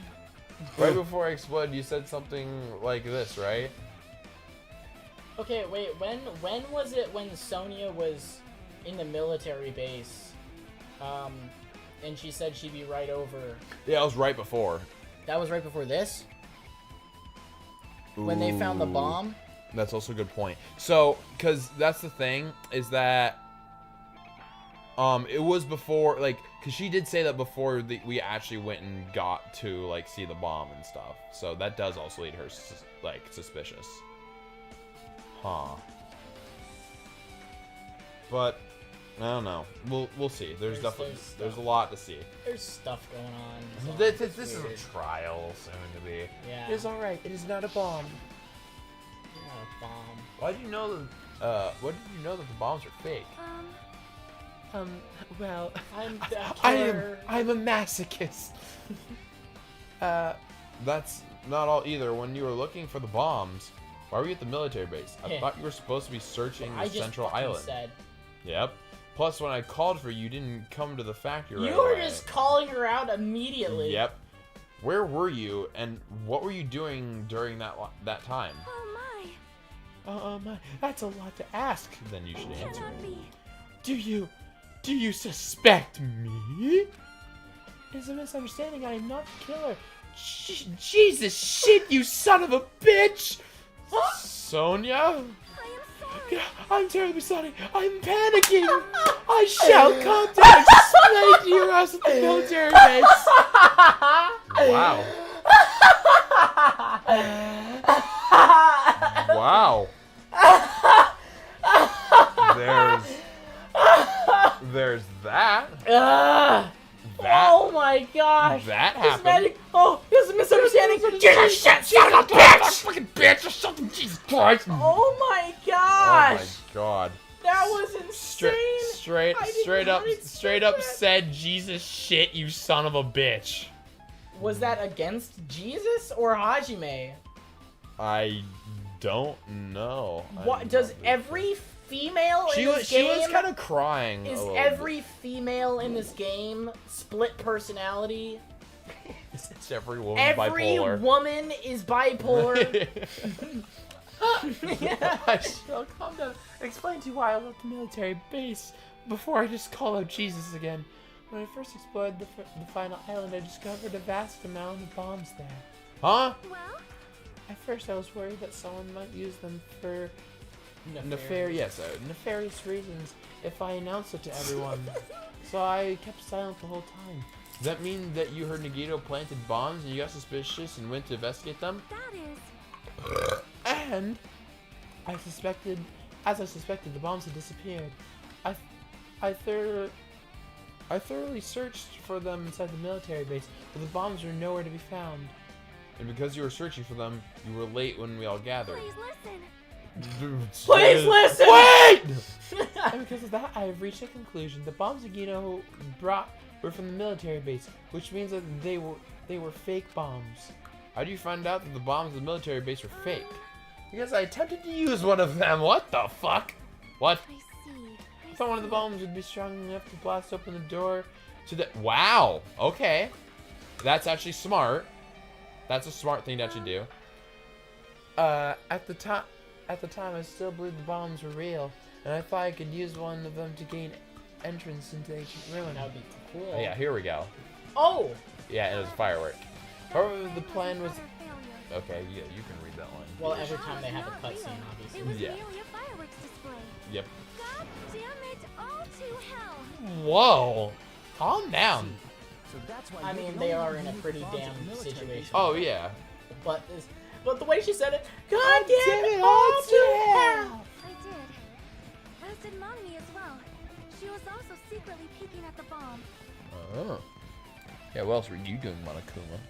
Right before I exploded, you said something like this, right? Okay, wait. When was it when Sonia was in the military base? And she said she'd be right over. Yeah, it was right before. That was right before this? When they found the Ooh. bomb? That's also a good point. So, because that's the thing, is that it was before, like, because she did say that before we actually went and got to, like, see the bomb and stuff. So that does also lead her, like, suspicious. Huh. But I don't know. We'll see. There's definitely there's a lot to see. There's stuff going on. so This it's is weird. a trial soon to be. Yeah. It is alright. It is not a bomb. Not a bomb. Why did you know that? What did you know that the bombs are fake? Well, I'm the killer. I'm a masochist. That's not all either. When you were looking for the bombs, why were you at the military base? I Yeah. thought you were supposed to be searching I the just central fucking island. said. Yep. Plus, when I called for you, you didn't come to the factory right You were away. just calling her out immediately. Yep. Where were you, and what were you doing during that time? Oh my. My, that's a lot to ask. Then you should answer. Cannot be. Do you suspect me? It's a misunderstanding. I am not the killer. Jesus shit, you son of a bitch! Sonia? Yeah, I'm terribly sorry. I'm panicking. I shall come to explain to your ass at the military base. Wow. Wow. There's that. Oh my gosh. That This happened. magic. Oh, this is a misunderstanding. Jesus shit, son of a bitch! Fucking bitch or something, Jesus Christ! Oh my Oh gosh. my god. That was insane. Straight up that. said Jesus shit, you son of a bitch. Was that against Jesus or Hajime? I don't know. What does every female in this She game? was kind of crying. Is a little every female in this game split personality? bit. Is every woman Every bipolar? woman is bipolar. I shall come to explain to you why I left the military base before I just call out Jesus again. When I first explored the final island, I discovered a vast amount of bombs there. Huh? At first, I was worried that someone might use them for nefarious reasons if I announced it to everyone. So I kept silent the whole time. Does that mean that you heard Nagito planted bombs and you got suspicious and went to investigate them? And as I suspected, the bombs had disappeared. I thoroughly searched for them inside the military base, but the bombs were nowhere to be found. And because you were searching for them, you were late when we all gathered. Please listen. Wait! And because of that, I have reached a conclusion. The bombs Nagito brought were from the military base, which means that they were fake bombs. How do you find out that the bombs in the military base were fake? Because I attempted to use one of them. What the fuck? What? I thought one of the bombs would be strong enough to blast open the door to the... Wow. Okay. That's actually smart. That's a smart thing to actually do. At the time, I still believed the bombs were real, and I thought I could use one of them to gain entrance into ancient ruin. That would be cool. Oh, yeah, here we go. Oh. Yeah, it was a firework. However, the plan was... Okay, yeah, you can read that one. Well, every time they have a cutscene, obviously. Yeah. Yep. God damn it, all to hell. Whoa! Calm down. I mean, they are in a pretty damn situation. Oh, yeah. But the way she said it, God damn it, all to hell. I did. As did Mommy as well. She was also secretly peeking at the bomb. Oh. Yeah, what else were you doing, Monokuma?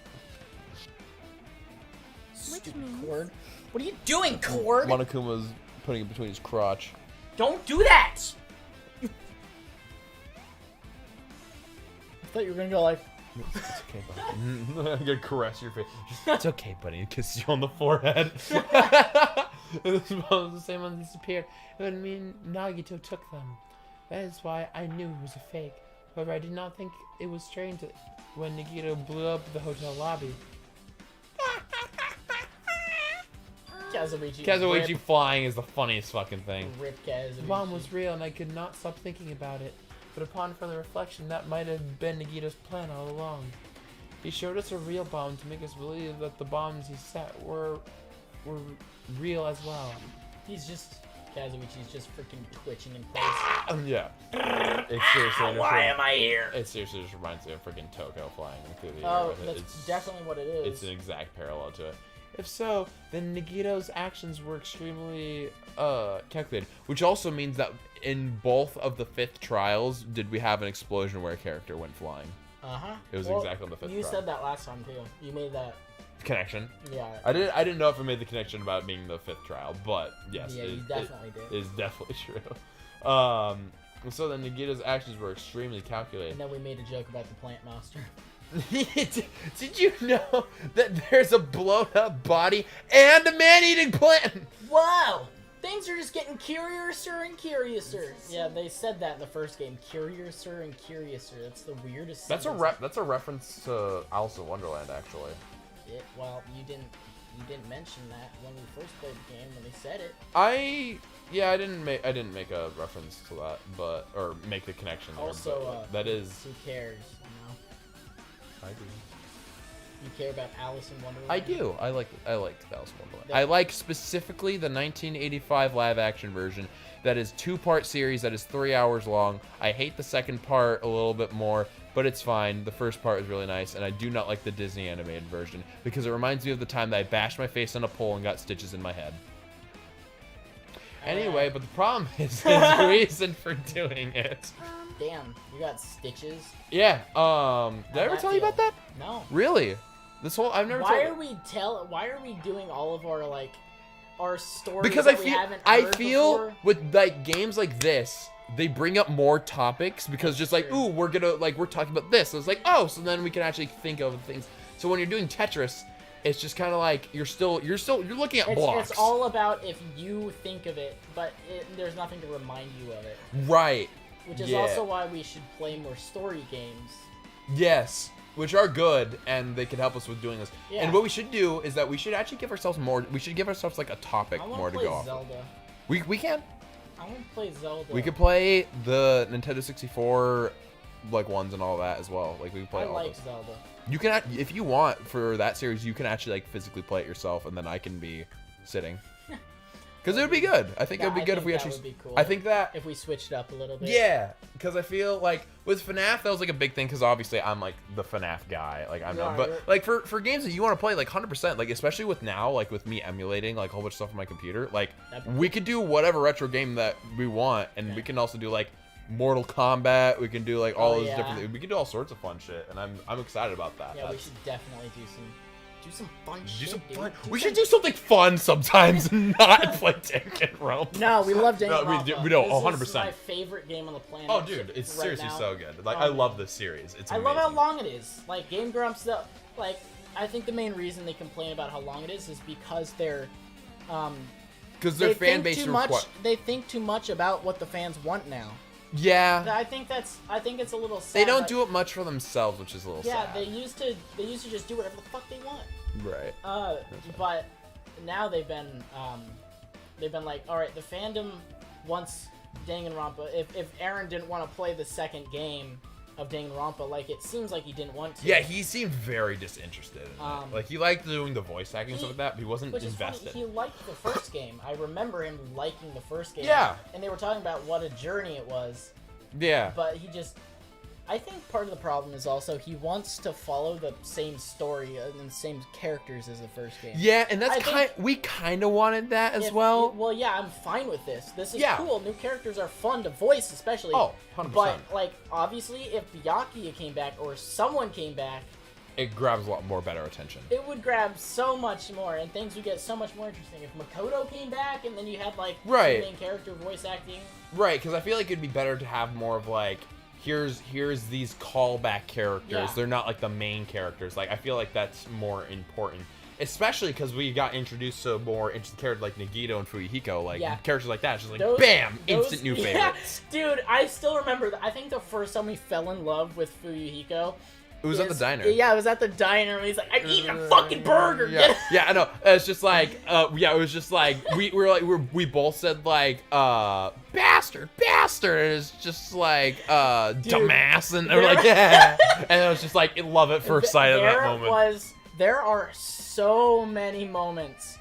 Stupid Cord. What are you doing, Cord? Monokuma's putting it between his crotch. Don't do that! I thought you were gonna go like... It's okay, buddy. I'm gonna caress your face. It's okay, buddy. And kiss you on the forehead. The same one disappeared. It would mean Nagito took them. That is why I knew it was a fake. However, I did not think it was strange when Nagito blew up the hotel lobby. Kazuichi flying is the funniest fucking thing. Rip Kazuichi. The bomb was real, and I could not stop thinking about it. But upon further reflection, that might have been Nagito's plan all along. He showed us a real bomb to make us believe that the bombs he set were real as well. Kazuichi's just freaking twitching in place. Yeah. It seriously. Why am I here? It seriously just reminds me of freaking Toko flying through the air. Oh, that's definitely what it is. It's an exact parallel to it. If so, then Nagito's actions were extremely Calculated. Which also means that in both of the 5th trials, did we have an explosion where a character went flying? Uh-huh. It was exactly on the 5th trial. You said that last time, too. You made that... Connection. Yeah. I didn't know if I made the connection about it being the 5th trial, but yes, yeah, you definitely did. It's definitely true. So then Nagito's actions were extremely calculated. And then we made a joke about the plant master. Did you know that there's a blown up body and a man-eating plant? Wow! Things are just getting curiouser and curiouser. Yeah, they said that in the first game. Curiouser and curiouser. That's the weirdest. That's a reference to Alice in Wonderland, actually. Well, you didn't mention that when we first played the game when they said it. I didn't make a reference to that, or make the connection there. Also, but that is. Who cares? You know. I do. you care about Alice in Wonderland. I do. I like Alice in Wonderland. I like specifically the 1985 live-action version. That is 2-part series. That is 3 hours long. I hate the second part a little bit more, but it's fine. The first part is really nice, and I do not like the Disney animated version because it reminds me of the time that I bashed my face on a pole and got stitches in my head. Anyway, but the problem is his reason for doing it. Damn, you got stitches. Yeah. Did I ever tell you about that? No. Really? This whole I've never. Why are we doing all of our our stories? Because that we haven't heard before? with like games like this, they bring up more topics because just like, ooh, we're talking about this. So it's like, oh, so then we can actually think of things. So when you're doing Tetris, it's just kind of like you're looking at blocks. It's all about if you think of it, but there's nothing to remind you of it. Right. Which is also why we should play more story games. Yes, which are good, and they can help us with doing this. Yeah. And what we should do is that we should actually give ourselves more. We should give ourselves like a topic more to go off. Zelda. We can. I want to play Zelda. We could play the Nintendo 64 like ones and all that as well. Like we can play all those. Zelda. You can, if you want, for that series, you can actually like physically play it yourself, and then I can be sitting. Because it would be good. I think it would be good if we actually. Would be cool. I think that if we switched up a little bit. Yeah, because I feel like with FNAF that was like a big thing. Because obviously I'm like the FNAF guy. Like I'm not, but like for games that you want to play, like 100%, like especially with now, like with me emulating like a whole bunch of stuff on my computer, like we could do whatever retro game that we want, and we can also do like Mortal Kombat. We can do like all those different things. We can do all sorts of fun shit, and I'm excited about that. Yeah, we should definitely do some fun shit. We should do something fun sometimes and not play Danganronpa. No, we love Danganronpa. No, we don't. 100%. This is my favorite game on the planet. Oh, dude, it's seriously so good. Like, I love this series. It's amazing. I love how long it is. Like, Game Grumps, like, I think the main reason they complain about how long it is because they're, because their fan base they think too much about what the fans want now. Yeah. I think it's a little sad. They don't do it much for themselves, which is a little sad. Yeah, they used to just do whatever the fuck they want. Right. But now they've been like, all right, the fandom wants Danganronpa. If Aaron didn't want to play the second game of Danganronpa, like it seems like he didn't want to. Yeah, he seemed very disinterested in it. Like he liked doing the voice acting and stuff like that, but he wasn't invested. He liked the first game. I remember him liking the first game. Yeah. And they were talking about what a journey it was. Yeah. But I think part of the problem is also he wants to follow the same story and the same characters as the first game. Yeah, and that's we kind of wanted that as well. Well, yeah, I'm fine with this. This is cool. New characters are fun to voice, especially. Oh, 100%. But, like, obviously, if Byakuya came back or someone came back, it grabs a lot more better attention. It would grab so much more, and things would get so much more interesting. If Makoto came back, and then you had, like, the main character voice acting. Right, because I feel like it'd be better to have more of, like, here's these callback characters. Yeah. They're not like the main characters. Like I feel like that's more important, especially because we got introduced to more interesting characters like Nagito and Fuyuhiko. Like characters like that. It's just like bam, instant new favorites. Dude, I still remember. I think the first time we fell in love with Fuyuhiko. It was at the diner. Yeah, it was at the diner, and he's like, "I'm eating a fucking burger." Yeah, I know. It's just like, it was just like we both said like, bastard. And it's just like, dumbass, and we're like, yeah. And it was just like, love at first sight of that moment. There are so many moments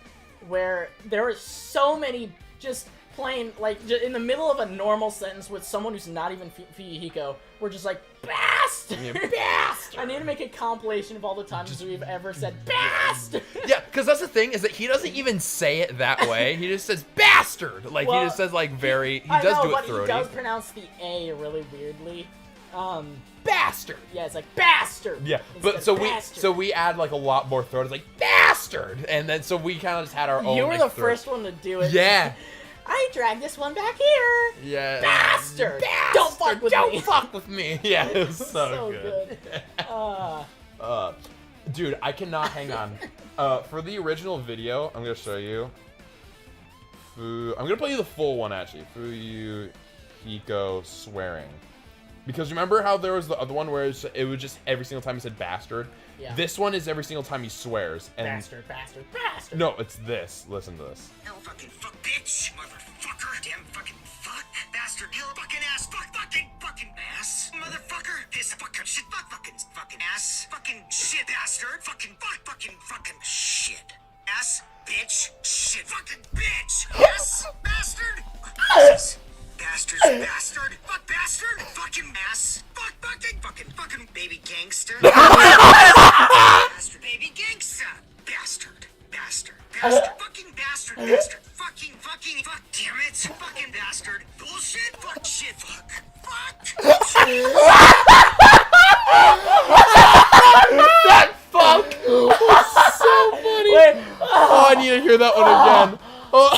where there are so many just plain, like, in the middle of a normal sentence with someone who's not even Fuyuhiko, we're just like, bastard! Yeah, bastard! I need to make a compilation of all the times we've ever said bastard! Yeah, because that's the thing, is that he doesn't even say it that way. He just says bastard! Like, he just says, like, he does do it throaty. He does pronounce the A really weirdly. Bastard! Yeah, it's like, bastard! Yeah, but so we add, like, a lot more throat. It's like, bastard! And then, so we kind of just had our own, You were the first one to do it. Yeah. I dragged this one back here. Yeah. Bastard! Don't fuck with me. Don't fuck with me. Yeah, it was so good. Dude, I cannot hang on. For the original video, I'm gonna show you. I'm gonna play you the full one actually. Fuyuhiko swearing. Because remember how there was the other one where it was just every single time he said bastard? Yeah. This one is every single time he swears. And bastard. No, it's this. Listen to this. No fucking fuck, bitch, motherfucker, damn fucking fuck. bastard, you fucking ass, fucking ass, motherfucker, this fucking shit, fucking ass, fucking shit bastard, fucking shit, ass, bitch, shit, fucking bitch, ass, bastard, ass, bastard, fucking ass, fucking baby gangster, bastard, baby gangster, bastard, fucking bastard, fuck, damn it, fucking bastard, bullshit, fuck, shit, fuck. That fuck was so funny. Wait. Oh, I need to hear that one again. Oh,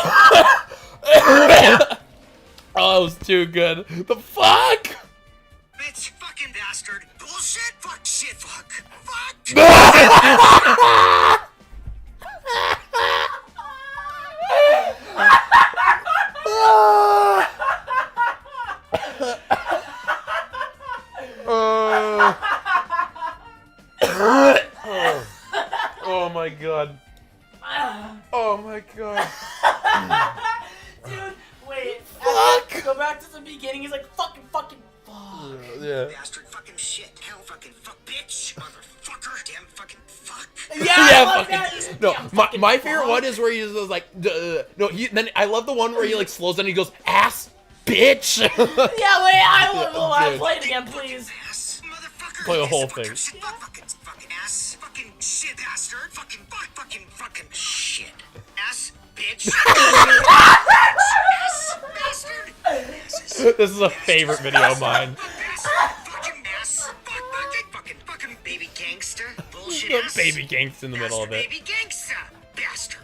oh that was too good. The fuck? Bitch, fucking bastard, bullshit, fuck, shit, fuck. Oh my god. Oh my god. Dude, wait. Fuck. Go back to the beginning. He's like, fuck. Yeah. Bastard, fucking shit, hell, fucking fuck, bitch, motherfucker, damn fucking fuck. Yeah, I love fucking, that. He's like, no, damn, my favorite one is where he just like, no, then I love the one where he like slows down and he goes, ass, bitch. Yeah, wait, I want to play it again, please. Ass, motherfucker. Play the whole thing. Fucking ass, fucking shit, bastard, fucking shit, ass, bitch, ass, bastard. This is a favorite video of mine. Fucking ass, fucking baby gangster, bullshit ass. Baby gangsta in the middle of it. Baby gangsta, bastard,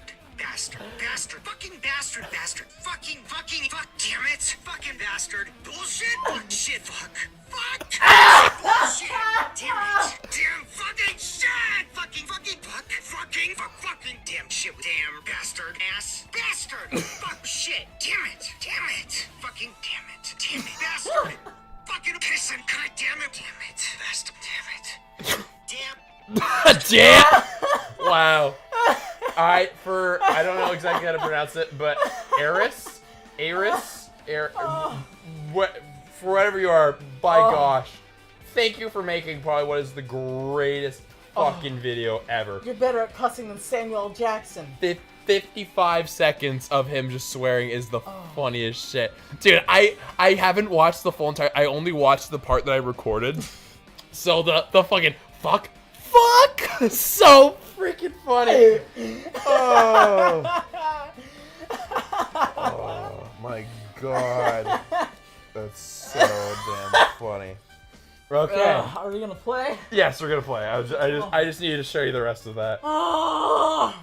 fucking bastard, fucking, fuck, damn it, fucking bastard, bullshit, fuck, shit, fuck, bullshit, damn it, damn fucking shit, fucking, damn shit, damn bastard, ass, bastard, fuck, shit, damn it, fucking, damn it, bastard, fucking pissing, god damn it, bastard, damn. Damn! Wow. Alright, I don't know exactly how to pronounce it, but for whatever you are, by gosh, thank you for making probably what is the greatest fucking video ever. You're better at cussing than Samuel L. Jackson. 55 seconds of him just swearing is the funniest shit. Dude, I haven't watched the full entire, I only watched the part that I recorded. So the fucking fuck, so freaking funny. Oh my god, that's so damn funny. Okay. Are we gonna play? Yes, we're gonna play. I just needed to show you the rest of that. Oh,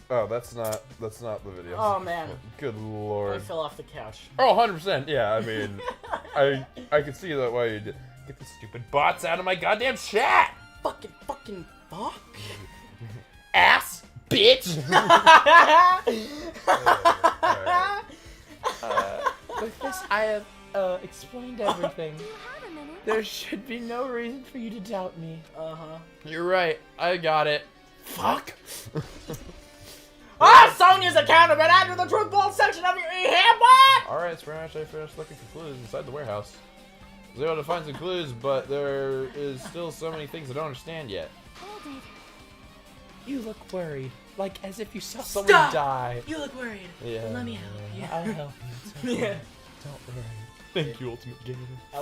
that's not the video. oh man. Good I lord. fell off the couch. Oh, 100%. Yeah, I mean, I can see that why you did. Get the stupid bots out of my goddamn chat. Fucking fuck. Ass, bitch. With this, I have explained everything. Do you have a minute? There should be no reason for you to doubt me. Uh-huh. You're right. I got it. Fuck. Sonya's account has been added to the truth ball section of your e-handbook! Alright, so I finished looking for clues inside the warehouse. I was able to find some clues, but there is still so many things I don't understand yet. Hold it. You look worried, like as if you saw someone die. You look worried. Yeah. Let me help you. I'll help you. Yeah. Don't worry. Thank you, Ultimate Gamer. I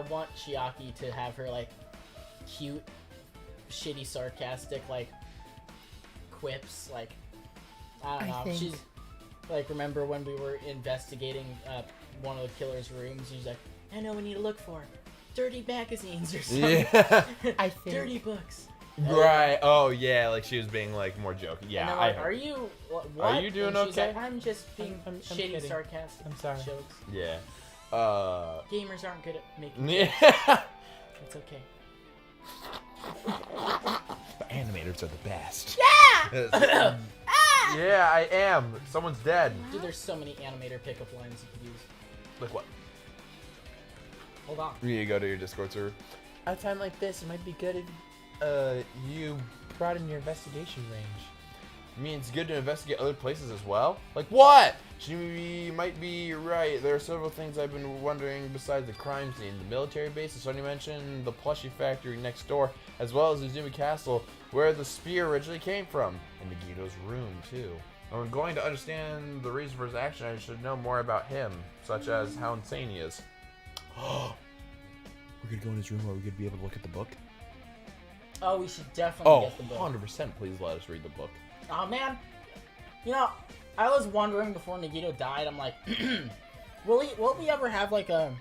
want Chiaki to have her, like, cute, shitty, sarcastic, like, quips, like, I don't know. She's, like, remember when we were investigating one of the killer's rooms, she's like, I know what we need to look for. Dirty magazines or something. Yeah. I think. Dirty books. Right. Oh, yeah. Like she was being like more joking. Yeah. Like, are you? What? Are you doing and she's okay? Like, I'm just being I'm shitty, kidding. sarcastic. I'm sorry. Jokes. Yeah. Gamers aren't good at making. Yeah. It's okay. The animators are the best. Yeah. Yeah, I am. Someone's dead. Dude, there's so many animator pickup lines you could use. Like what? Hold on. You need to go to your Discord server. At a time like this, it might be good if you broaden your investigation range. You mean it's good to investigate other places as well? Like what? She might be right. There are several things I've been wondering besides the crime scene. The military base, as Sonny mentioned, the plushie factory next door, as well as the Zumi Castle, where the spear originally came from. And Nagito's room, too. I'm going to understand the reason for his action. I should know more about him, such as how insane he is. We're gonna go in his room, or we're gonna be able to look at the book? Oh, we should definitely get the book. 100%, please let us read the book. Oh man, you know, I was wondering before Nagito died. I'm like, will we ever have like a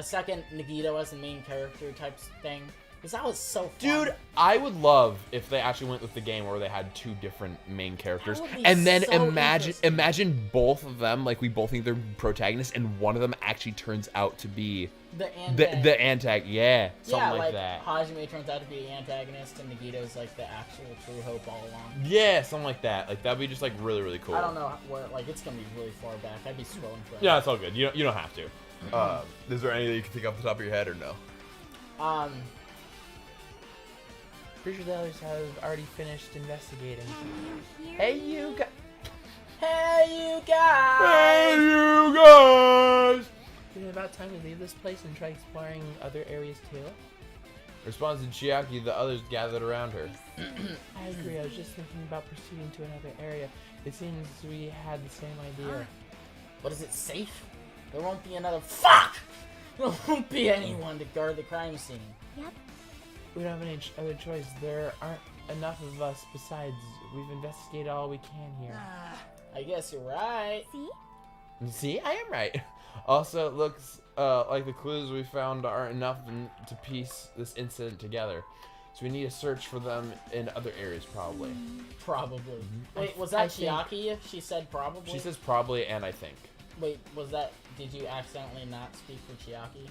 second Nagito as the main character type thing? Because that was so fun. Dude, I would love if they actually went with the game where they had 2 different main characters, That would be and then so imagine both of them, like we both think they're protagonists, and one of them actually turns out to be the the antagonist. Yeah, something like that. Hajime turns out to be the antagonist, and Nagito's like the actual true hope all along. Yeah, something like that. Like that'd be just like really, really cool. I don't know where, like it's gonna be really far back. I'd be scrolling for it. Yeah, it's all good. You don't have to. Is there anything you can think off the top of your head or no? Pretty sure the others have already finished investigating. Hey, you Hey, you guys! Hey, you guys! Is it about time to leave this place and try exploring other areas too? Responds to Chiaki, the others gathered around her. I agree, I was just thinking about proceeding to another area. It seems we had the same idea. What is it, safe? There won't be another— Fuck! There won't be anyone to guard the crime scene. Yep. We don't have any other choice. There aren't enough of us. Besides, we've investigated all we can here. I guess you're right. See? See, I am right. Also, it looks like the clues we found aren't enough to piece this incident together. So we need to search for them in other areas, probably. Probably. Wait, was that Chiaki if she said probably? She says probably and I think. Wait, was that— did you accidentally not speak for Chiaki?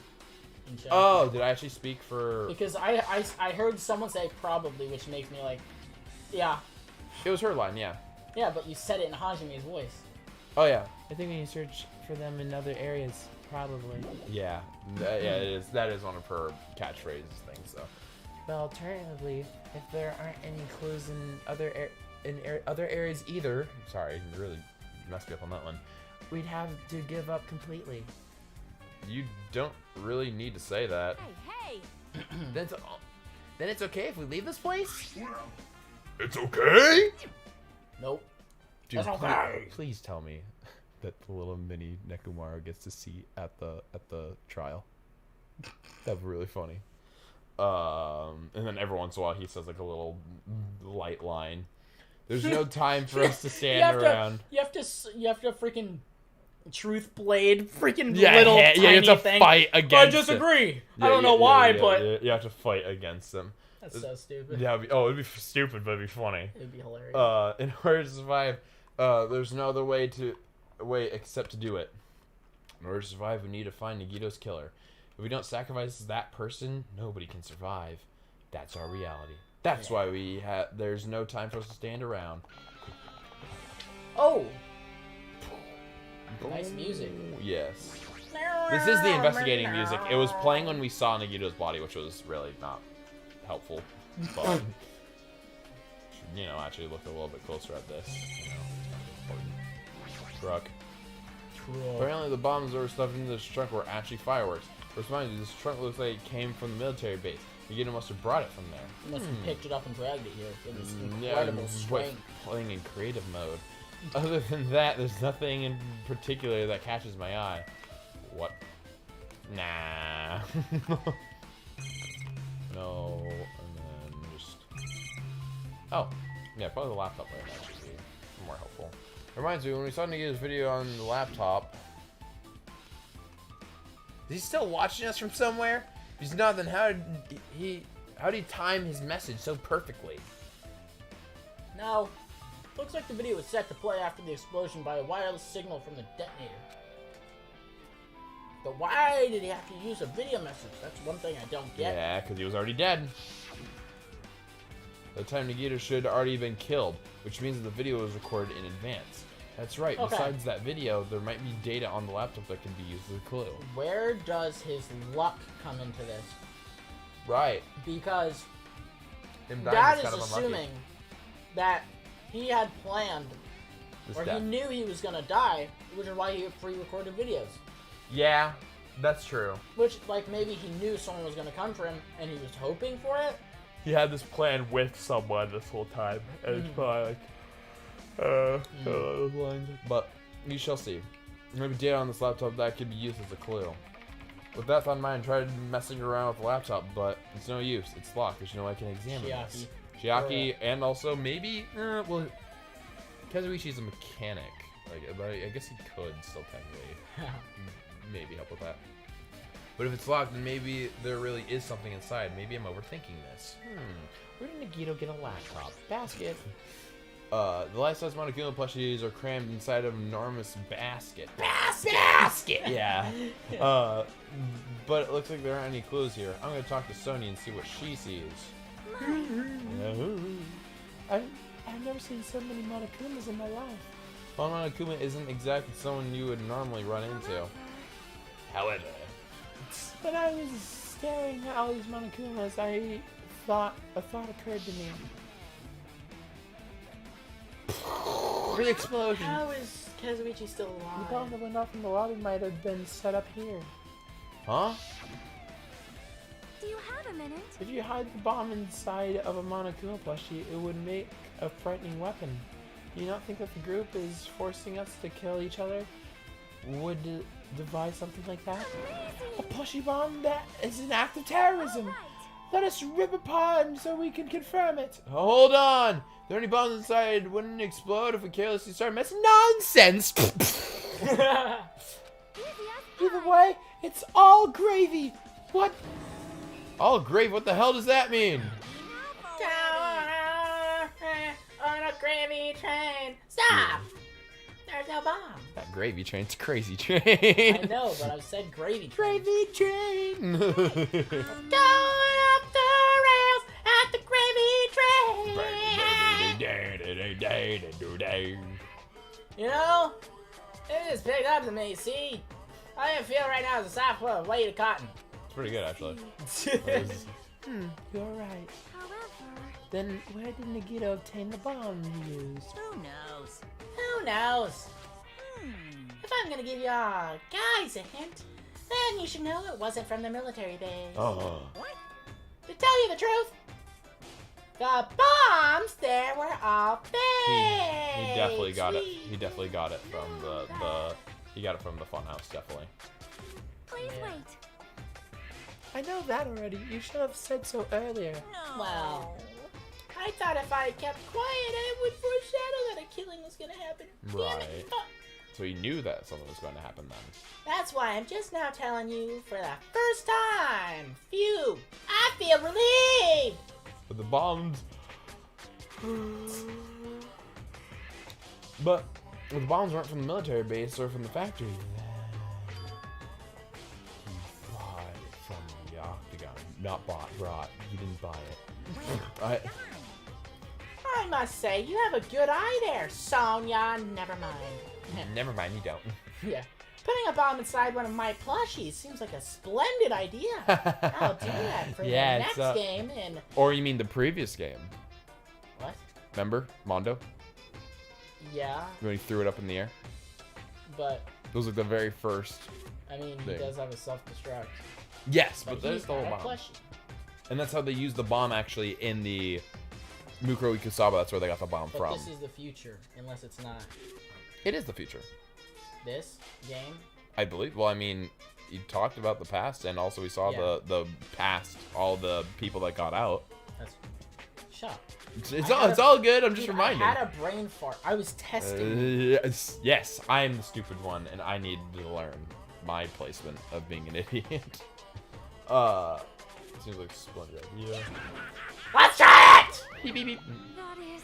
Oh, did I actually speak for... Because I heard someone say probably, which makes me like, yeah. It was her line, yeah. Yeah, but you said it in Hajime's voice. Oh, yeah. I think we need to search for them in other areas, probably. Yeah. Yeah, it is. That is one of her catchphrases things, though. But alternatively, if there aren't any clues in other areas either, Sorry, you really messed me up on that one. we'd have to give up completely. You don't really need to say that. Hey, Then it's okay if we leave this place? It's okay? Nope. Dude, That's okay. please tell me that the little mini Nekomaru gets to see at the trial. That'd be really funny. And then every once in a while he says like a little light line. There's no time for us to stand around. You have to freaking truth blade freaking Yeah, little yeah, tiny you have to thing. fight against I disagree. it. I don't know why, yeah, but you have to fight against them. that's so stupid. Yeah, it'd be stupid, but it'd be funny. It'd be hilarious. In order to survive, there's no other way except to do it. In order to survive, we need to find Nagito's killer. If we don't sacrifice that person, nobody can survive. That's our reality. That's why there's no time for us to stand around. Oh! Nice music. Yes. This is the investigating music. It was playing when we saw Nagito's body, which was really not helpful. But, you know, actually look a little bit closer at this. You know, truck. Apparently the bombs that were stuffed into this trunk were actually fireworks. Which reminds me, this trunk looks like it came from the military base. Nagito must have brought it from there. You must have picked it up and dragged it here for this incredible strength. Playing in creative mode. Other than that, there's nothing in particular that catches my eye. What? Nah. No, and then just... Oh, yeah, probably the laptop might actually be more helpful. Reminds me, when we saw Nagito's video on the laptop... Is he still watching us from somewhere? If he's not, then how did he time his message so perfectly? Now, looks like the video was set to play after the explosion by a wireless signal from the detonator. But why did he have to use a video message? That's one thing I don't get. Yeah, because he was already dead. By the time Nagito should have already been killed, which means that the video was recorded in advance. That's right, Okay. Besides that video, there might be data on the laptop that can be used as a clue. Where does his luck come into this? Right. Because Him dying that is is kind of unlucky. assuming that he had planned, This or death. he knew he was gonna die, which is why he pre-recorded videos. Yeah, that's true. Which, like, maybe he knew someone was gonna come for him, and he was hoping for it. He had this plan with someone this whole time, and it's probably like, but you shall see. Maybe data on this laptop that could be used as a clue. With that thought in mind, I tried messing around with the laptop, but it's no use. It's locked. There's no way I can examine this. Chiaki, and also maybe, well, Kazuichi's a mechanic. Like, but I guess he could still technically maybe help with that. But if it's locked, then maybe there really is something inside. Maybe I'm overthinking this. Where did Nagito get a laptop? Basket. The life-size Monokuma plushies are crammed inside of an enormous basket. Basket! Yeah. But it looks like there aren't any clues here. I'm gonna talk to Sony and see what she sees. I've never seen so many Monokumas in my life. Well, Monokuma isn't exactly someone you would normally run into. However, when I was staring at all these Monokumas, a thought occurred to me. The explosion. How is Kazuichi still alive? The bomb that went off in the lobby might have been set up here. Huh? Do you have a minute? If you hide the bomb inside of a Monokuma plushie, it would make a frightening weapon. Do you not think that the group is forcing us to kill each other? Would devise something like that? A plushie bomb that is an act of terrorism! Right. Let us rip apart so we can confirm it. Hold on! There are any bombs inside? Wouldn't it explode if we carelessly start messing? Nonsense! Either way, it's all gravy. What? All gravy? What the hell does that mean? On a gravy train. Stop! There's no bomb. That gravy train's crazy train. I know, but I've said gravy train. Gravy train. Going up the rails at the gravy train. You know, it just picked up to me, see? How do you feel right now as a software weighted cotton? It's pretty good, actually. You're right. However, Then where did Nagito obtain the bomb he used? who knows? Who knows? If I'm gonna give you guys a hint, then you should know it wasn't from the military base. Oh. To tell you the truth, the bombs there were all fake. He definitely got it. He definitely got it from the he got it from the funhouse, definitely. Please wait. I know that already. You should have said so earlier. No. Well, I thought if I kept quiet, it would foreshadow that a killing was gonna happen. Right. So he knew that something was going to happen then. That's why I'm just now telling you for the first time. Phew! I feel relieved! But the bombs... But the bombs weren't from the military base or from the factory. He bought it from the Octagon. Not brought. He didn't buy it. I must say, you have a good eye there, Sonya. Never mind. Never mind, you don't. Yeah. Putting a bomb inside one of my plushies seems like a splendid idea. I'll do that for Yeah, the it's, next game in... Or you mean the previous game? What? Remember? Mondo? Yeah, When he threw it up in the air? but, Those are the very first... I mean, he Thing. does have a self-destruct. Yes, But but there's he's the whole not a bomb. plushie. And that's how they used the bomb actually in the Mukuro Ikusaba. That's where they got the bomb But from. this is the future, unless it's not. It is the future, This game? I believe. Well, I mean, you talked about the past, and also we saw Yeah. the past, all the people that got out. That's... Shut up. It's all good. I'm just Dude, reminding. I had a brain fart. I was testing. Yes, I am the stupid one, and I need to learn my placement of being an idiot. Seems like a splendid idea. Let's try it! Beep, beep, beep. That is.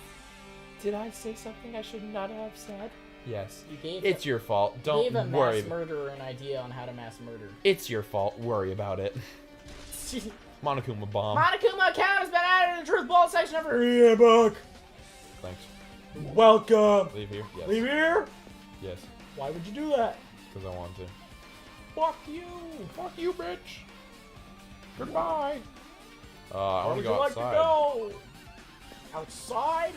Did I say something I should not have said? Yes. You gave It's your fault. gave a Don't worry. mass murderer an idea on how to mass murder. It's your fault. Worry about it. Monokuma bomb. Monokuma account has been added to the Truth Ball section of our ebook. Thanks. Welcome. Leave here? Yes. Leave here? Yes. Why would you do that? Because I want to. Fuck you. Fuck you, bitch. Goodbye. I Where want to would go you like outside. to go? Outside?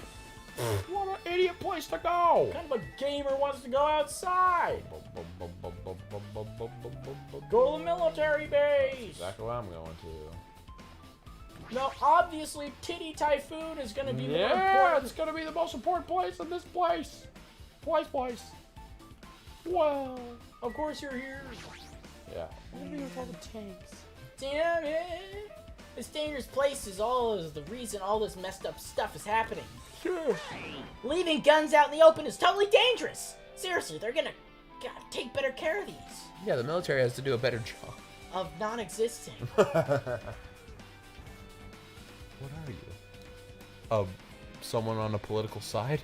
What an idiot place to go! What kind of a gamer wants to go outside? Go to the military base! Exactly what I'm going to. No, obviously Titty Typhoon is gonna be more Yeah, important. it's gonna be the most important place in this place. Place. Well, Of course you're here. yeah. Damn it! This dangerous place is the reason all this messed up stuff is happening. Sure. Leaving guns out in the open is totally dangerous. Seriously, they're gonna take better care of these. Yeah, the military has to do a better job. Of non-existing. What are you? Someone on a political side?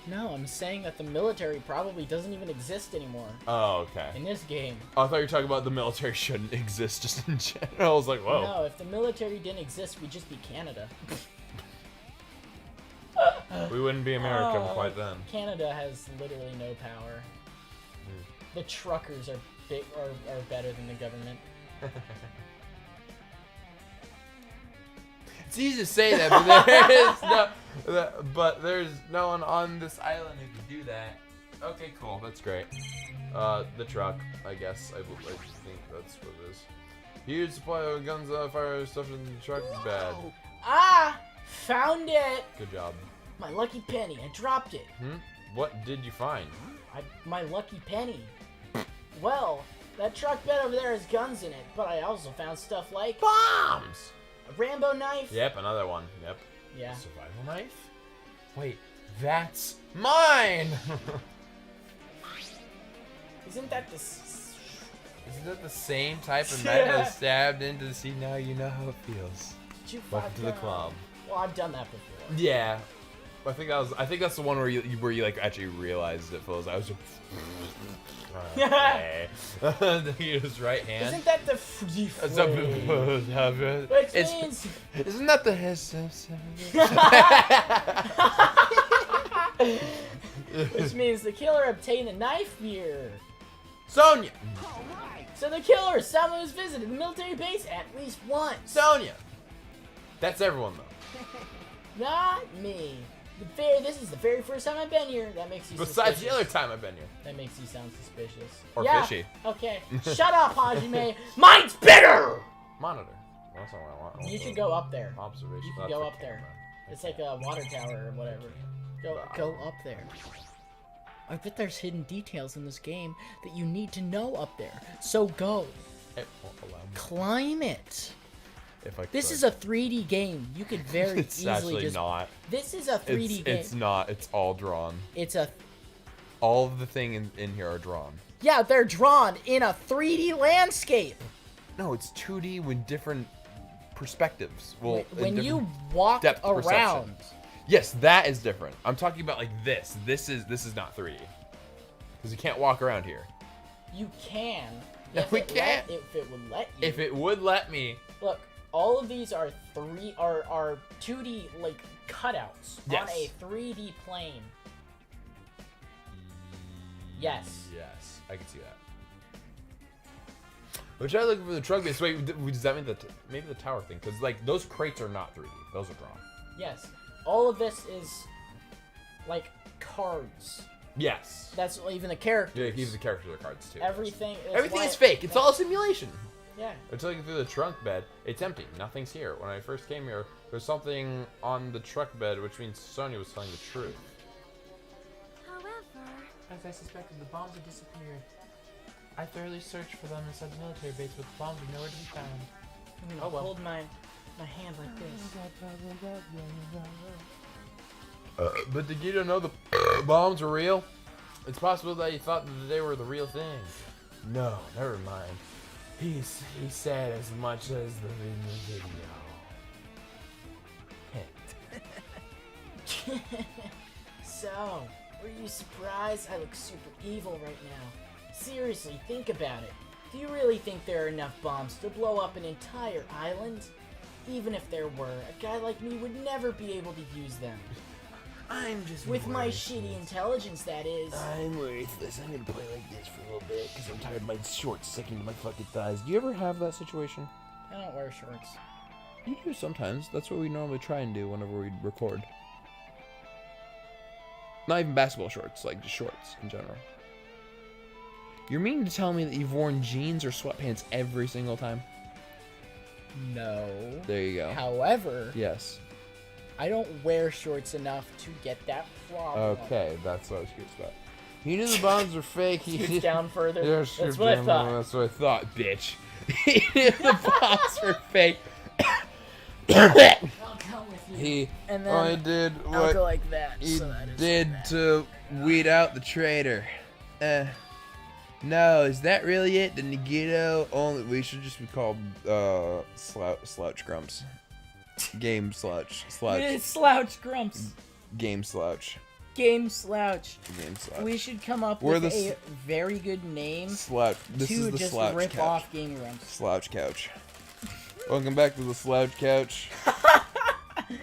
No, I'm saying that the military probably doesn't even exist anymore Oh, okay. in this game. Oh, I thought you were talking about the military shouldn't exist just in general. I was like, whoa. No, if the military didn't exist, we'd just be Canada. We wouldn't be America quite then. Canada has literally no power. The truckers are better than the government. It's easy to say that, but there's no one on this island who can do that. Okay, cool. That's great. The truck, I guess. I think that's what it is. Huge supply of guns, fire stuff in the truck. Bad. Ah! Found it! Good job. My lucky penny. I dropped it. What did you find? My lucky penny. Well, that truck bed over there has guns in it, but I also found stuff like Bombs! a Rambo knife. Yep, another one. Yep. Yeah. Survival knife? Wait, that's mine! Isn't that the... Isn't that the same type of knife that was stabbed into the sea? Now you know how it feels. Did you Welcome fuck to the up? club. Well, I've done that before. Yeah. I think that's the one where you like actually realized it feels. I was just okay. He was right hand. Isn't that the... Which means... Isn't that the Which means the killer obtained a knife here. Sonia? So the killer is someone who's visited the military base at least once. Sonia. That's everyone though. Not me. This is the very first time I've been here. That makes you Besides suspicious. the other time I've been here. That makes you sound suspicious. Or yeah. fishy. Okay. Shut up, Hajime. Mine's bitter! Monitor. That's not what I want. You should go up there. Observation. You can go up there. It's like a water tower or whatever. Go up there. I bet there's hidden details in this game that you need to know up there. So go. It won't allow me. Climb it. If I This could. is a 3D game. You could very It's easily actually just... not. This is a 3D game. It's not. It's all drawn. It's a... All of the things in here are drawn. Yeah, they're drawn in a 3D landscape. No, it's 2D with different perspectives. Well, When you walk depth around... perception. Yes, that is different. I'm talking about like this. This is not 3D. Because you can't walk around here. You can. No, if we it can't. If it would let you. If it would let me. Look, all of these are 2D like cutouts Yes. on a 3D plane. Yes. Yes, I can see that. We're trying to look for the truck base. Wait, does that mean maybe the tower thing? Because like those crates are not 3D. Those are drawn. Yes. All of this is like cards. Yes. That's even the characters. Yeah, even the characters are cards too. Everything. Everything is fake. It's all a simulation. Yeah. Until you get through the trunk bed, it's empty. Nothing's here. When I first came here, there's something on the truck bed, which means Sonya was telling the truth. However, As I suspected, the bombs had disappeared. I thoroughly searched for them inside the military base, but the bombs were nowhere to be found. I'm gonna hold my hand like this. But did you know the bombs were real? It's possible that he thought that they were the real thing. No, never mind. He said as much as the video. So, were you surprised? I look super evil right now. Seriously, think about it. Do you really think there are enough bombs to blow up an entire island? Even if there were, a guy like me would never be able to use them. I'm just With my shitty intelligence, that is. I'm worthless. I'm gonna play like this for a little bit because I'm tired of my shorts sticking to my fucking thighs. Do you ever have that situation? I don't wear shorts. You do sometimes. That's what we normally try and do whenever we record. Not even basketball shorts, like just shorts in general. You're meaning to tell me that you've worn jeans or sweatpants every single time? No. There you go. However, Yes. I don't wear shorts enough to get that problem. Okay, that's what I was curious about. He knew the bonds were fake. He Scoots down further. Yeah, That's scoot what I down thought. lower. That's what I thought, bitch. He knew the bonds were fake. I'll come with you. He and then only did I'll what go like that. he so that is did like that. to weed out the traitor. No, is that really it? The Nagito only. We should just be called slouch grumps. Game slouch. It's slouch grumps. Game slouch. Game slouch. Game slouch. We should come up We're with the a very good name Slouch. This to is the just slouch rip couch. off Game Grumps. Slouch couch. Welcome back to the slouch couch.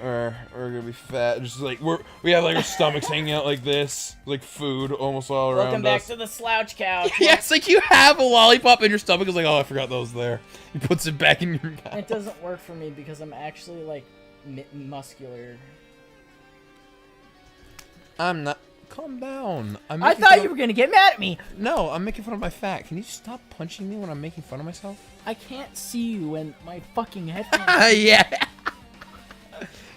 We're gonna be fat. Just like we have like our stomachs hanging out like this, like food almost all around Welcome back us. to the slouch couch. Yeah, it's like you have a lollipop in your stomach. It's like, oh, I forgot that was there. He puts it back in your mouth. It doesn't work for me because I'm actually like muscular. I'm not. Calm down. I thought you were gonna get mad at me. No, I'm making fun of my fat. Can you stop punching me when I'm making fun of myself? I can't see you when my fucking headphones. Yeah.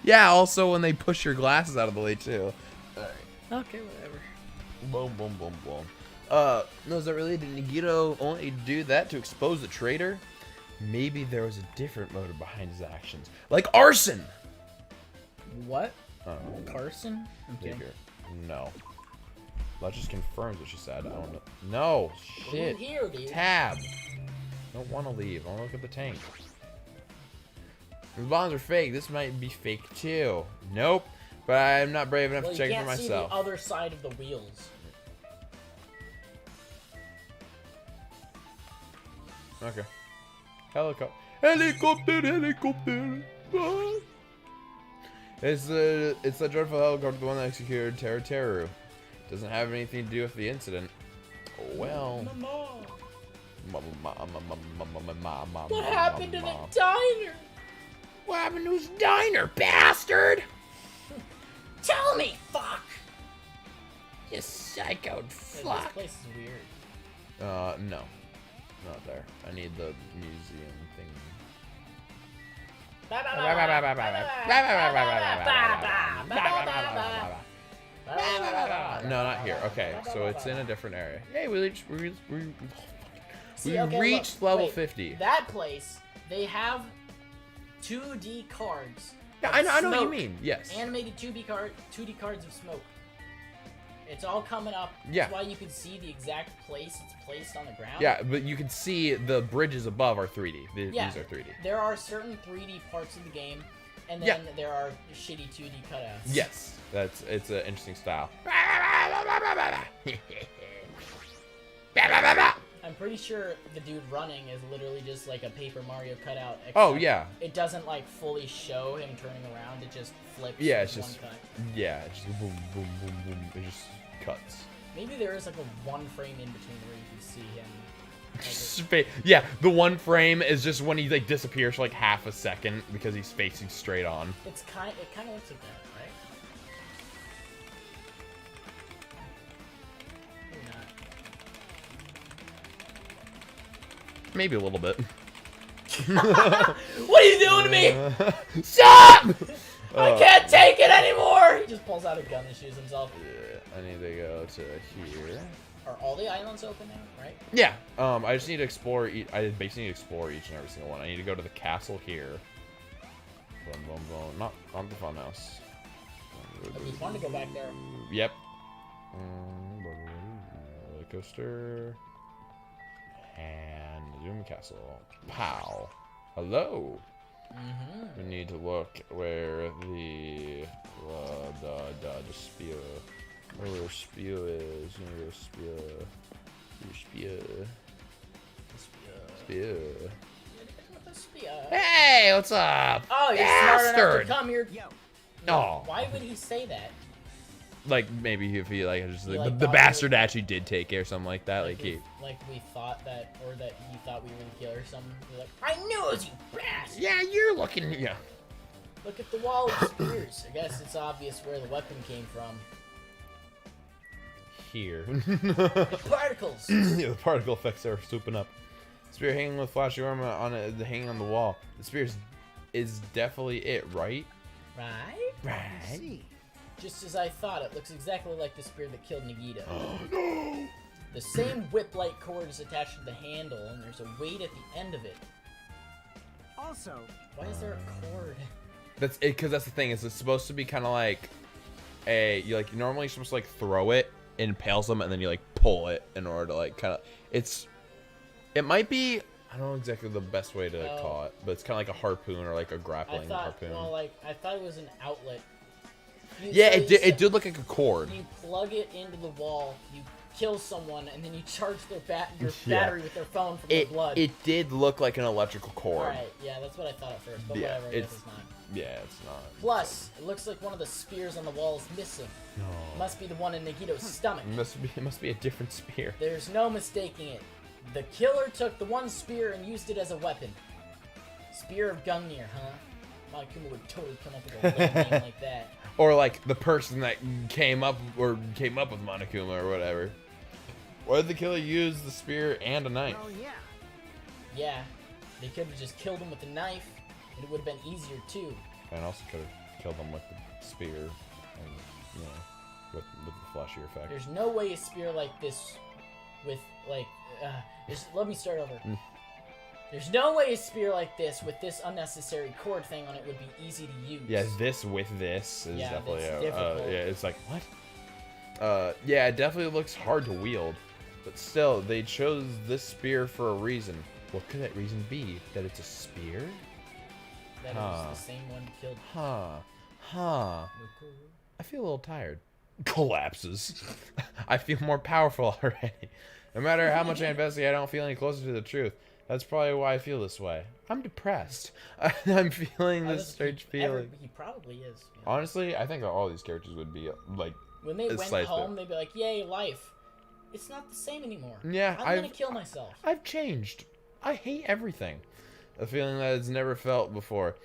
Yeah. Also, when they push your glasses out of the way too. Okay, whatever. Boom, boom, boom, boom. No, is that really? Did Nagito only do that to expose the traitor? Maybe there was a different motive behind his actions, like arson. What? Oh, Carson? Okay. figure. No. That just confirms what she said. I don't know. No, shit. Here, dude. Tab. Don't want to leave. I want to look at the tank. The bonds are fake. This might be fake too. Nope. But I'm not brave enough Well, to check it you for can't see myself. the other side of the wheels. Okay. Helicopter. Helicopter. Helicopter. Ah. It's the dreadful helicopter, the one that executed Teru. Doesn't have anything to do with the incident. Well. What happened to the diner? What happened to his diner, bastard? Tell me, fuck! You psycho This fuck. place is weird. No. Not there. I need the museum thing. No, not here. Okay, so it's in a different area. Hey, we See, okay, reached look, level wait, 50. That place, they have 2D cards. Yeah, of I know what you smoke. mean. Yes. Animated 2D cards of smoke. It's all coming up. Yeah. That's why you can see the exact place it's placed on the ground. Yeah, but you can see the bridges above are 3D. Yeah. These are 3D. There are certain 3D parts of the game, and then Yeah. there are shitty 2D cutouts. Yes, it's an interesting style. I'm pretty sure the dude running is literally just like a Paper Mario cutout. Oh, except yeah. It doesn't like fully show him turning around. It just flips. Yeah, with it's just one cut. yeah, it's just boom, boom, boom, boom. It just cuts. Maybe there is like a one frame in between where you can see him. Yeah, the one frame is just when he like disappears for like half a second because he's facing straight on. It kind of looks like that, right? Maybe not. Maybe a little bit. What are you doing to me? Stop! I can't take it anymore! He just pulls out a gun and shoots himself. Yeah, I need to go to here. Are all the islands open now, right? Yeah. I just need to explore. I basically need to explore each and every single one. I need to go to the castle here. Boom, boom, boom. Not the funhouse. It'd be fun to go back there. Yep. Roller coaster. And Zoom Castle. Pow. Hello. We need to look where the spear. Where the spear is. Spear. Hey, what's up? Oh, you're smart enough to Bastard. come here. Oh. Why would he say that? Like maybe if he like just He, like, like, the thought bastard actually did take it or something like that. Like he. Like we thought that, or that he thought we were the killer or something. We're like, I knew it was you bastard! Yeah, you're looking. Yeah. Look at the wall of spears. I guess it's obvious where the weapon came from. here. The particles. Yeah, the particle effects are swooping up. Spear hanging with flashy armor on it, hanging on the wall. The spear is definitely it, right? Right? Right. Just as I thought, it looks exactly like the spear that killed Nagito. No! The same whip-like cord is attached to the handle, and there's a weight at the end of it. Also, why is there a cord? That's it, because that's the thing. Is it's supposed to be kind of like you're normally supposed to like throw it, impales them, and then you like pull it in order to like kind of. It might be. I don't know exactly the best way to call it, but it's kind of like a harpoon or like a grappling harpoon. Well, I thought it was an outlet. It did look like a cord. You plug it into the wall, you kill someone, and then you charge their battery with their phone from their blood. It did look like an electrical cord. Alright, yeah, that's what I thought at first, but whatever, I guess it's not. Yeah, it's not. Plus, it looks like one of the spears on the wall is missing. No. Must be the one in Nagito's stomach. It must be a different spear. There's no mistaking it. The killer took the one spear and used it as a weapon. Spear of Gungnir, huh? Monokuma would totally come up with a lame name like that. Or like the person that came up with Monokuma or whatever. Why did the killer use the spear and a knife? well, yeah. Yeah, they could have just killed him with a knife, and it would have been easier too. And also could have killed him with the spear and, you know, with the flashy effect. There's no way a spear like this with, like, let me start over. There's no way a spear like this with this unnecessary cord thing on it would be easy to use. Yeah, this with this is definitely difficult. yeah, it's like, what? Yeah, it definitely looks hard to wield. But still, they chose this spear for a reason. What could that reason be? That it's a spear? That it was the same one who killed. I feel a little tired. Collapses. I feel more powerful already. No matter how much I investigate, I don't feel any closer to the truth. That's probably why I feel this way. I'm depressed. I'm feeling this strange feeling. He probably is. Yeah. Honestly, I think all these characters would be like. When they went home, they'd be like, "Yay, life! It's not the same anymore. Yeah, I'm gonna kill myself. I've changed. I hate everything. A feeling that it's never felt before,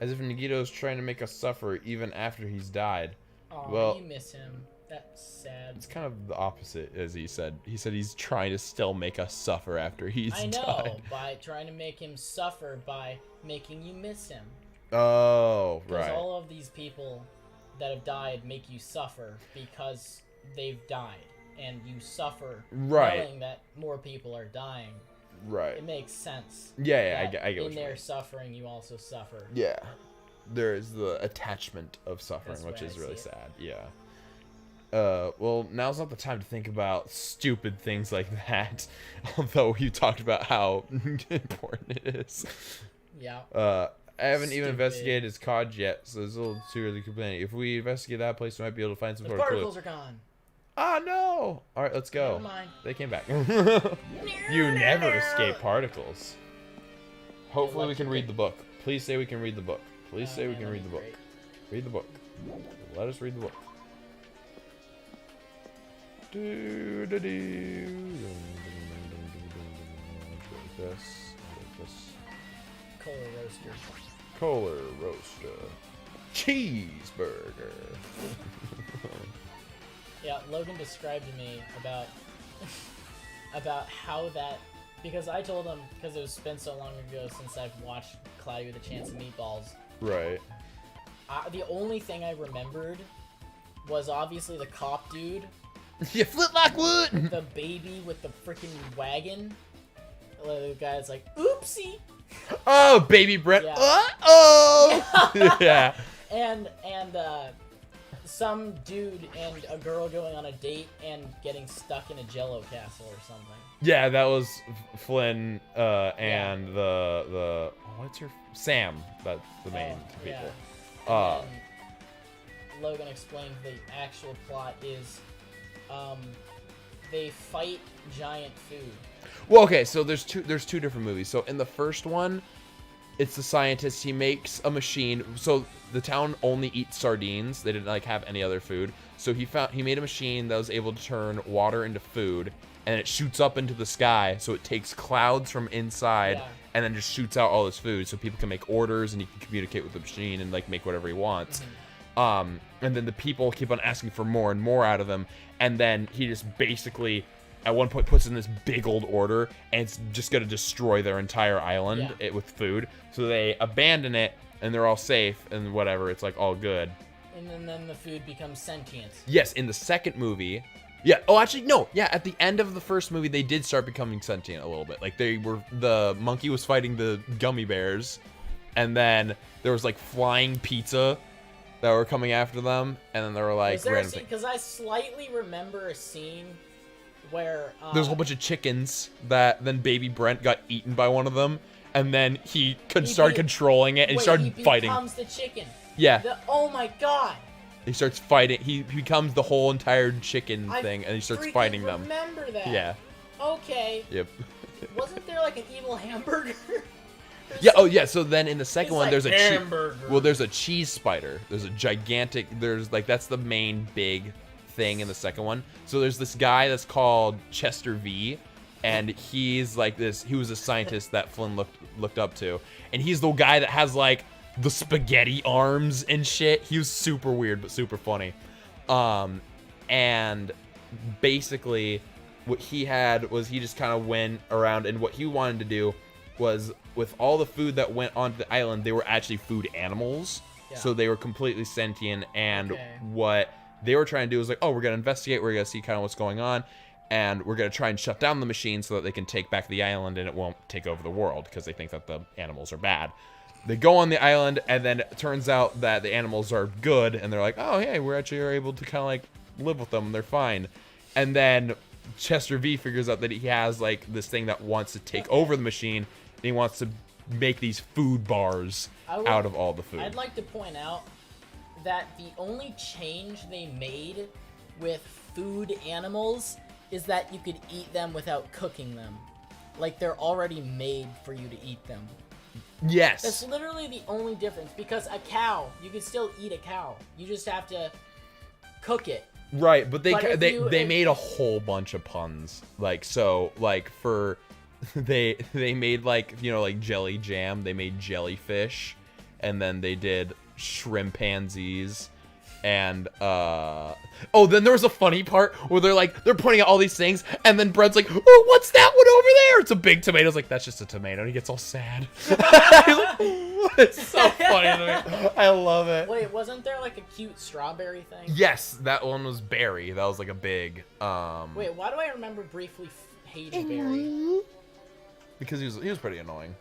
as if Nagito's trying to make us suffer even after he's died. Aw, well, you miss him. That's sad. It's kind of the opposite, as he said. He said he's trying to still make us suffer after he's died. I know, by trying to make him suffer by making you miss him. Oh, right. Because all of these people that have died make you suffer because they've died. And you suffer knowing that more people are dying. Right. It makes sense. Yeah, I get what in you their mean. suffering, you also suffer. Yeah. There is the attachment of suffering, which is really sad. Yeah. Well, now's not the time to think about stupid things like that. Although you talked about how important it is. Yeah. I haven't even investigated his COD yet, so it's a little too early to complain. If we investigate that place, we might be able to find some sort of clue. The particles are gone. Ah, no! Alright, let's go. Never mind. They came back. You never escape particles. Hopefully we can read the book. Please say we can read the book. Please say we can read the book. Read the book. Let us read the book. Kohler roaster. Kohler roaster. Cheeseburger. Yeah, Logan described to me about how that, because I told him, because it was been so long ago since I've watched Cloudy with a Chance of Meatballs. Right. The only thing I remembered was obviously the cop dude. You flintlock wood! The baby with the freaking wagon. The guy's like, oopsie! Oh, baby Brett. Yeah. Uh-oh! Yeah. And some dude and a girl going on a date and getting stuck in a Jello castle or something. Yeah, that was Flynn and the what's your Sam? That's the main people. Yeah. Logan explained the actual plot is they fight giant food. Well, okay, so there's two different movies. So in the first one, it's the scientist. He makes a machine. So the town only eats sardines. They didn't like have any other food. So he made a machine that was able to turn water into food, and it shoots up into the sky. So it takes clouds from inside and then just shoots out all this food. So people can make orders and he can communicate with the machine and like make whatever he wants. And then the people keep on asking for more and more out of him. And then he just basically, at one point, puts in this big old order, and it's just going to destroy their entire island with food. So they abandon it, and they're all safe, and whatever. It's like all good. And then the food becomes sentient. Yes, in the second movie. Yeah. Oh, actually, no. Yeah, at the end of the first movie, they did start becoming sentient a little bit. Like, the monkey was fighting the gummy bears, and then there was, like, flying pizza that were coming after them, and then there were, like, random things. Because I slightly remember a scene where... There's a whole bunch of chickens that then baby Brent got eaten by one of them, and then he started controlling it, and he started fighting. He becomes the chicken. Yeah. Oh, my God. He starts fighting. He becomes the whole entire chicken thing, and he starts fighting them. I remember that. Yeah. Okay. Yep. Wasn't there like an evil hamburger? Yeah. Oh, yeah. So then in the second one, like there's a hamburger. there's a cheese spider. There's a gigantic. There's like that's the main big thing in the second one. So there's this guy that's called Chester V, and he's like this. He was a scientist that Flynn looked up to, and he's the guy that has like the spaghetti arms and shit. He was super weird but super funny. And basically what he had was he just kind of went around, and what he wanted to do was with all the food that went onto the island, they were actually food animals. Yeah. So they were completely sentient, and what they were trying to do was like, oh, we're going to investigate, we're going to see kind of what's going on, and we're going to try and shut down the machine so that they can take back the island and it won't take over the world, because they think that the animals are bad. They go on the island, and then it turns out that the animals are good, and they're like, oh, hey, we're actually able to kind of, like, live with them, and they're fine. And then Chester V figures out that he has, like, this thing that wants to take over the machine, and he wants to make these food bars out of all the food. I'd like to point out that the only change they made with food animals is that you could eat them without cooking them. Like, they're already made for you to eat them. Yes. That's literally the only difference, because a cow, you can still eat a cow. You just have to cook it. Right, but they made a whole bunch of puns. Like, so, like, for they made, like, you know, like jelly jam, they made jellyfish, and then they did shrimpanzees. And oh, then there was a funny part where they're pointing out all these things, and then Brent's like, oh, what's that one over there? It's a big tomato. It's like, that's just a tomato. And he gets all sad. It's so funny to me. I love it. Wait, wasn't there like a cute strawberry thing? Yes, that one was Barry. That was like a big Wait, why do I remember briefly hating Barry? Because he was pretty annoying.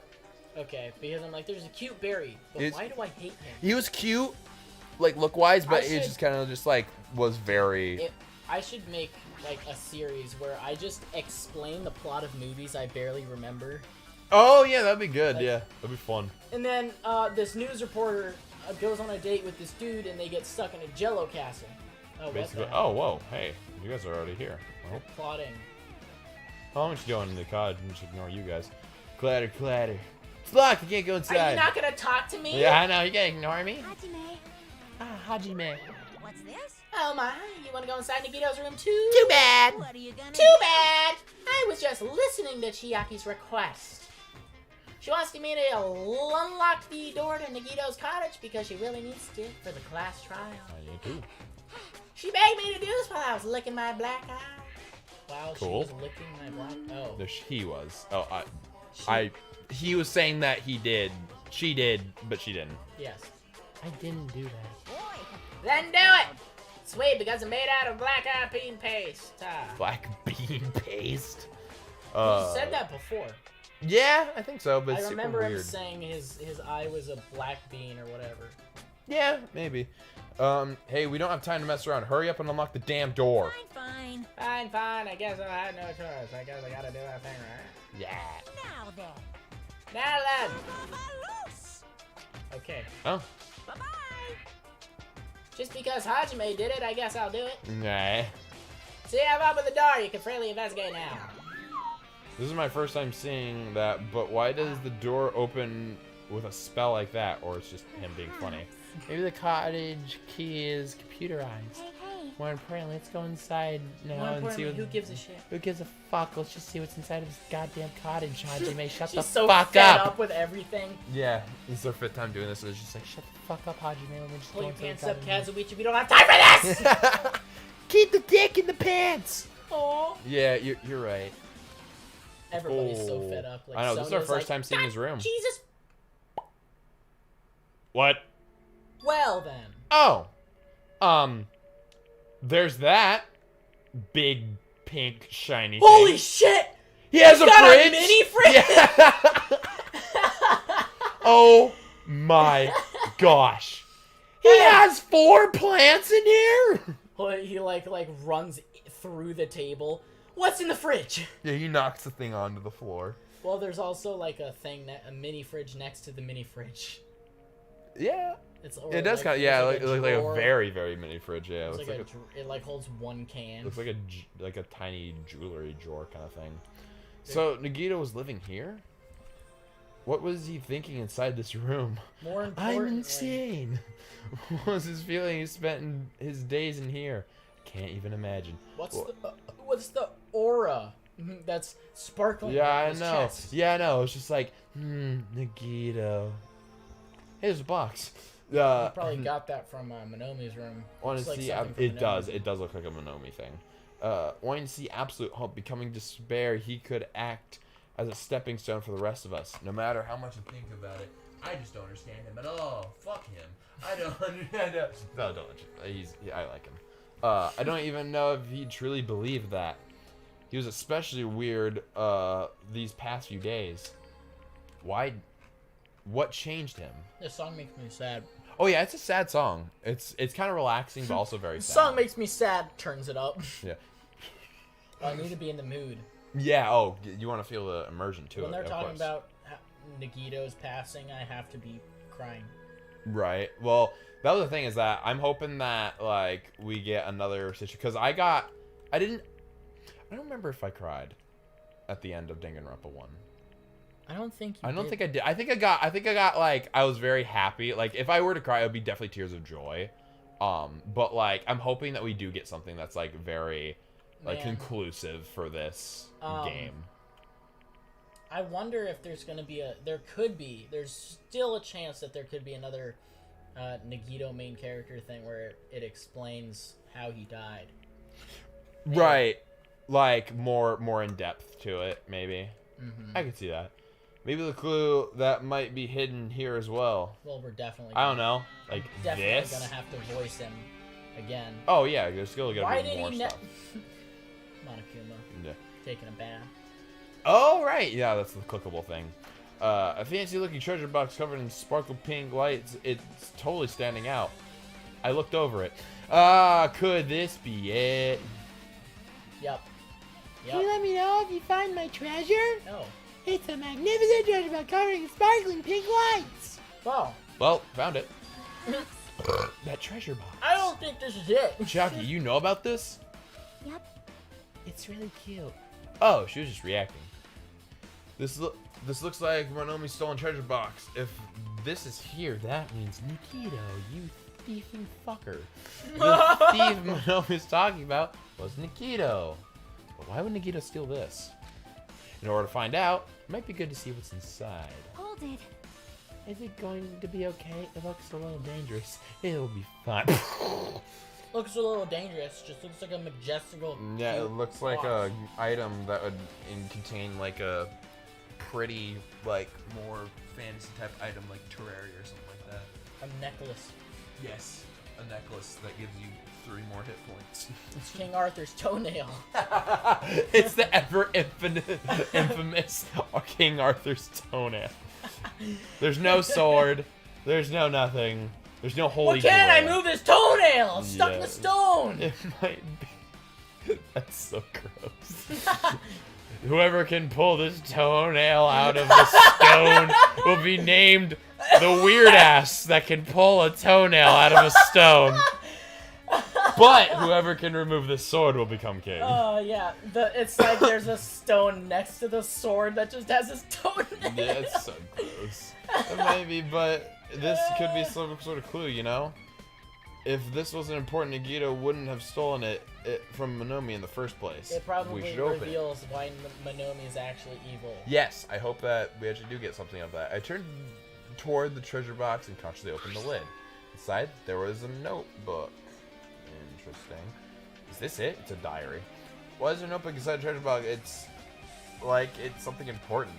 Okay, because I'm like, there's a cute Barry, but why do I hate him? He was cute, like, look-wise, but it just kind of just, like, was very... I should make, like, a series where I just explain the plot of movies I barely remember. Oh, yeah, that'd be good, like, yeah. That'd be fun. And then, this news reporter goes on a date with this dude, and they get stuck in a Jello castle. Oh, basically, oh, whoa, hey, you guys are already here. Well, plotting. Oh, I'm just going in the cottage and just ignore you guys. Clatter, clatter. It's locked, you can't go inside. Are you not gonna talk to me? Yeah, I know, you can't ignore me. Hajime. Hajime. What's this? Oh my, you wanna go inside Nikito's room too? Too bad. What are you gonna Too bad. I was just listening to Chiaki's request. She wants me to unlock the door to Nikito's cottage because she really needs to for the class trial. Yeah, too. She begged me to do this while I was licking my black eye. While cool. she was licking my black eye. Oh. No, he was. Oh, he was saying that he did. She did, but she didn't. Yes. I didn't do that. Then do it! Sweet, because it's made out of black-eyed bean paste. Black bean paste? You said that before. Yeah, I think so, but I it's remember super weird. him saying his eye was a black bean or whatever. Yeah, maybe. Hey, we don't have time to mess around. Hurry up and unlock the damn door. Fine. Fine. I guess I had no choice. I guess I gotta do that thing, right? Yeah. Now then. Now then. Okay. Oh. Bye-bye. Just because Hajime did it, I guess I'll do it. Nah. See, I've opened the door. You can freely investigate now. This is my first time seeing that, but why does the door open with a spell like that? Or it's just him being funny? Maybe the cottage key is computerized. Hey, More importantly, let's go inside now More and see importantly, what. who gives a shit? Who gives a fuck? Let's just see what's inside of this goddamn cottage, Hajime. Shut the She's so fuck fed up. up with everything. Yeah, this is our 5th time doing this, so it's just like, Shut the fuck up, Hajime. Let me just Pull go your into the pants up, goddamn- Kazuichi. We don't have time for this! Keep the dick in the pants. Aw. Yeah, you're right. Everybody's so fed up. Like, I know, this is our Sonya's first like, time seeing his room. Jesus. What? Well then. Oh. There's that big pink shiny Holy thing. shit! He has a got fridge. a mini fridge. Yeah. Oh my gosh. He has 4 plants in here. Well, he like runs through the table. What's in the fridge? Yeah, he knocks the thing onto the floor. Well, there's also like a mini fridge next to the mini fridge. Yeah. It's It does kind of, yeah, it looks like a very, very mini fridge. Yeah, it looks like it like holds 1 can. looks like a tiny jewelry drawer kind of thing. So Nagito was living here. What was he thinking inside this room? More I'm importantly, insane. What was his feeling he spent his days in here? Can't even imagine. What's the aura that's sparkling? Yeah, around I his know. chest? Yeah, I know. It's just like, Nagito. Hey, there's a box. He probably got that from Monomi's room. Want It's to like see? something from It Monomi's does. room. It does look like a Monomi thing. Wanting to see absolute hope becoming despair, he could act as a stepping stone for the rest of us. No matter how much I think about it, I just don't understand him at all. Fuck him. I don't understand. No, don't. I like him. I don't even know if he truly believed that. He was especially weird these past few days. Why? What changed him? This song makes me sad. Oh yeah, it's a sad song. It's kind of relaxing, but also very This sad. song makes me sad. Turns it up. Yeah. I need to be in the mood. Yeah. Oh, you want to feel the immersion to When it. they're of talking course. about Nagito's passing, I have to be crying. Right. Well, that was the thing is that I'm hoping that like we get another situation because I don't remember if I cried at the end of Danganronpa 1. I don't think you I don't did. think I did. I think I got like I was very happy. Like if I were to cry, it would be definitely tears of joy. But like I'm hoping that we do get something that's like very like Man. conclusive for this game. I wonder if there's gonna be there's still a chance that there could be another Nagito main character thing where it explains how he died. Right. Like more in depth to it, maybe. Mm-hmm. I could see that. Maybe the clue that might be hidden here as well. Well, we're definitely. I don't know. Like definitely this. gonna have to voice him again. Oh yeah, there's still Why gotta be did more he stuff. Monokuma Yeah. taking a bath. Oh right, yeah, that's the clickable thing. A fancy-looking treasure box covered in sparkle pink lights. It's totally standing out. I looked over it. Could this be it? Yep. Can you let me know if you find my treasure? No. It's a magnificent treasure box covered in sparkling pink lights. Wow. Well, found it. That treasure box. I don't think this is it. Chucky, you know about this? Yep. It's really cute. Oh, she was just reacting. This looks like Monomi's stolen treasure box. If this is here, that means Nikito, you thieving fucker. The thief Monomi's talking about was Nikito. But why would Nikito steal this? In order to find out, it might be good to see what's inside. Hold it. Is it going to be okay? It looks a little dangerous. It'll be fine. Looks a little dangerous. Just looks like a majestical. Yeah, it cute looks like box. a item that would contain like a pretty, like more fantasy type item like Terraria or something like that. A necklace. Yes, a necklace that gives you 3 more hit points. It's King Arthur's toenail. It's the infamous King Arthur's toenail. There's no sword. There's no nothing. There's no holy Why can't I grail. move his toenail? It's stuck in Yeah. the stone. It might be. That's so gross. Whoever can pull this toenail out of the stone will be named the weird ass that can pull a toenail out of a stone. But whoever can remove the sword will become king. Oh yeah, it's like there's a stone next to the sword that just has his toenail. Yeah, it's so gross. It might be, but this could be some sort of clue, you know? if this wasn't important, Nagito wouldn't have stolen it from Monomi in the first place. It probably we should open reveals why Monomi is actually evil. Yes, I hope that we actually do get something of that. I turned toward the treasure box and cautiously opened the lid. Inside, there was a notebook. Interesting. Is this it? It's a diary. Why is there a notebook inside the treasure box? It's like it's something important.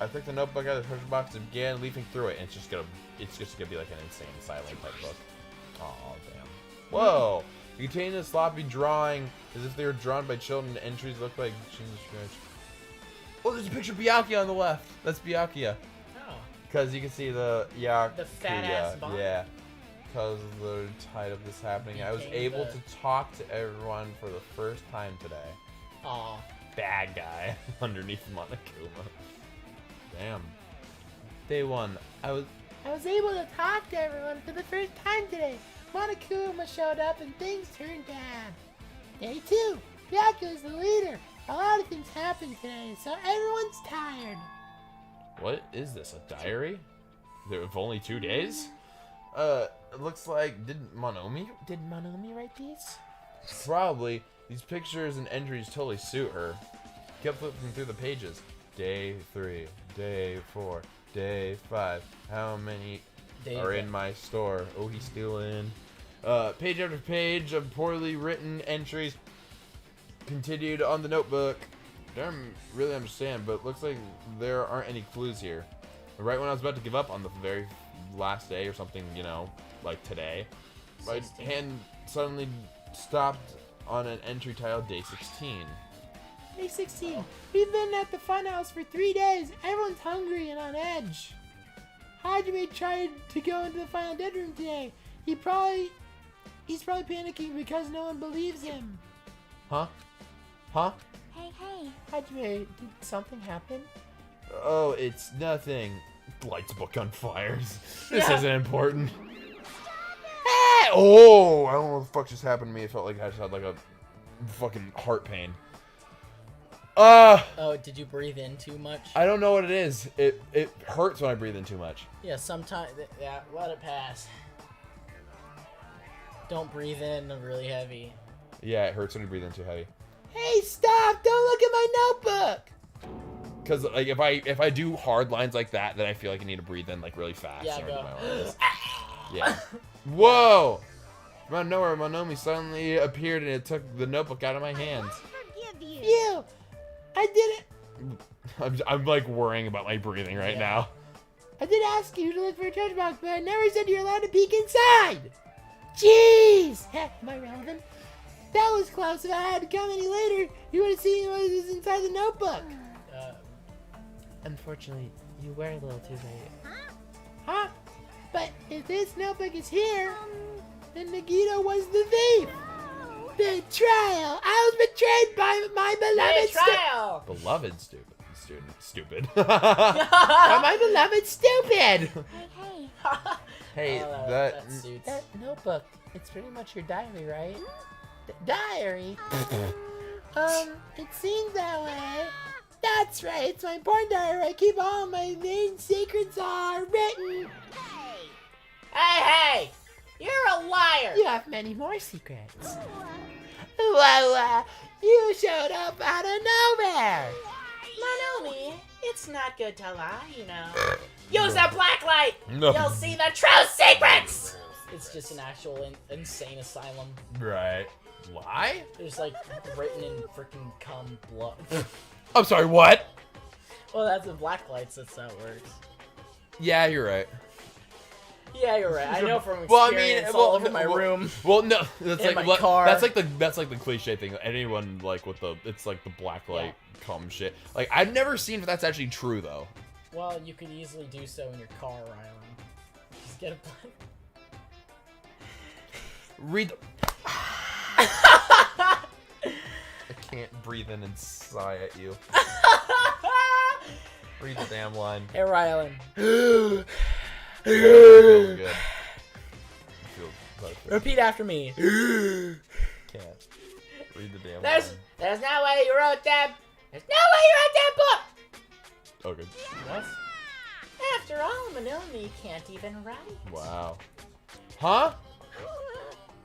I took the notebook out of the treasure box and began leafing through it, and it's just gonna be like an insane silent type book. Oh damn. Whoa! It contained a sloppy drawing as if they were drawn by children. The entries look like oh, there's a picture of Byakuya on the left. That's Byakuya. Oh. Because you can see the The fat ass Bunka. Yeah. Because of the tide of this happening, I was able to talk to everyone for the first time today. Aw. Bad guy underneath Monokuma. Damn. Day 1. I was able to talk to everyone for the first time today. Monokuma showed up and things turned down. Day 2. Byakuya is the leader. A lot of things happened today, so everyone's tired. What is this? A diary? There have only 2 days? It looks like did Monomi write these? Probably. These pictures and entries totally suit her. Kept flipping through the pages. Day 3, day 4, day 5. How many are in my store? Oh, he's still in. Page after page of poorly written entries continued on the notebook. Don't really understand, but it looks like there aren't any clues here. Right when I was about to give up on the very last day or something, you know, like today, my hand suddenly stopped on an entry titled Day 16. Day 16. We've been at the funhouse for 3 days. Everyone's hungry and on edge. Hajime tried to go into the final dead room today. He's probably panicking because no one believes him. Huh? Hey. Hajime, did something happen? Oh, it's nothing. Lights book on fires. This isn't important. Hey! Oh, I don't know what the fuck just happened to me. It felt like I just had like a fucking heart pain. Oh, did you breathe in too much? I don't know what it is. It hurts when I breathe in too much. Yeah, sometimes. Yeah, let it pass. Don't breathe in really heavy. Yeah, it hurts when you breathe in too heavy. Hey, stop! Don't look at my notebook! Because like if I do hard lines like that, then I feel like I need to breathe in like really fast. Yeah, go. Yeah. Whoa! From out of nowhere, Monomi suddenly appeared and it took the notebook out of my hands. Phew! I did it! I'm like worrying about my breathing right now. I did ask you to look for a treasure box, but I never said you're allowed to peek inside! Jeez! Am I relevant? That was close. If I had to come any later, you would have seen what was inside the notebook. Unfortunately, you were a little too late. Huh? But if this notebook is here, then Nagito was the thief. Betrayal! I was betrayed by my beloved Betrayal! Beloved stupid. By my beloved stupid! Hey. Hey, that suits. That notebook, it's pretty much your diary, right? Diary? It seems that way. That's right, it's my porn diary where I keep all my main secrets are written. Hey! You're a liar! You have many more secrets. Well, you showed up out of nowhere. Monomi, it's not good to lie, you know. Use a black light! No. You'll see the true secrets! It's just an actual insane asylum. Right. Why? There's like written in freaking cum blood. I'm sorry, what? Well, that's the black lights, that's how it works. Yeah, you're right. Yeah, you're right. I know from experience all over my room. Well, no, that's In like my car. that's like the cliche thing. Anyone like with it's like the black light cum shit. Like I've never seen if that's actually true though. Well, you could easily do so in your car, Rylan. Just get a black. Read. The... I can't breathe in and sigh at you. Read the damn line. Hey, Rylan. I feel good. I feel perfect. Repeat after me. Can't. Read the damn line. There's no way you wrote that. There's no way you wrote that book. Okay. What? After all, Monomi can't even write. Wow. Huh?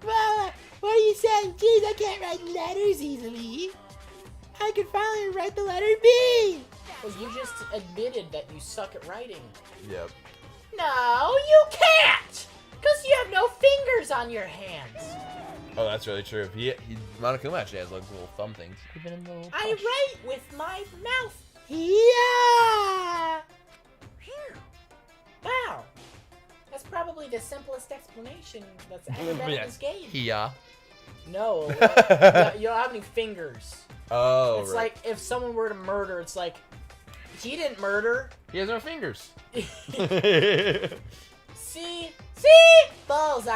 Well, what are you saying? Geez, I can't write letters easily. I can finally write the letter B. Well, you just admitted that you suck at writing. Yep. No, you can't! Because you have no fingers on your hands. Oh, that's really true. Monokuma actually has like little thumb things. Even a little I write with my mouth. Yeah. Wow. That's probably the simplest explanation that's ever been in this game. Yeah. No, you don't have any fingers. Oh, It's right. like if someone were to murder, it's like, he didn't murder. He has no fingers. See? Bullseye.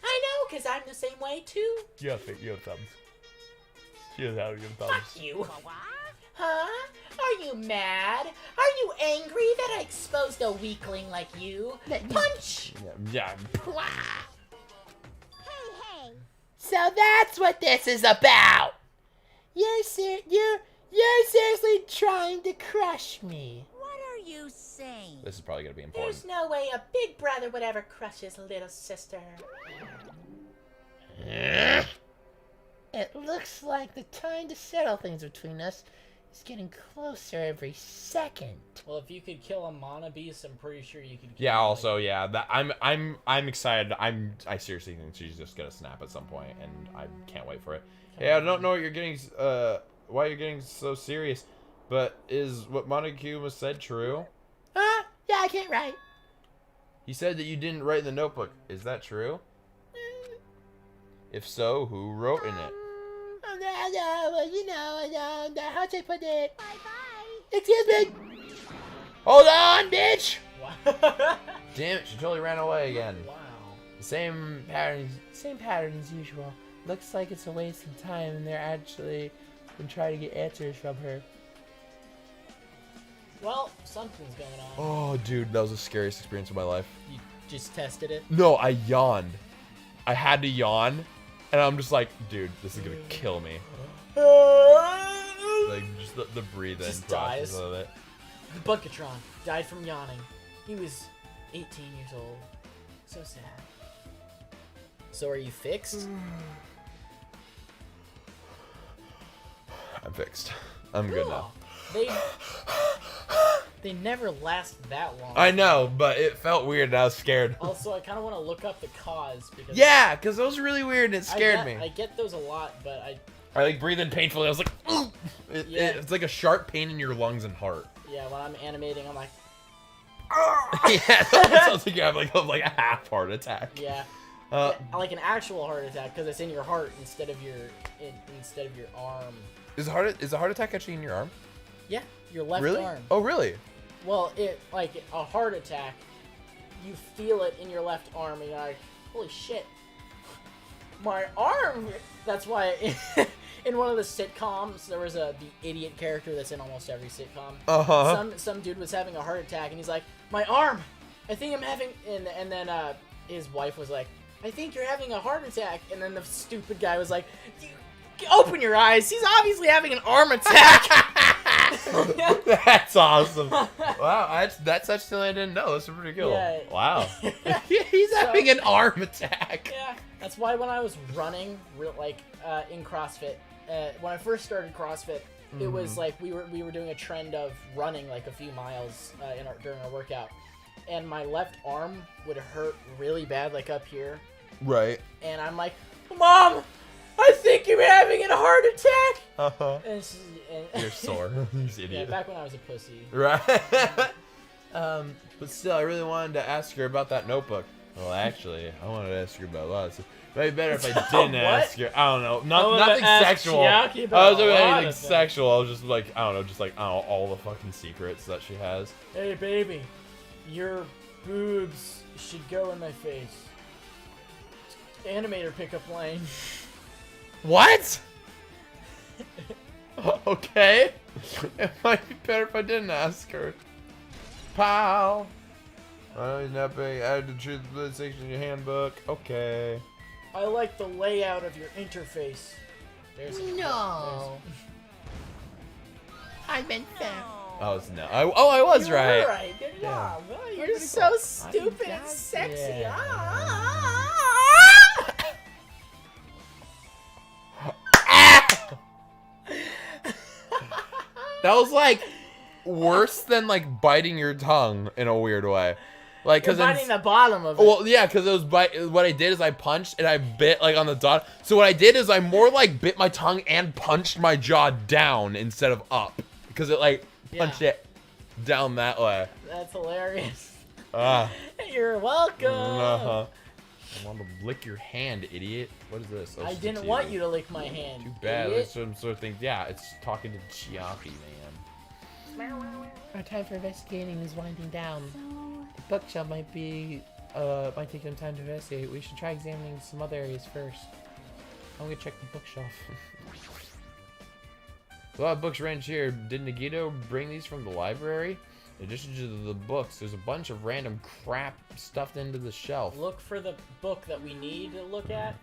I know, because I'm the same way too. You have thumbs. She doesn't have thumbs. Fuck you. Huh? Are you mad? Are you angry that I exposed a weakling like you? Punch! Yeah. So that's what this is about. You're seriously trying to crush me. What are you saying? This is probably gonna be important. There's no way a big brother would ever crush his little sister. It looks like the time to settle things between us is getting closer every second. Well, if you could kill a Mana Beast, I'm pretty sure you could kill Yeah. him. Also, yeah. That I'm excited. I seriously think she's just gonna snap at some point, and I can't wait for it. Yeah, I don't know what you're getting. Why you're getting so serious? But is what Monokuma said true? Huh? Yeah, I can't write. He said that you didn't write in the notebook. Is that true? If so, who wrote in it? How'd I put it? Bye-bye. Excuse me. Hold on, bitch. Wow. Damn it! She totally ran away again. Wow. Same pattern as usual. Looks like it's a waste of time, and they're actually been trying to get answers from her. Well, something's going on. Oh, dude, that was the scariest experience of my life. You just tested it? No, I yawned. I had to yawn, and I'm just like, dude, this is gonna kill me. Like, just the breathe in Just process dies. of it. Bunkatron died from yawning. He was 18 years old. So sad. So are you fixed? I'm fixed. I'm good now. They never last that long. I know, but it felt weird and I was scared. Also, I kind of want to look up the cause because Yeah, because it was really weird and it scared me. I get those a lot, but I like breathed in painfully. I was like, Yeah. it's like a sharp pain in your lungs and heart. yeah, when I'm animating, I'm like, Yeah, it sounds like you have like a half heart attack. yeah, like an actual heart attack because it's in your heart instead of your arm. Is a heart attack actually in your arm? Yeah, your left Really? arm. Oh, really? Well, like a heart attack, you feel it in your left arm, and you're like, holy shit, my arm. That's why in one of the sitcoms there was the idiot character that's in almost every sitcom. Some dude was having a heart attack, and he's like, my arm. I think I'm having. And then his wife was like, I think you're having a heart attack. And then the stupid guy was like, open your eyes. He's obviously having an arm attack. That's awesome. Wow, that's such something I didn't know. That's pretty cool. Yeah. Wow. He's having an arm attack. Yeah, that's why when I was running, in CrossFit, when I first started CrossFit, it was like we were doing a trend of running like a few miles during our workout, and my left arm would hurt really bad, like up here. Right. And I'm like, Mom, I think you're having a heart attack. And You're sore. You idiot. Yeah, back when I was a pussy. Right. But still, I really wanted to ask her about that notebook. Well, actually, I wanted to ask her about a lot of stuff. Maybe better if I didn't ask her. I don't know. Nothing sexual. I was doing anything sexual. I was just like, I don't know, all the fucking secrets that she has. Hey, baby, your boobs should go in my face. Animator pickup line. What? Okay. It might be better if I didn't ask her. Pal. Well, you're not being added to the truth split section in your handbook. Okay. I like the layout of your interface. No. I meant that. Oh, no. I was You were right. right. Good Yeah. job. Oh, you're Pretty so cool. stupid and got sexy. it. That was like worse than like biting your tongue in a weird way. Like, You're cause biting the bottom of it. well, yeah, because it was what I did is I punched and I bit like on the dot. So what I did is I more like bit my tongue and punched my jaw down instead of up, because it like punched it down that way. That's hilarious. Ah. You're welcome. I want to lick your hand, idiot. What is this? Oh, I didn't want you to lick my hand. Too bad. Idiot. That's some sort of thing. Yeah, it's talking to Chiaki, man. Our time for investigating is winding down. So, The bookshelf might take some time to investigate. We should try examining some other areas first. I'm gonna check the bookshelf. A lot of books arranged here. Did Nagito bring these from the library? In addition to the books, there's a bunch of random crap stuffed into the shelf. Look for the book that we need to look at.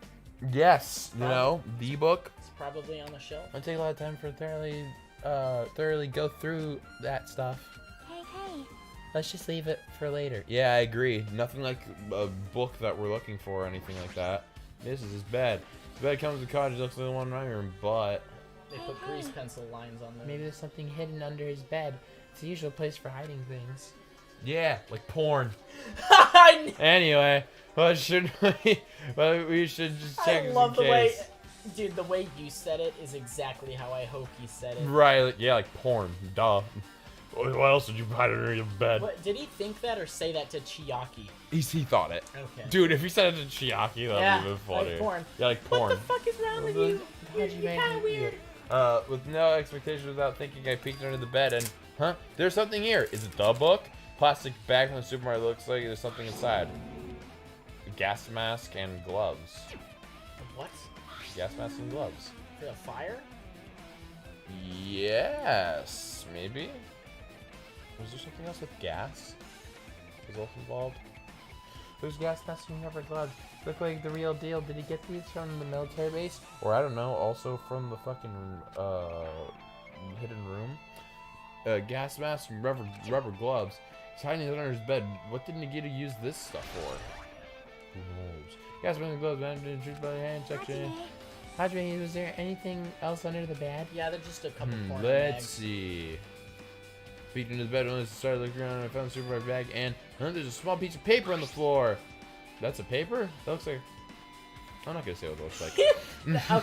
Yes, you know, the book. It's probably on the shelf. It'll take a lot of time for thoroughly go through that stuff. hey. Let's just leave it for later. Yeah, I agree. Nothing like a book that we're looking for or anything like that. This is his bed. The bed comes with the cottage, looks like the one in my room, but... They put grease pencil lines on there. Maybe there's something hidden under his bed. It's the usual place for hiding things. Yeah, like porn. Anyway, what should we... Well, we should just check I just love in the way... case. Dude, the way you said it is exactly how I hope he said it. Right, like, yeah, like porn. Duh. What else did you hide under your bed? What, did he think that or say that to Chiaki? He thought it. Okay. Dude, if he said it to Chiaki, that'd be even like funnier. porn. Yeah, like porn. What the fuck is wrong with you? You're kind of weird. With no expectation, without thinking, I peeked under the bed and, huh? There's something here. Is it the book? Plastic bag from the supermarket. Looks like there's something inside. A gas mask and gloves. What? Gas mask and gloves. For the fire? Yes, maybe. Was there something else with gas? Was also involved? Those gas masks and rubber gloves look like the real deal. Did he get these from the military base? Or I don't know, also from the fucking hidden room. Gas mask and rubber gloves. He's hiding it under his bed. What did Nagito use this stuff for? Who knows? Gas mask and gloves, man, introduced by the hand section. Hajime, was there anything else under the bed? Yeah, they're just a couple corn Let's bags. see. Peeked into the bed when I started looking around and I found the supermarket bag and there's a small piece of paper on the floor. That's a paper? That looks like... I'm not gonna say what it looks like.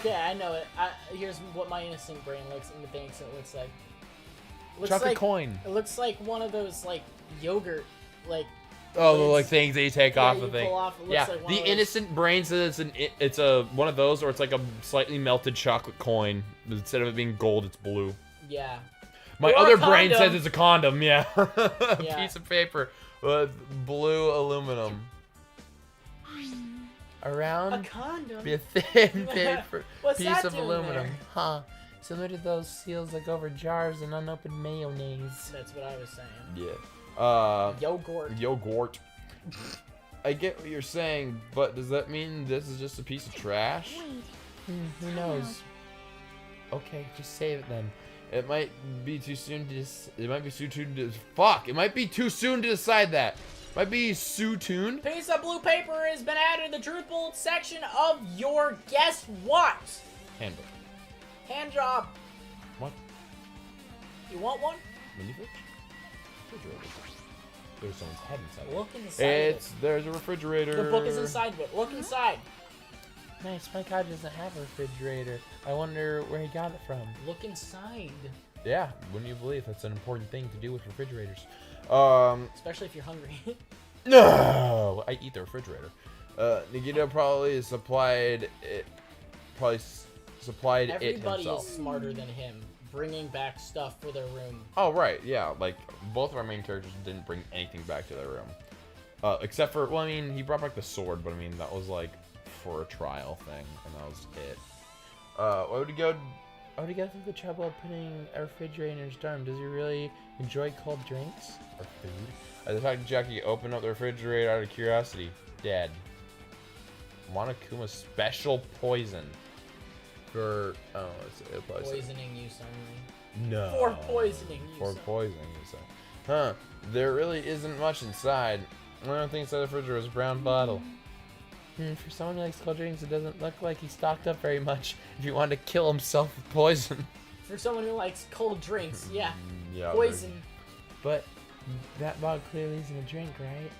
Okay, I know it. Here's what my innocent brain thinks it looks like. Chocolate coin. It looks like one of those like yogurt, like. Oh, the lids. like things that you take off the you thing. pull off. It looks Yeah, like one the of those. innocent brain says it's a one of those, or it's like a slightly melted chocolate coin. But instead of it being gold, it's blue. Yeah. My Or a other brain condom. says it's a condom. Yeah, a Yeah. piece of paper with blue aluminum. Around A condom. be a thin paper What's piece that of doing aluminum. there? Huh. Similar to those seals that go over jars and unopened mayonnaise. That's what I was saying. Yeah. Yogurt. Yogurt. I get what you're saying, but does that mean this is just a piece of trash? Who knows? Okay, just save it then. It might be too soon to. It might be too soon to. Fuck! It might be too soon to decide that. Might be soon. Piece of blue paper has been added to the Drupal section of your guess what? Handbook. Hand job. What? You want one? Minifig? Refrigerator. There's someone's head inside. Look inside it. There's a refrigerator. The book is inside of it. Look inside. Nice, my car doesn't have a refrigerator. I wonder where he got it from. Look inside. Yeah, wouldn't you believe that's an important thing to do with refrigerators? Especially if you're hungry. No, I eat the refrigerator. Nagito probably supplied it. Everybody himself. is smarter than him, bringing back stuff for their room. Oh right, yeah. Like both of our main characters didn't bring anything back to their room, except for well, I mean, he brought back the sword, but I mean that was like for a trial thing, and that was it. Why would he go? Why would he go through the trouble of putting a refrigerator in his dorm? Does he really enjoy cold drinks or food? As I talked to Jackie, opened up the refrigerator out of curiosity. Dead. Monokuma's special poison. For Poisoning use only. No. For poisoning use For only. poisoning use only. Huh. There really isn't much inside. One of the things inside the refrigerator is a brown bottle. For someone who likes cold drinks, it doesn't look like he stocked up very much if he wanted to kill himself with poison. For For someone who likes cold drinks, yeah. Yeah. Poison. But that bottle clearly isn't a drink, right?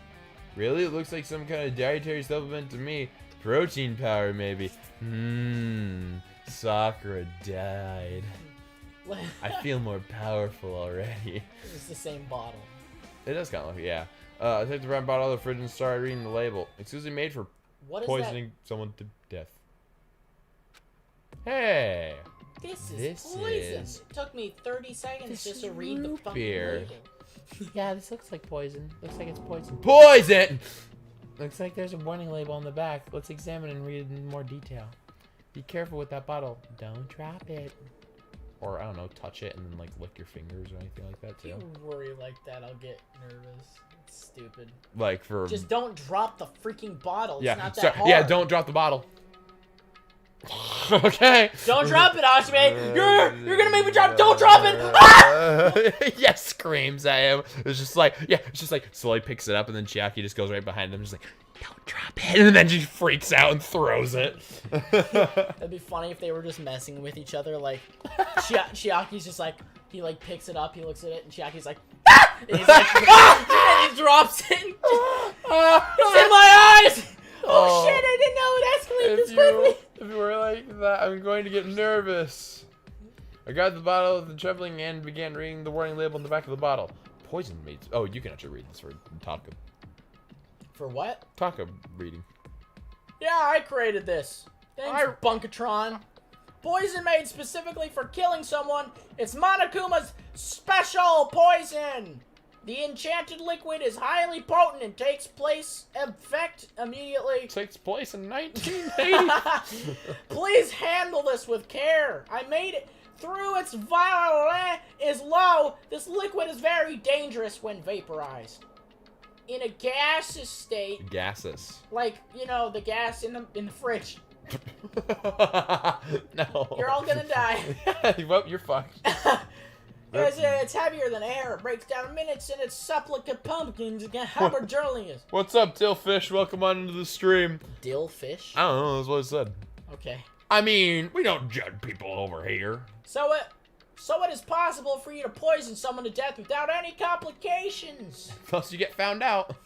Really? It looks like some kind of dietary supplement to me. Protein powder, maybe. Sakura died. I feel more powerful already. It's the same bottle. It does kind of look, yeah. I took the brown bottle out of the fridge and started reading the label. Exclusively made for poisoning someone to death. Hey! This is poison. It took me 30 seconds just to read the fucking beer. label. Yeah, this looks like poison. Looks like it's poison. Poison! Looks like there's a warning label on the back. Let's examine and read it in more detail. Be careful with that bottle. Don't drop it. Or, I don't know, touch it and then, like, lick your fingers or anything like that, If too. you worry like that, I'll get nervous. It's stupid. Like, for... Just don't drop the freaking bottle. It's yeah, not that hard. yeah, don't drop the bottle. Okay. Don't drop it, Ashman. You're gonna make me drop. Don't drop it. Ah! Yes, screams at him. It's just like, yeah, it's just like slowly picks it up, and then Chiaki just goes right behind him, just like, don't drop it, and then she freaks out and throws it. That'd be funny if they were just messing with each other. Like, Chiaki's just like, he like picks it up, he looks at it, and Chiaki's like, ah! And he's like, ah! And he drops it. And it's in my eyes. Oh shit! I didn't know it escalated this quickly. If you were like that, I'm going to get nervous. I grabbed the bottle with the trembling and began reading the warning label on the back of the bottle. Poison meats. Oh, you can actually read this for Taka. For what? Taka reading. Yeah, I created this. Thanks, Bunkatron. Poison made specifically for killing someone. It's Monokuma's special poison. The enchanted liquid is highly potent and takes effect immediately. Takes place in 1980. Please handle this with care. I made it through its violet is low. This liquid is very dangerous when vaporized. In a gaseous state. Gases. Like, you know, the gas in the fridge. No. You're all gonna die. Well, you're fucked. It's heavier than air. It breaks down in minutes, and it's supplicant pumpkins again. Hyperjournalius. What's up, Dillfish? Welcome on into the stream. Dillfish? I don't know. That's what it said. Okay. I mean, we don't judge people over here. So it is possible for you to poison someone to death without any complications. Plus, you get found out.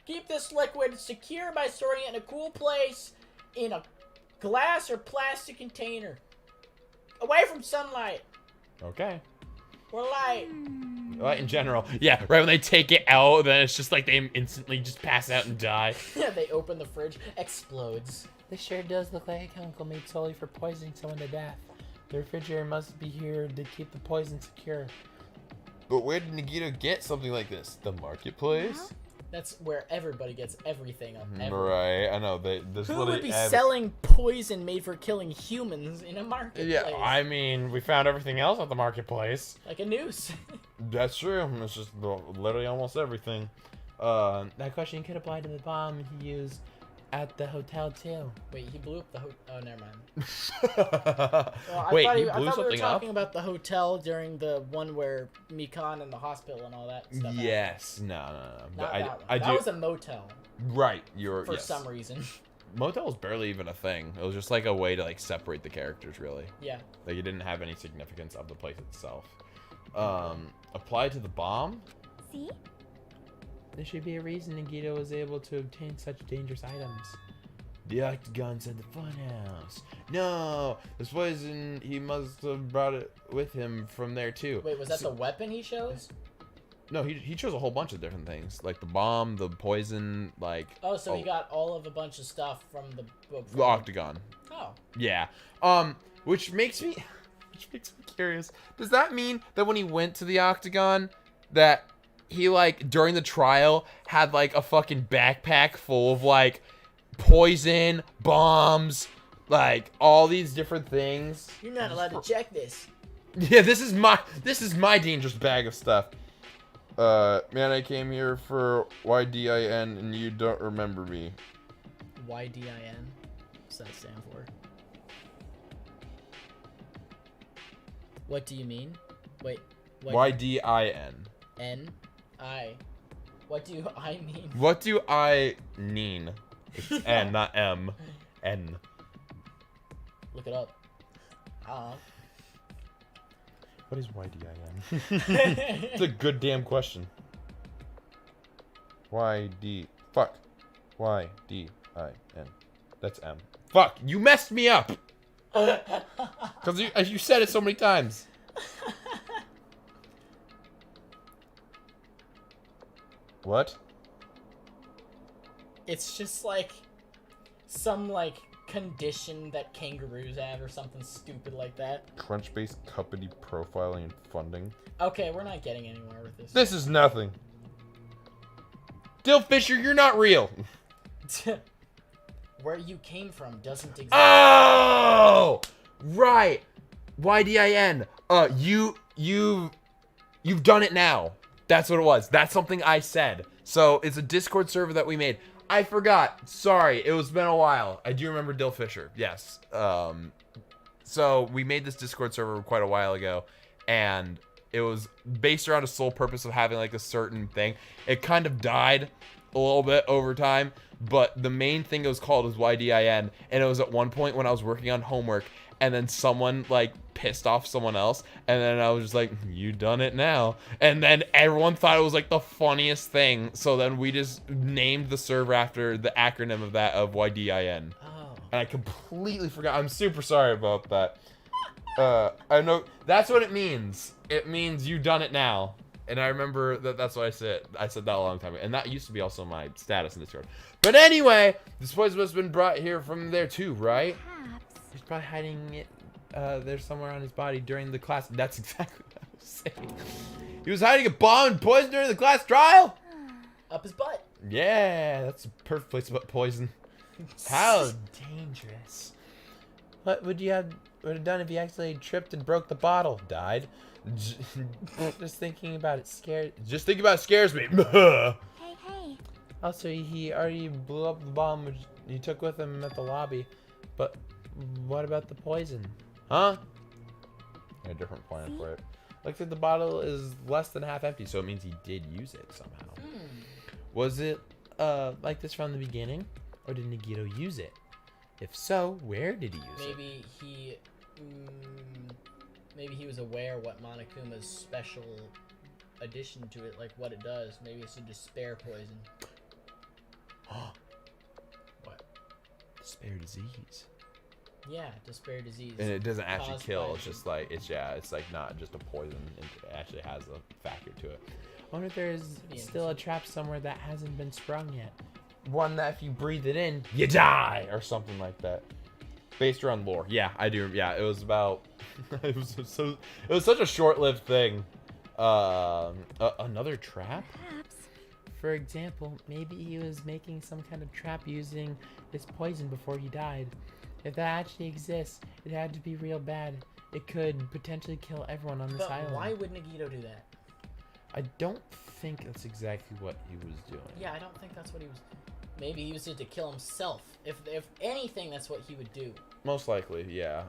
Keep this liquid secure by storing it in a cool place in a glass or plastic container. Away from sunlight. Okay. Or light. Light in general. Yeah, right when they take it out, then it's just like they instantly just pass out and die. Yeah, they open the fridge, explodes. This sure does look like a chemical made solely for poisoning someone to death. The refrigerator must be here to keep the poison secure. But where did Nagito get something like this? The marketplace? That's where everybody gets everything. Right, I know. Who would be selling poison made for killing humans in a marketplace? Yeah, I mean, we found everything else at the marketplace. Like a noose. That's true. It's just literally almost everything. That question could apply to the bomb he used at the hotel too. Wait, he blew up the hotel. Oh, never mind. Well, Wait, I he thought blew we something were talking up? about the hotel during the one where Mikan and the hospital and all that stuff. Yes. No. Not But that one. I That do. was a motel. Right. For yes. some reason. Motel was barely even a thing. It was just like a way to like separate the characters, really. Yeah. Like it didn't have any significance of the place itself. Apply to the bomb? See? There should be a reason Nagito was able to obtain such dangerous items. The octagon's at the funhouse. No! This poison, he must have brought it with him from there too. Wait, was that the weapon he chose? No, he chose a whole bunch of different things. Like the bomb, the poison, like... Oh, so he got all of a bunch of stuff from the octagon. Oh. Yeah. Which makes me curious. Does that mean that when he went to the octagon, that he, like, during the trial, had, like, a fucking backpack full of, like, poison, bombs, like, all these different things? You're not allowed to check this. Yeah, this is my dangerous bag of stuff. Man, I came here for YDIN and you don't remember me. YDIN? What's that stand for? What do you mean? Wait. YDIN. N-I. What do I mean? What do I mean? It's N, not M. N. Look it up. What is YDIN? It's a good damn question. Fuck. YDIN. That's M. Fuck, you messed me up! Because you said it so many times. What? It's just like some like condition that kangaroos have or something stupid like that. Crunch-based company profiling and funding. Okay, we're not getting anywhere with this. This is nothing. Dill Fisher, you're not real. Where you came from doesn't exist. Oh! Right. YDIN. You've done it now. That's what it was. That's something I said. So it's a Discord server that we made. I forgot. Sorry. It was been a while. I do remember Dill Fisher. Yes. So we made this Discord server quite a while ago, and it was based around a sole purpose of having like a certain thing. It kind of died a little bit over time, but the main thing it was called was YDIN, and it was at one point when I was working on homework, and then someone like pissed off someone else, and then I was just like, you done it now, and then everyone thought it was like the funniest thing, so then we just named the server after the acronym of that, of YDIN. Oh. And I completely forgot. I'm super sorry about that. I know that's what it means. It means you done it now. And I remember that's what I said. I said that a long time ago. And that used to be also my status in Discord. But anyway, this poison must have been brought here from there too, right? Perhaps. He's probably hiding it there somewhere on his body during the class. That's exactly what I was saying. He was hiding a bomb and poison during the class trial? Up his butt. Yeah, that's a perfect place to put poison. How dangerous. What would you have done if you actually tripped and broke the bottle? Died. Just thinking about it scares me. Hey, hey. Also, he already blew up the bomb which he took with him at the lobby. But what about the poison? Huh? A different plan for it. Looks like the bottle is less than half empty, so it means he did use it somehow. Was it like this from the beginning, or did Nagito use it? If so, where did he use it? Maybe he was aware what Monokuma's special addition to it, like what it does. Maybe it's a despair poison. What? Despair disease. Yeah, despair disease. And it doesn't actually caused kill. by It's just like it's like not just a poison. It actually has a factor to it. I wonder if there's still a trap somewhere that hasn't been sprung yet. One that if you breathe it in, you die, or something like that. Based around lore. Yeah, I do. Yeah, it was about. it was such a short-lived thing. Another trap? Perhaps. For example, maybe he was making some kind of trap using this poison before he died. If that actually exists, it had to be real bad. It could potentially kill everyone on this But island. why would Nagito do that? I don't think that's exactly what he was doing. Yeah, I don't think that's what he was. Maybe he used it to kill himself. If anything, that's what he would do. Most likely, yeah.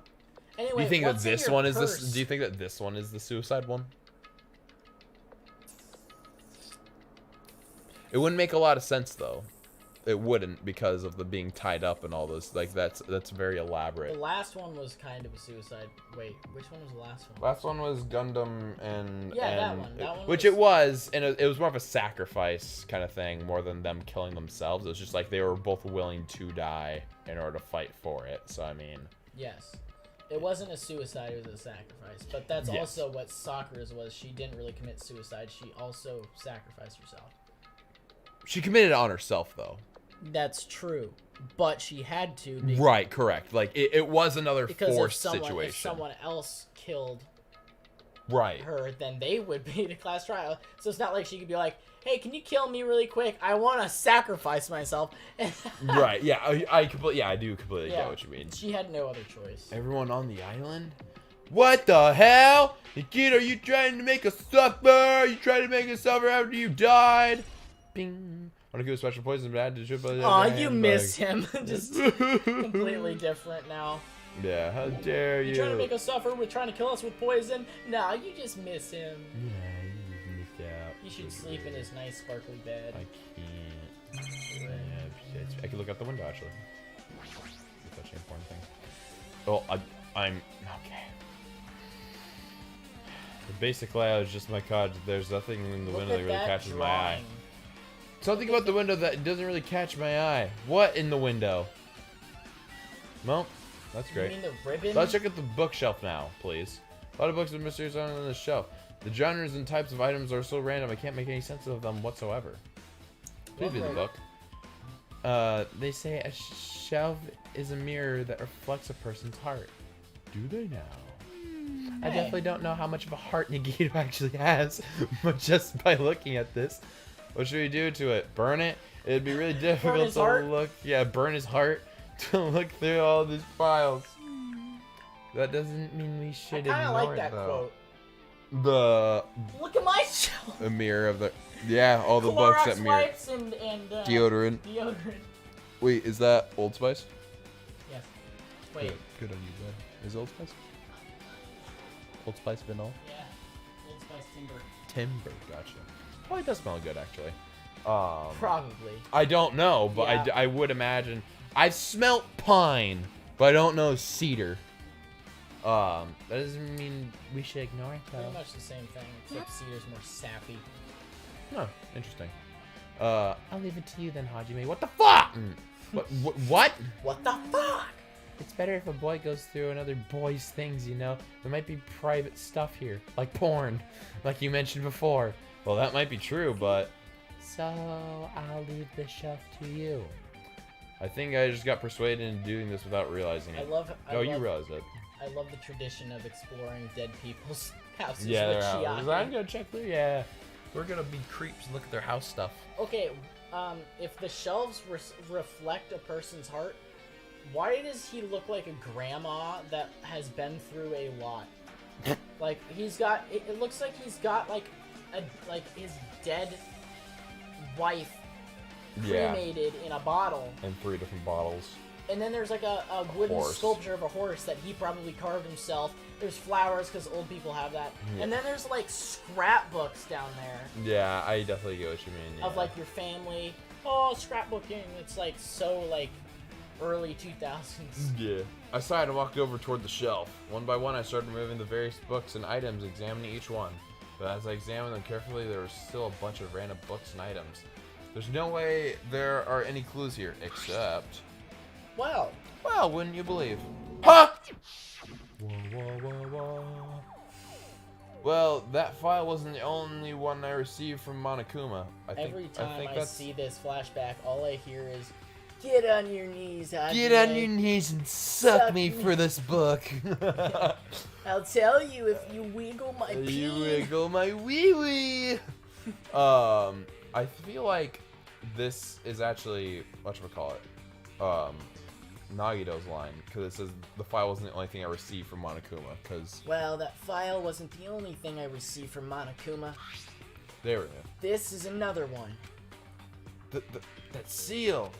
Anyway, Do you think that what's in this your one is purse? this? Do you think that this one is the suicide one? It wouldn't make a lot of sense though. It wouldn't, because of the being tied up and all those. Like that's very elaborate. The last one was kind of a suicide. Wait, which one was the last one? Last one was Gundam and Yeah, and that one. That one which was- it was, and it was more of a sacrifice kind of thing, more than them killing themselves. It was just like they were both willing to die in order to fight for it. So I mean, Yes. It wasn't a suicide, it was a sacrifice. But that's Yes. also what Sakura's was. She didn't really commit suicide. She also sacrificed herself. she committed it on herself though. That's true. But she had to. Right, correct. Like it was another Because forced if situation. someone else killed Right. her, then they would be the class trial. So it's not like she could be like, hey, can you kill me really quick? I want to sacrifice myself. Right. Yeah. I do completely Yeah. get what you mean. She had no other choice. Everyone on the island? What the hell? Nikita, are you trying to make us suffer? You trying to make us suffer after you died? Bing. I want to give a special poison, but I had to trip over Aw, the you handbag. miss him. Just completely different now. Yeah, how dare you? You trying to make us suffer with trying to kill us with poison? Nah, you just miss him. Yeah, you just missed out. You should sleep in his nice sparkly bed. I can't. Yeah, I can look out the window actually. It's such an important thing. Oh, I'm okay. The basic layout is just my cottage. There's nothing in the window that really catches my eye. drawing. Something about the window that doesn't really catch my eye. What in the window? Well, that's You great. mean the ribbon? Let's check out the bookshelf now, please. A lot of books are mysterious on the shelf. The genres and types of items are so random I can't make any sense of them whatsoever. Please read the book. They say a shelf is a mirror that reflects a person's heart. Do they now? I definitely don't know how much of a heart Nagito actually has, but just by looking at this. What should we do to it? Burn it? It'd be really difficult to look. Yeah, burn his heart to look through all these files. That doesn't mean we should ignore I like it, that though. quote. Look at my shelf. A mirror of the. Yeah, all the books that Clorox mirror. wipes and Deodorant. Deodorant. Wait, is that Old Spice? Yes. Wait. Good on you, bud. Is it Old Spice? Old Spice vanilla? Yeah. Old Spice Timber. Timber, gotcha. Probably does smell good, actually. Probably. I don't know, but Yeah. I would imagine. I smelt pine, but I don't know cedar. That doesn't mean we should ignore it, Pretty though. much the same thing, except cedar's more sappy. Oh, interesting. I'll leave it to you then, Hajime. What the fuck? What? What the fuck? It's better if a boy goes through another boy's things, you know? There might be private stuff here, like porn, like you mentioned before. Well, that might be true, but... So, I'll leave the shelf to you. I think I just got persuaded into doing this without realizing it. You realized it. I love the tradition of exploring dead people's houses. Yeah, with their houses. Chiaki. I'm gonna check through, yeah. We're gonna be creeps and look at their house stuff. Okay, if the shelves reflect a person's heart, why does he look like a grandma that has been through a lot? Like, he's got, it looks like he's got, like his dead wife cremated in a bottle. And 3 different bottles. And then there's like a wooden Horse. sculpture of a horse that he probably carved himself. There's flowers because old people have that. Yeah. And then there's like scrapbooks down there. Yeah, I definitely get what you mean. Of like your family. Oh, scrapbooking. It's like so like early 2000s. Yeah. I sighed and walked over toward the shelf. One by one, I started removing the various books and items, examining each one. But as I examined them carefully, there was still a bunch of random books and items. There's no way there are any clues here, except... Well, wouldn't you believe? Huh? Whoa, whoa, whoa, whoa. Well, that file wasn't the only one I received from Monokuma. every time I that's... see this flashback, all I hear is, "Get on your knees, Hajime. Get on your knees and suck me for this book." I'll tell you if you wiggle my pee." You wiggle my wee wee. I feel like this is actually whatchamacallit, Nagito's line, because it says the file wasn't the only thing I received from Monokuma. Because Well, that file wasn't the only thing I received from Monokuma. there we go. This is another one. That seal.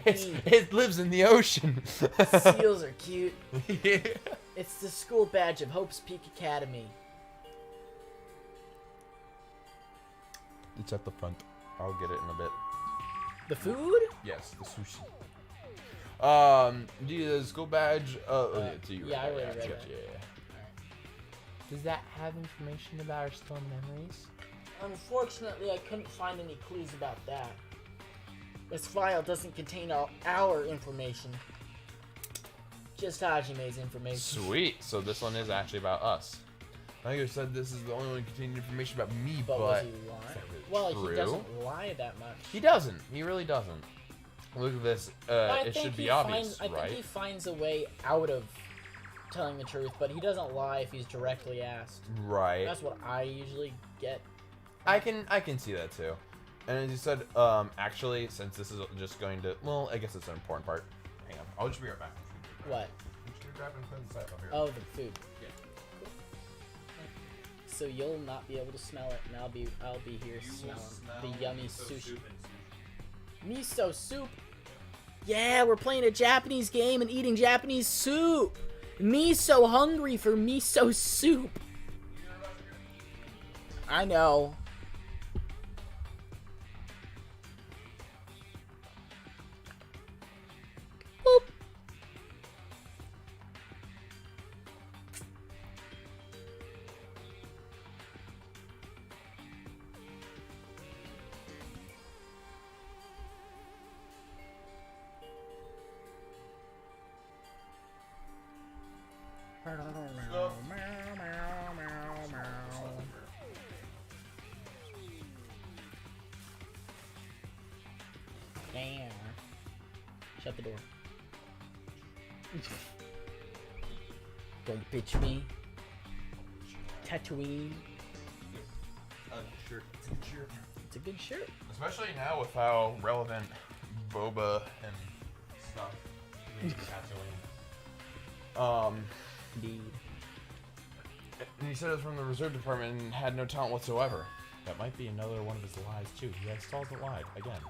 Indeed. It lives in the ocean. Seals are cute. Yeah. It's the school badge of Hope's Peak Academy. It's at the front. I'll get it in a bit. The food? Yes, the sushi. The school badge. It's you. Yeah, I already read got that. you, yeah. Does that have information about our stolen memories? Unfortunately, I couldn't find any clues about that. This file doesn't contain our information. Just Hajime's information. Sweet. So this one is actually about us. Like I said, this is the only one containing information about me, But but was he lying? Well, true? he doesn't lie that much. He doesn't. He really doesn't. Look at this. It should be obvious, I think he finds a way out of telling the truth, but he doesn't lie if he's directly asked. Right. That's what I usually get. I can see that too. And as you said, actually, since this is just going to, well, I guess it's an important part. Hang on, I'll just be right back. What? Oh, the food. Yeah. Cool. So you'll not be able to smell it, and I'll be here smelling the yummy sushi. Miso soup. Yeah, we're playing a Japanese game and eating Japanese soup. Me so hungry for miso soup. I know. Boop. Shut the door. Don't bitch me. Tatooine. Shirt. It's a good shirt. It's a good shirt. Especially now with how relevant boba and stuff is to Tatooine. Indeed. And he said it was from the reserve department and had no talent whatsoever. That might be another one of his lies too. He has stalls that lied again.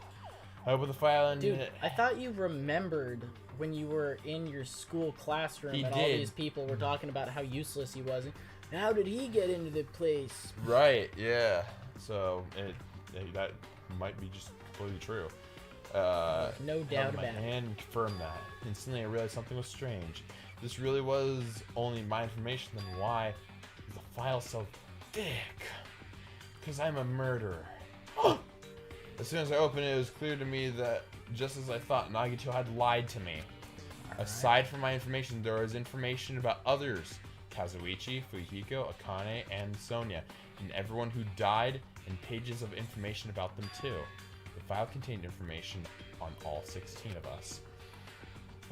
I opened the file and Dude, I thought you remembered when you were in your school classroom He and did. all these people were talking about how useless he was. And how did he get into the place? Right, yeah. So that might be just completely true. No doubt my about it. hand confirmed that. Instantly, I realized something was strange. This really was only my information. Then why is the file so thick? Because I'm a murderer. As soon as I opened it, it was clear to me that just as I thought, Nagito had lied to me. Aside from my information, there was information about others. Kazuichi, Fujiko, Akane, and Sonia, and everyone who died, and pages of information about them too. The file contained information on all 16 of us.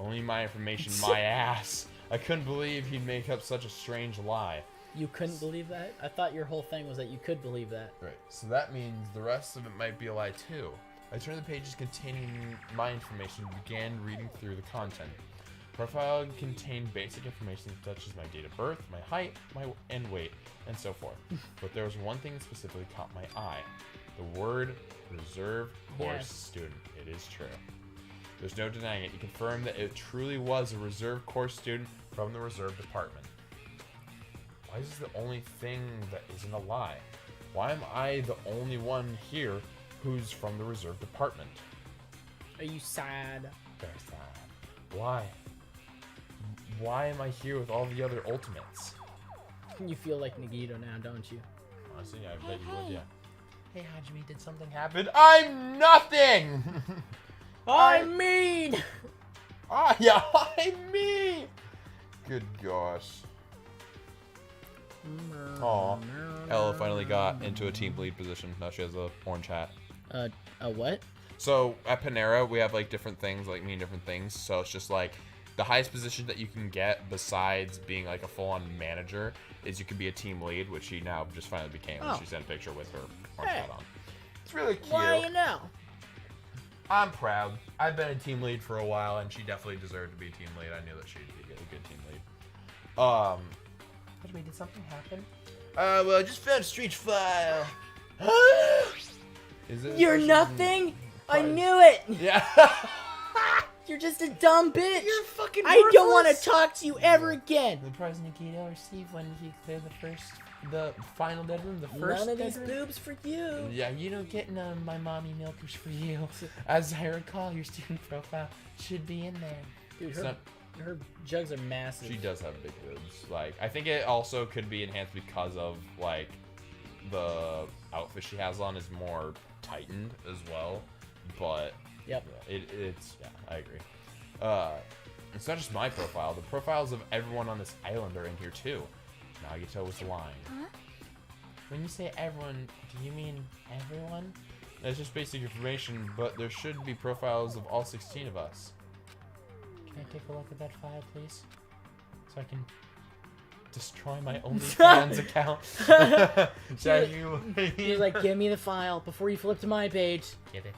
Only my information, my ass. I couldn't believe he'd make up such a strange lie. You couldn't believe that? I thought your whole thing was that you could believe that. Right, so that means the rest of it might be a lie too. I turned the pages containing my information and began reading through the content. Profile contained basic information such as my date of birth, my height, and weight, and so forth. But there was one thing that specifically caught my eye. The word reserve course student. It is true. There's no denying it. You confirmed that it truly was a reserve course student from the reserve department. Why is this the only thing that isn't a lie? Why am I the only one here who's from the reserve department? Are you sad? Very sad. Why? Why am I here with all the other ultimates? You feel like Nagito now, don't you? Honestly, I bet you would, yeah. Hey, Hajime, did something happen? I'm nothing! I'm mean! Yeah, I'm me! Good gosh. Aw. Ella finally got into a team lead position. Now she has a orange hat. A what? So at Panera, we have like different things, like mean different things. So it's just like the highest position that you can get besides being like a full-on manager is you can be a team lead, which she now just finally became when she sent a picture with her orange hat on. It's really cute. Why you know? I'm proud. I've been a team lead for a while, and she definitely deserved to be a team lead. I knew that she'd be a good team lead. Hajime, did something happen? Well, I just found a strange file. Is it? You're nothing? I knew it! Yeah. You're just a dumb bitch! You're fucking I don't want worthless. to talk to you ever again! The prize Nikito received when he cleared the final bedroom, the first None of these bedroom. boobs for you! Yeah, you don't get none of my mommy milkers for you. As I recall, your student profile should be in there. Dude, So- her jugs are massive. She does have big boobs. Like, I think it also could be enhanced because of like the outfit she has on is more tightened as well. But Yep. it's I agree. It's not just my profile. The profiles of everyone on this island are in here too. Nagito was lying. Huh? When you say everyone, do you mean everyone? That's just basic information, but there should be profiles of all 16 of us. Can I take a look at that file, please? So I can destroy my OnlyFans account. He's like, give me the file before you flip to my page. Get it.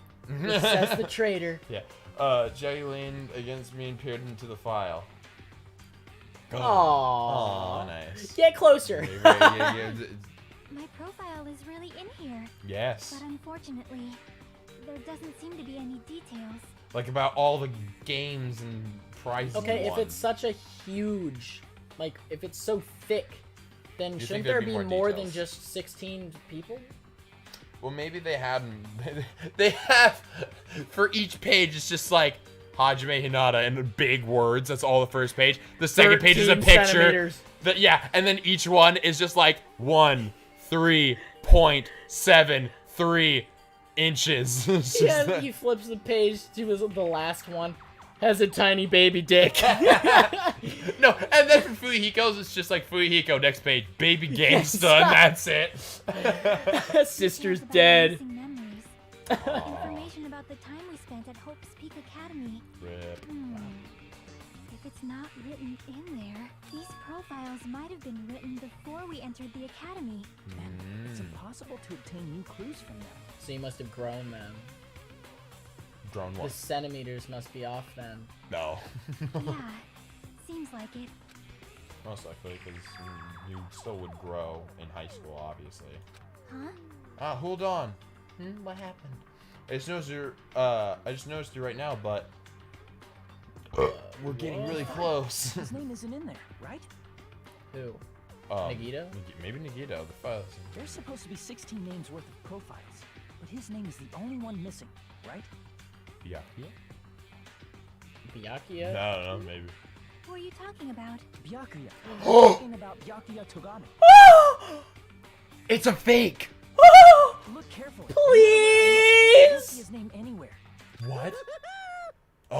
Assess the traitor. Yeah. Jackie leaned against me and peered into the file. Aww. Aw, nice. Get closer. Yeah. My profile is really in here. Yes. But unfortunately, there doesn't seem to be any details. Like about all the games and prizes. Okay, if won. it's such a huge, like, if it's so thick, then You think shouldn't there'd there be be more more details? than just 16 people? Well, maybe they hadn't. They have for each page. It's just like Hajime Hinata in big words. That's all the first page. The second page is a 13 picture. centimeters. And then each one is just like 1.373 inches. It's just Yeah, like- he flips the page to the last one. Has a tiny baby dick. No, and then for Fuyuhiko's, it's just like Fuyuhiko, next page, baby gangsta, and that's it. Sister's Talk about dead. missing memories. Information about the time we spent at Hope's Peak Academy. Rip. If it's not written in there, these profiles might have been written before we entered the academy. It's impossible to obtain new clues from them. So you must have grown them. Grown The what? centimeters must be off then. No. Yeah, seems like it. Most likely, because you still would grow in high school, obviously. Huh? Ah, hold on. What happened? I just noticed you right now, but we're getting really close. His name isn't in there, right? Who? Nagito? Maybe Nagito. The files. There's supposed to be 16 names worth of profiles, but his name is the only one missing, right? Byakuya? Byakuya? No, maybe. Who are you talking about? Byakuya. I'm talking about Byakuya Togame. It's a fake. Look carefully. Please! I don't see his name anywhere. What? Oh!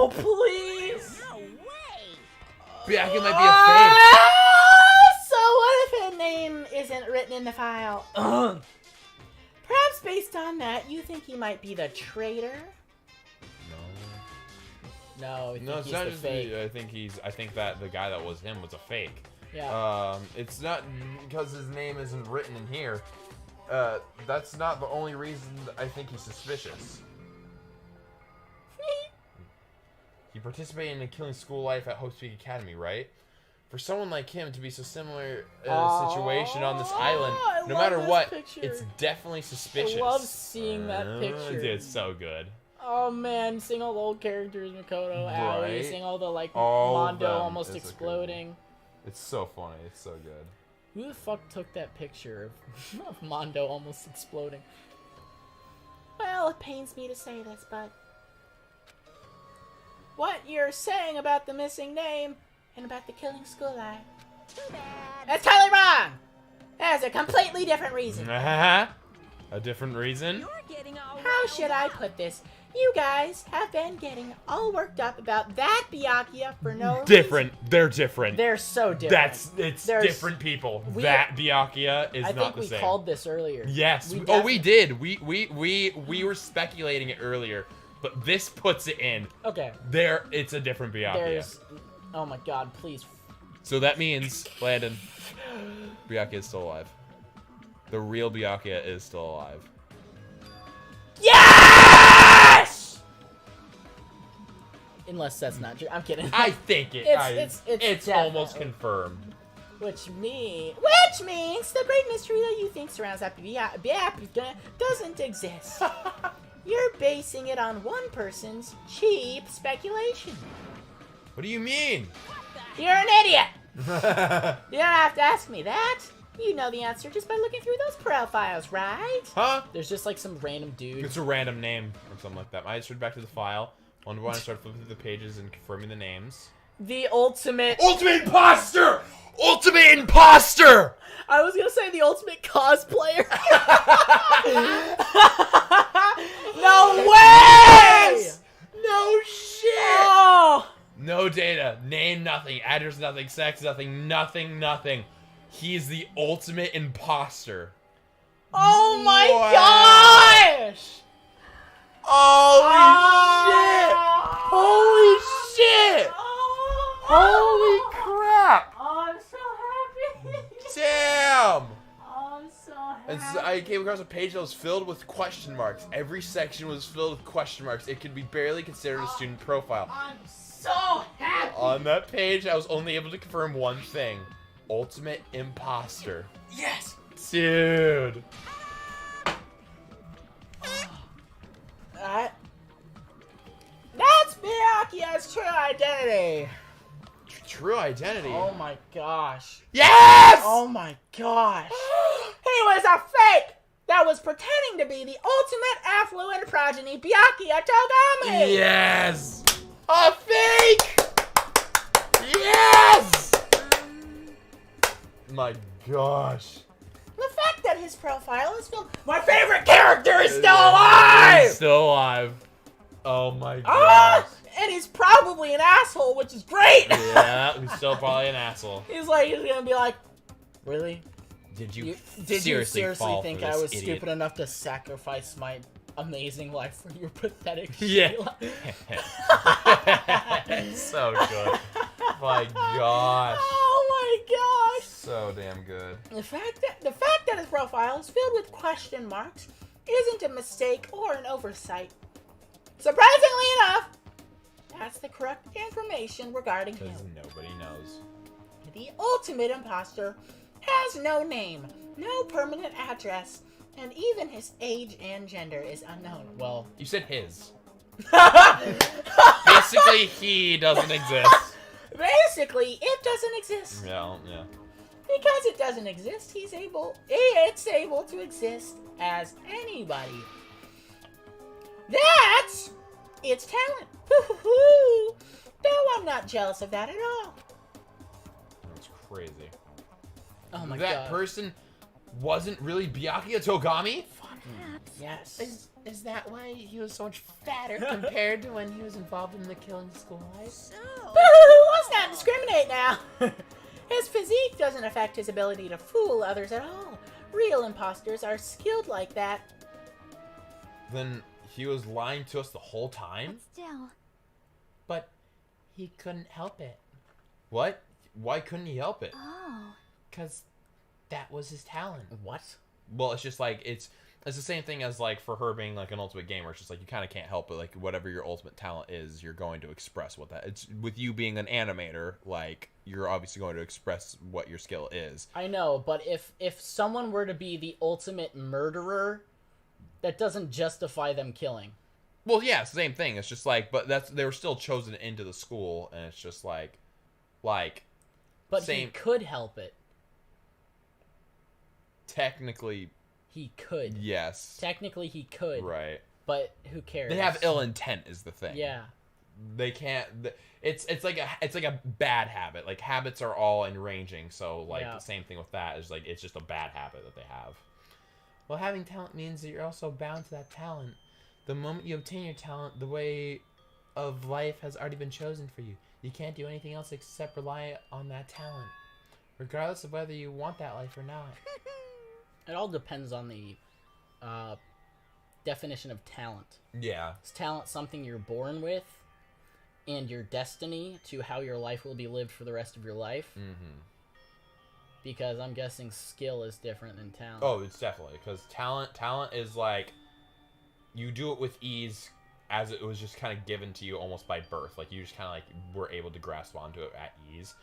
Oh, please! No way! Byakuya might be a fake. So what if his name isn't written in the file? Perhaps based on that, you think he might be the traitor? No, No, it's he's not the just fake. I think that the guy that was him was a fake. Yeah. It's not because his name isn't written in here. That's not the only reason I think he's suspicious. He participated in the killing school life at Hope Peak Academy, right? For someone like him to be so similar situation on this island, I no love matter this what, picture. it's definitely suspicious. I love seeing that picture. Dude, it's so good. Oh man, seeing all the old characters, Makoto, Aoi, Right? seeing all the like All of Mondo them. almost It's so exploding. It's so funny. It's so good. Who the fuck took that picture of Mondo almost exploding? Well, it pains me to say this, but what you're saying about the missing name and about the killing school life, Too bad. that's totally wrong. There's a completely different reason. A different reason? You're getting all How should I put this? You guys have been getting all worked up about that Byakuya for no Different. They're different. They're so different. It's There's- different people. we- That Byakuya is I not think the we same. called this earlier. Yes. We We did. We were speculating it earlier, but this puts it in. Okay. There, it's a different Byakuya. There's. Oh my god! Please. So that means, Landon, Byakuya is still alive. The real Byakuya is still alive. Yes! Unless that's not true. I'm kidding. I think it. It's it's almost confirmed. Which means the great mystery that you think surrounds that Byakuya doesn't exist. You're basing it on one person's cheap speculation. What do you mean? You're an idiot! You don't have to ask me that. You know the answer just by looking through those profiles, right? Huh? There's just like some random dude. It's a random name or something like that. I just went back to the file. One by one, I started flipping through the pages and confirming the names. The ultimate. Ultimate imposter! Ultimate imposter! I was gonna say the ultimate cosplayer. No way! No shit! Oh! No data, name nothing, address nothing, sex nothing, nothing. He's the ultimate imposter. Oh my Wow. gosh! Holy shit! Holy crap! Oh, I'm so happy. Damn! Oh, I'm so happy. And so I came across a page that was filled with question marks. Every section was filled with question marks. It could be barely considered a student profile. I'm so happy. On that page, I was only able to confirm one thing. Ultimate imposter. Yes. Dude. That's Byakuya's true identity. True identity. Oh my gosh. Yes! Oh my gosh. He was a fake that was pretending to be the ultimate affluent progeny Byakuya Togame. Yes! A fake! Yes! My gosh. The fact that his profile is filled. My favorite character is still alive! He's still alive. Oh my Ah! gosh. And he's probably an asshole, which is great! Yeah, he's still probably an asshole. He's gonna be like, really? Did you Did you seriously fall think for I this was idiot? stupid enough to sacrifice my amazing life for your pathetic Yeah. Sheila. So good. My gosh. Oh my gosh. So damn good. The fact that his profile is filled with question marks isn't a mistake or an oversight. Surprisingly enough, that's the correct information regarding him. Because nobody knows. The ultimate imposter has no name, no permanent address, and even his age and gender is unknown. Well, You said his. Basically, he doesn't exist. basically, it doesn't exist. Yeah. Because it doesn't exist, it's able to exist as anybody. That's its talent. Hoo-hoo-hoo. Though I'm not jealous of that at all. That's crazy. Oh my That god. person wasn't really Byakuya Togami? Perhaps. Yes. Is that why he was so much fatter compared to when he was involved in the killing school life? So, Boo! Let's not discriminate now. His physique doesn't affect his ability to fool others at all. Real imposters are skilled like that. Then he was lying to us the whole time? but still, But he couldn't help it. What? Why couldn't he help it? oh, Because that was his talent. What? Well, it's just like, it's the same thing as like for her being like an ultimate gamer. It's just like you kind of can't help it. Like whatever your ultimate talent is, you're going to express what that. It's with you being an animator, like you're obviously going to express what your skill is. I know, but if someone were to be the ultimate murderer, that doesn't justify them killing. Well, yeah, it's the same thing. It's just like, but they were still chosen into the school, and it's just like. But Same. he could help it. Technically, He could. yes. Technically, he could. Right. But who cares? They have ill intent, is the thing. Yeah. They can't. It's like a bad habit. Like habits are all in ranging. So like Yeah. the same thing with that is like it's just a bad habit that they have. Well, having talent means that you're also bound to that talent. The moment you obtain your talent, the way of life has already been chosen for you. You can't do anything else except rely on that talent, regardless of whether you want that life or not. It all depends on the definition of talent. Yeah. Is talent something you're born with, and your destiny to how your life will be lived for the rest of your life? Mm-hmm. Because I'm guessing skill is different than talent. Oh, it's definitely because talent is like you do it with ease, as it was just kind of given to you almost by birth. Like you just kind of like were able to grasp onto it at ease.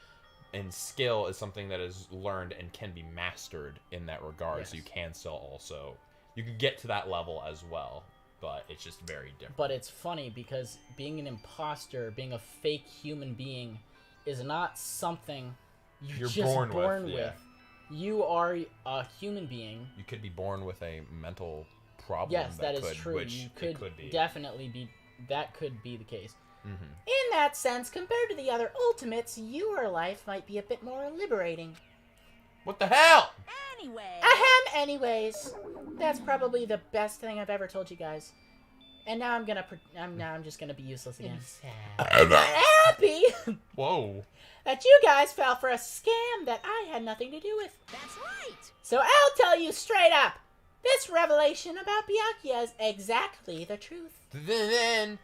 And skill is something that is learned and can be mastered in that regard. Yes. So you can still also you can get to that level as well, but it's just very different. But it's funny because being an imposter, being a fake human being, is not something you're just born born with, with. yeah. You are a human being. You could be born with a mental problem. Yes, that is true. Which You it could be. definitely be. That could be the case. Mm-hmm. In that sense, compared to the other ultimates, your life might be a bit more liberating. What the hell? anyway. Ahem, anyways. That's probably the best thing I've ever told you guys. And now I'm just gonna be useless again. I'm happy Whoa. that you guys fell for a scam that I had nothing to do with. That's right. So I'll tell you straight up. This revelation about Byakuya is exactly the truth. Then,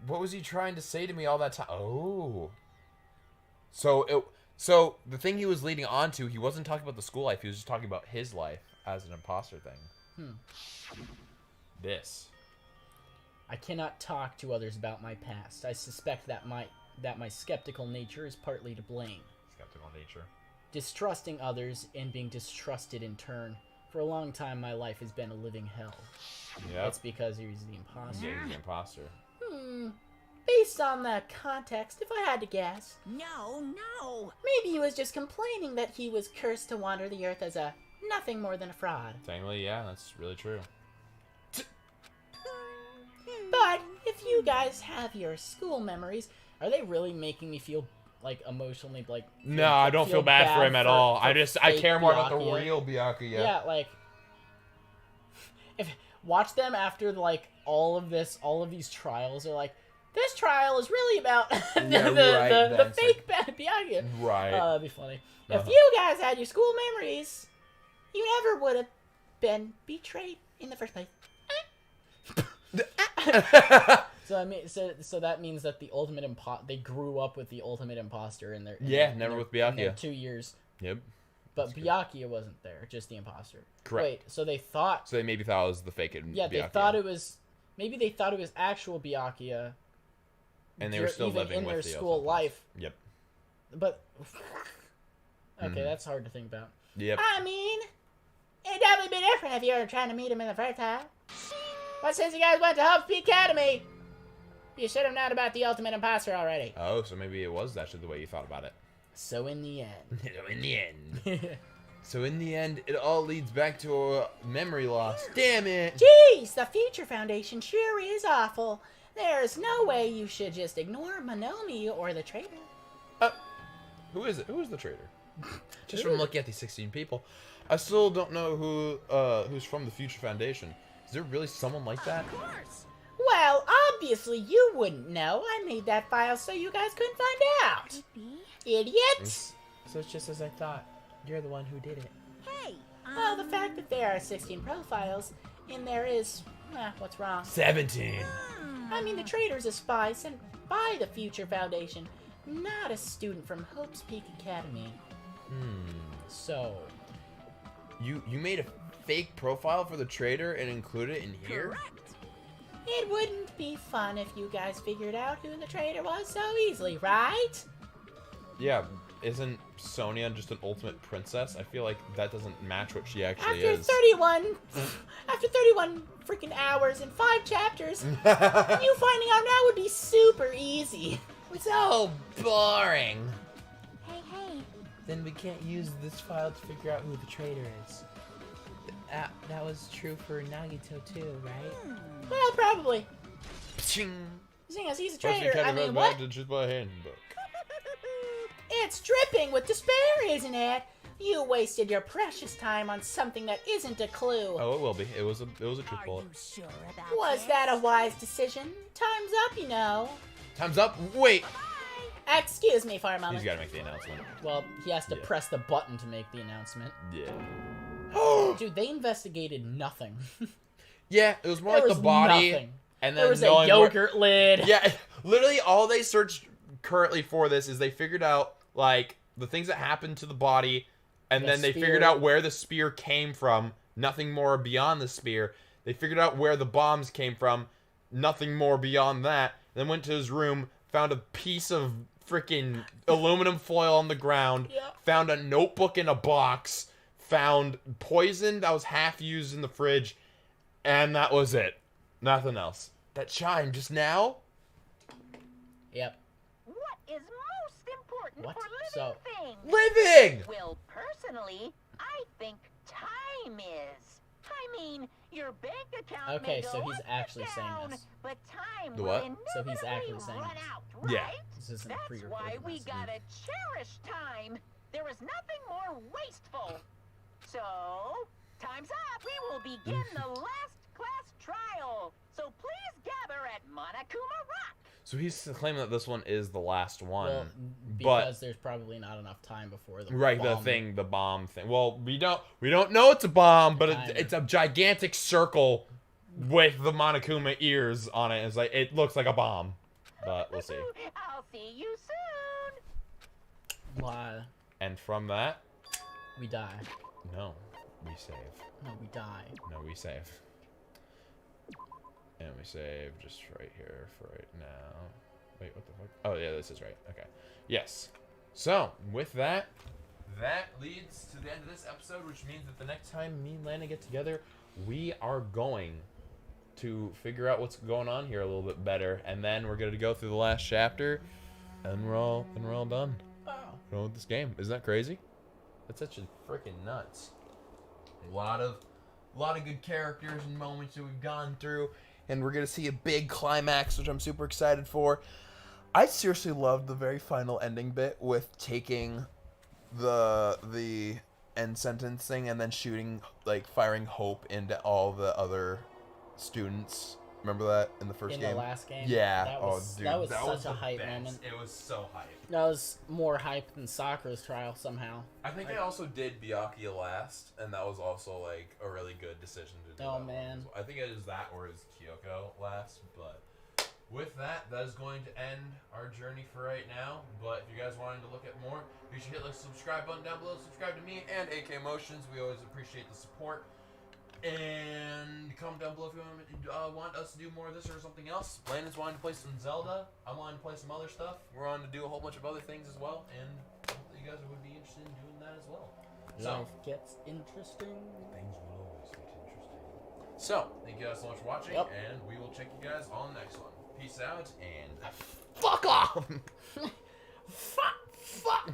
what was he trying to say to me all that time? Oh. So the thing he was leading on to, he wasn't talking about the school life. He was just talking about his life as an imposter thing. This. I cannot talk to others about my past. I suspect that my skeptical nature is partly to blame. Skeptical nature. Distrusting others and being distrusted in turn. For a long time, my life has been a living hell. Yeah. That's because he was the imposter. Yeah, he's the imposter. Based on the context, if I had to guess, No. maybe he was just complaining that he was cursed to wander the earth as a nothing more than a fraud. Technically, yeah, that's really true. But if you guys have your school memories, are they really making me feel like emotionally like? No, I don't feel bad for him at all. I fake care more about the Byakuya. real Byakuya. Yeah, like if watch them after like all of these trials are like, this trial is really about the fake Byakuya. Right. That'd be funny. If you guys had your school memories, you never would have been betrayed in the first place. So I mean, so that means that the ultimate they grew up with the ultimate imposter in their never with in their Byakuya. 2 years. Yep. But Byakuya wasn't there, just the imposter. Correct. Wait, so they thought? So they maybe thought it was the fake Yeah, Byakuya. they thought it was. Maybe they thought it was actual Byakuya. And they were still even living in with their the school ultimate. life. Yep. But okay, that's hard to think about. Yep. I mean, it'd definitely be different if you were trying to meet him in the first time. But since you guys went to Hope Peak Academy, you should have known about the ultimate imposter already. Oh, so maybe it was actually the way you thought about it. So in the end. So in the end, it all leads back to a memory loss. Damn it! Jeez, the Future Foundation sure is awful. There's no way you should just ignore Monomi or the traitor. Who is it? Who is the traitor? Just from looking at these 16 people, I still don't know who's from the Future Foundation. Is there really someone like that? Of course. Well, obviously you wouldn't know. I made that file so you guys couldn't find out. Idiots! So it's just as I thought. You're the one who did it. Hey, Well, the fact that there are 16 profiles in there is, what's wrong? 17. I mean, the traitor's a spy sent by the Future Foundation, not a student from Hope's Peak Academy. So... You made a fake profile for the traitor and included it in here? correct. It wouldn't be fun if you guys figured out who the traitor was so easily, right? Yeah, isn't Sonia just an ultimate princess? I feel like that doesn't match what she actually After is. 31 freaking hours and 5 chapters, you finding out now would be super easy. So boring. Hey, Then we can't use this file to figure out who the traitor is. That was true for Nagito too, right? Well, probably. Pching. Seeing as he's a First, you traitor, can't I even mean, what? imagine just by handbook. It's dripping with despair, isn't it? You wasted your precious time on something that isn't a clue. Oh, it will be. It was a truth are bullet. you sure about Was this? that a wise decision? Time's up, you know. Time's up. Wait. Excuse me for a He's moment. got to make the announcement. Well, he has to Yeah. press the button to make the announcement. Yeah. Dude, they investigated nothing. Yeah, it was more There like was the body, nothing. and then There was a knowing yogurt lid. Yeah, literally all they searched currently for this is they figured out like the things that happened to the body, and The then they spear. figured out where the spear came from. Nothing more beyond the spear. They figured out where the bombs came from. Nothing more beyond that. Then went to his room, found a piece of freaking aluminum foil on the ground. Yeah. Found a notebook in a box. Found poison that was half used in the fridge, and that was it. Nothing else. That chime just now. Yep. What is most important What? for living So- things? Living. Well, personally, I think time is. I mean, your bank account Okay, may go so he's up actually or saying down, this. but time The will what? So he's inevitably actually saying run this. out, right? Yeah. This isn't a That's pre-recorded why we message. gotta cherish time. There is nothing more wasteful. So, time's up. We will begin the last class trial. So please gather at Monokuma Rock. So he's claiming that this one is the last one. Well, but because there's probably not enough time before the right, bomb. the bomb thing. Well, we don't know it's a bomb, but Kinda. it's a gigantic circle with the Monokuma ears on it. It's like it looks like a bomb, but we'll see. I'll see you soon. Why? And from that, We die. no, we save. No, we die. No, we save. And we save just right here for right now. Wait, what the fuck? Oh, yeah, this is right. Okay. Yes. So, with that, that leads to the end of this episode, which means that the next time me and Lana get together, we are going to figure out what's going on here a little bit better, and then we're going to go through the last chapter, and we're all done. Wow. Done with this game. Isn't that crazy? That's such a freaking nuts. A lot of good characters and moments that we've gone through, and we're gonna see a big climax, which I'm super excited for. I seriously loved the very final ending bit with taking the end sentence thing and then shooting, like firing hope into all the other students Remember that in the first in game? the last game. Yeah. That was, dude, that was that such was a the hype best. moment. It was so hype. That was more hype than Sakura's trial somehow. I think I also did Byakuya last, and that was also like a really good decision to do. Oh, that man. One. I think it is that or is Kyoko last, but with that, that is going to end our journey for right now. But if you guys wanted to look at more, you should hit the subscribe button down below. Subscribe to me and AKMotions. We always appreciate the support. And comment down below if you want us to do more of this or something else. Landon's wanting to play some Zelda. I'm wanting to play some other stuff. We're on to do a whole bunch of other things as well. And I hope that you guys would be interested in doing that as well. So, Life gets interesting. things will always get interesting. So, thank you guys so much for watching. Yep. And we will check you guys on the next one. Peace out and Fuck off! Fuck!